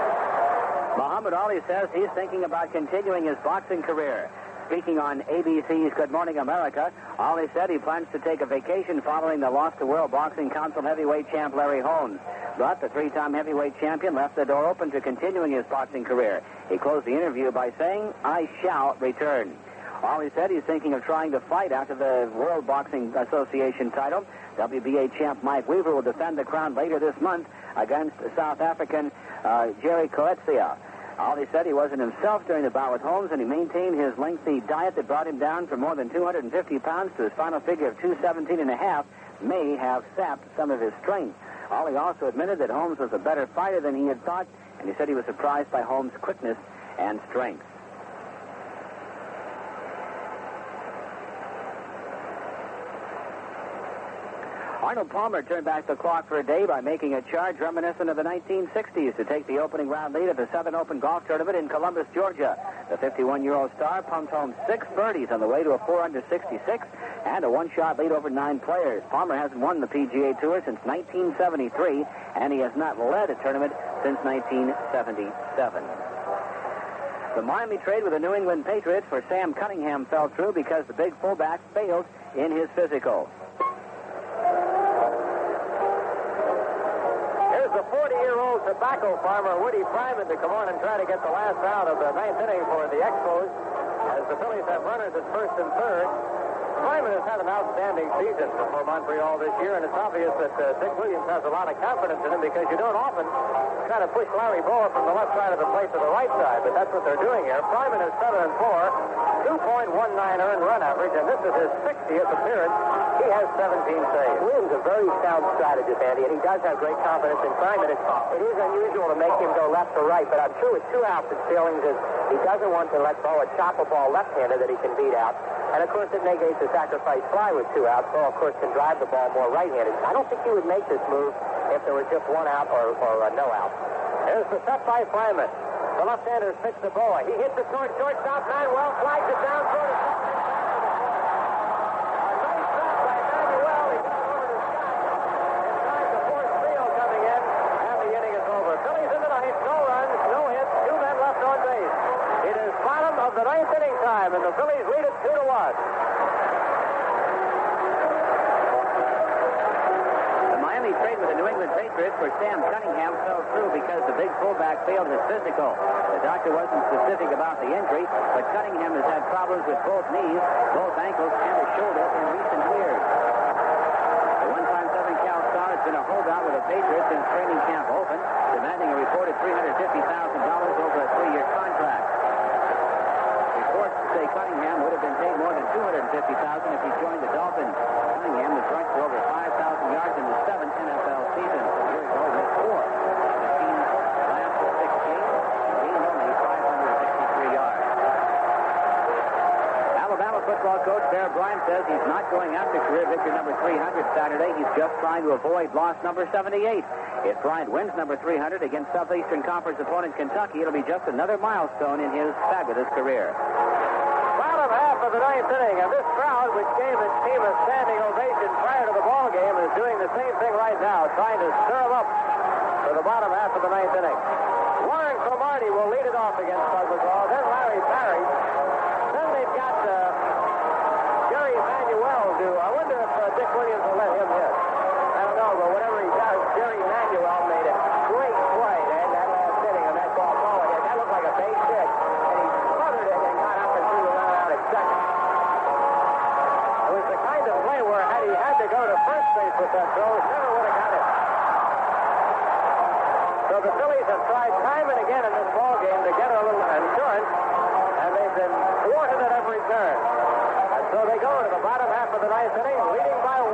Muhammad Ali says he's thinking about continuing his boxing career. Speaking on ABC's Good Morning America, Ali said he plans to take a vacation following the loss to World Boxing Council heavyweight champ Larry Holmes. But the 3-time heavyweight champion left the door open to continuing his boxing career. He closed the interview by saying, "I shall return." Ali said he's thinking of trying to fight after the World Boxing Association title. WBA champ Mike Weaver will defend the crown later this month against South African Jerry Coetzee. Ali said he wasn't himself during the bout with Holmes, and he maintained his lengthy diet that brought him down from more than 250 pounds to his final figure of 217.5 may have sapped some of his strength. Ollie also admitted that Holmes was a better fighter than he had thought, and he said he was surprised by Holmes' quickness and strength. Arnold Palmer turned back the clock for a day by making a charge reminiscent of the 1960s to take the opening round lead at the Southern Open Golf Tournament in Columbus, Georgia. The 51-year-old star pumped home 6 birdies on the way to a 4-under 66 and a one-shot lead over 9 players. Palmer hasn't won the PGA Tour since 1973, and he has not led a tournament since 1977. The Miami trade with the New England Patriots for Sam Cunningham fell through because the big fullback failed in his physical. The 40-year-old tobacco farmer Woody Fryman to come on and try to get the last out of the 9th inning for the Expos as the Phillies have runners at first and third. Fryman has had an outstanding season for Montreal this year, and it's obvious that Dick Williams has a lot of confidence in him because you don't often try to push Larry Bowa from the left side of the plate to the right side, but that's what they're doing here. Fryman is 7-4, 2.19 earned run average, and this is his 60th appearance. He has 17 saves. Williams is a very sound strategist, Andy, and he does have great confidence in Fryman. It is unusual to make him go left or right, but I'm sure with 2 outs, his feelings is he doesn't want to let Bowa chop a ball left-handed that he can beat out. And, of course, it negates the sacrifice fly with 2 outs. Bowa, of course, can drive the ball more right-handed. I don't think he would make this move if there was just 1 out or no out. Here's the set by Fryman. The left-hander's pitch to Bowa. He hits it towards shortstop. Manuel flags it down through the the 9th inning time, and the Phillies lead it 2-1. The Miami trade with the New England Patriots for Sam Cunningham fell through because the big fullback failed his physical. The doctor wasn't specific about the injury, but Cunningham has had problems with both knees, both ankles, and a shoulder in recent years. The one-time Southern Cal star has been a holdout with the Patriots since training camp opened, demanding a reported $350,000 over a 3-year contract. Say Cunningham would have been paid more than $250,000 if he joined the Dolphins. Cunningham has rushed for over 5,000 yards in the 7th NFL season. A year ago, he missed 4. The team's last 6 games, gained only 563 yards. Alabama football coach Bear Bryant says he's not going after career victory number 300 Saturday. He's just trying to avoid loss number 78. If Bryant wins number 300 against Southeastern Conference opponent Kentucky, it'll be just another milestone in his fabulous career. Half of the 9th inning, and this crowd, which gave its team a standing ovation prior to the ball game, is doing the same thing right now, trying to stir them up for the bottom half of the 9th inning. Warren Cromartie will lead it off against Douglas Hall, then Larry Parrish. Then they've got Jerry Manuel, who I wonder if Dick Williams will let him hit. I don't know, but whatever he does, Jerry Manuel made a great play that last inning on that ball forward. That looked like a base hit, and he smothered it and got up and threw the run out at second. It was the kind of play where had he had to go to first base with that throw, he never would have got it. So the Phillies have tried time and again in this ball game to get a little insurance, and they've been thwarted at every turn. And so they go to the bottom half of the 9th inning, leading by 1.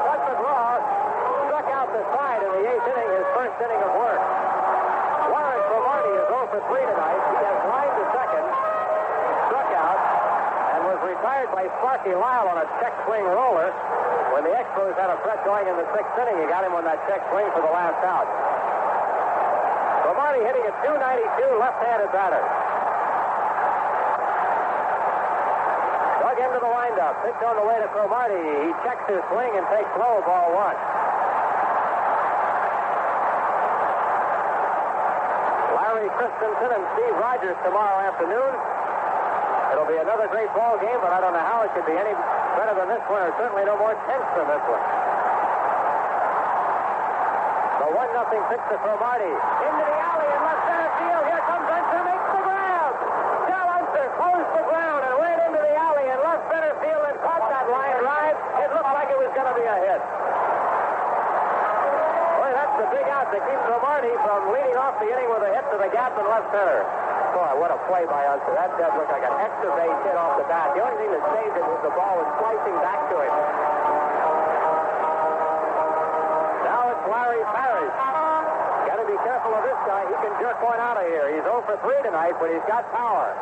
Doug McGraw struck out the side in the 8th inning, his first inning of work. Warren Cromartie is 0 for 3 tonight. He has lined to second, struck out, and was retired by Sparky Lyle on a check swing roller. When the Expos had a threat going in the 6th inning, he got him on that check swing for the last out. Cromartie hitting at .292, left-handed batter. Dug into the windup, pitch on the way to Cromartie. He checks his swing and takes low, ball 1. Larry Christensen and Steve Rogers tomorrow afternoon. It'll be another great ball game, but I don't know how it could be any better than this one, or certainly no more tense than this one. The 1-0 pitch to Cromartie. Into the alley in left center field. Here comes Unser, makes the grab. Del Unser closed the ground and went into the alley in left center field and caught that line drive. It looked like it was going to be a hit. Boy, that's the big out that keeps Cromartie from leading off the inning with a hit to the gap in left center. Boy, what a play by Unser. That does look like an extra base hit off the bat. The only thing that saved it was the ball was slicing back to him. Now it's Larry Parrish. Got to be careful of this guy. He can jerk one out of here. He's 0 for 3 tonight, but he's got power.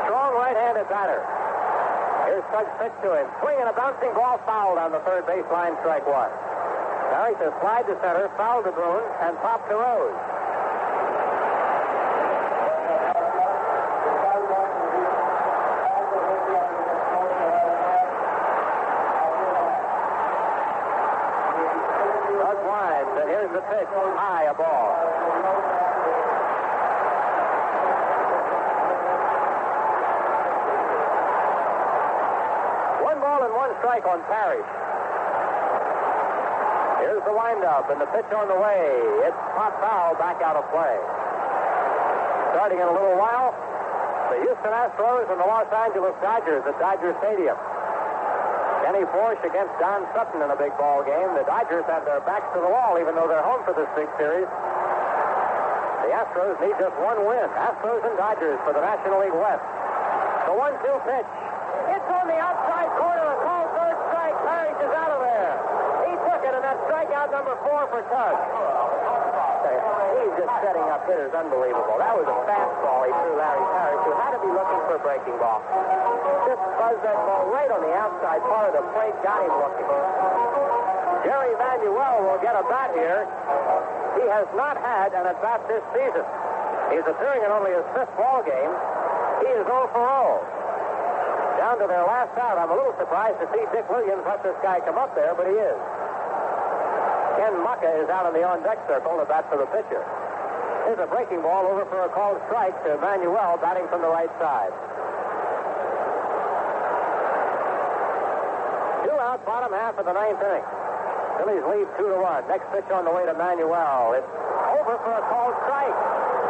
Strong right-handed batter. Here's Tug's pitch to him. Swinging a bouncing ball foul down the third baseline, strike one. Parrish has slide to center, foul to Boone, and pop to Rose. Tug winds, and here's the pitch. High, a ball. Strike on Parrish. Here's the windup and the pitch on the way. It's pop foul, back out of play. Starting in a little while, the Houston Astros and the Los Angeles Dodgers at Dodger Stadium. Kenny Forsch against Don Sutton in a big ball game. The Dodgers have their backs to the wall, even though they're home for this big series. The Astros need just one win. Astros and Dodgers for the National League West. The 1-2 pitch. It's on the outside corner. A call third strike. Parrish is out of there. He took it, and that's strikeout number 4 for Tug. He's just setting up hitters. Unbelievable. That was a fastball he threw Larry Parrish, who had to be looking for a breaking ball. Just buzzed that ball right on the outside part of the plate. Got him looking. Jerry Manuel will get a bat here. He has not had an at-bat this season. He's appearing in only his 5th ball game. He is 0 for 0. Down to their last out. I'm a little surprised to see Dick Williams let this guy come up there, but he is. Ken Mucka is out in the on-deck circle to bat for the pitcher. Here's a breaking ball over for a called strike to Manuel, batting from the right side. 2 out, bottom half of the 9th inning. Phillies lead 2-1. Next pitch on the way to Manuel. It's over for a called strike.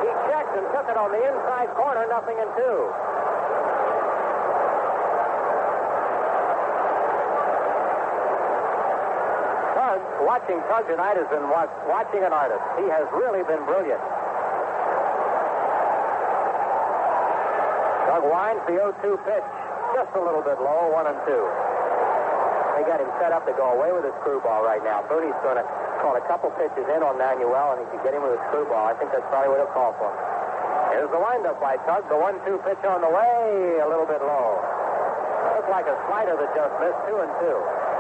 He checked and took it on the inside corner, 0-2. Watching Tug tonight has been watching an artist. He has really been brilliant. Tug winds the 0-2 pitch. Just a little bit low, 1-2. They got him set up to go away with his screwball right now. Booney's going to call a couple pitches in on Manuel, and he can get him with a screwball. I think that's probably what he'll call for him. Here's the windup by Tug. The 1-2 pitch on the way, a little bit low. Looks like a slider that just missed, 2-2.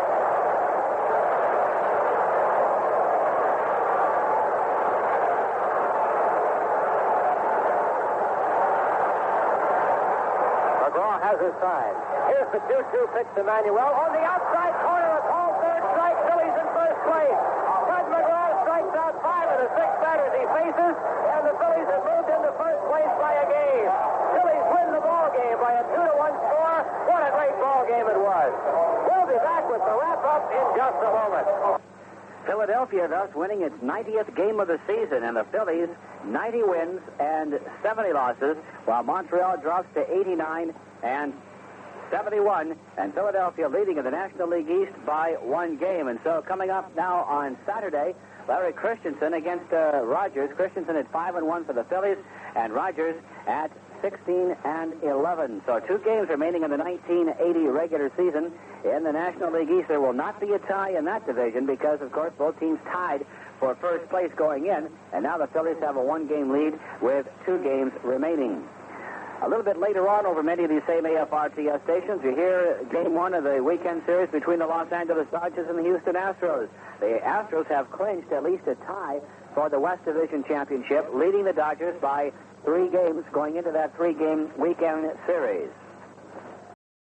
Has his sign. Here's the 2-2 pitch to Manuel. On the outside corner, a call third strike. Phillies in first place. Bud McGraw strikes out 5 of the 6 batters he faces, and the Phillies have moved into first place by a game. Phillies win the ball game by a 2-1 score. What a great ball game it was. We'll be back with the wrap-up in just a moment. Philadelphia thus winning its 90th game of the season, and the Phillies 90 wins and 70 losses, while Montreal drops to 89 and 71, and Philadelphia leading in the National League East by 1 game. And so coming up now on Saturday, Larry Christensen against Rogers. Christensen at 5-1 for the Phillies, and Rogers at 16-11. So 2 games remaining in the 1980 regular season. In the National League East, there will not be a tie in that division because, of course, both teams tied for first place going in, and now the Phillies have a 1-game lead with 2 games remaining. A little bit later on, over many of these same AFRTS stations, you hear Game 1 of the weekend series between the Los Angeles Dodgers and the Houston Astros. The Astros have clinched at least a tie for the West Division Championship, leading the Dodgers by 3 games going into that 3-game weekend series.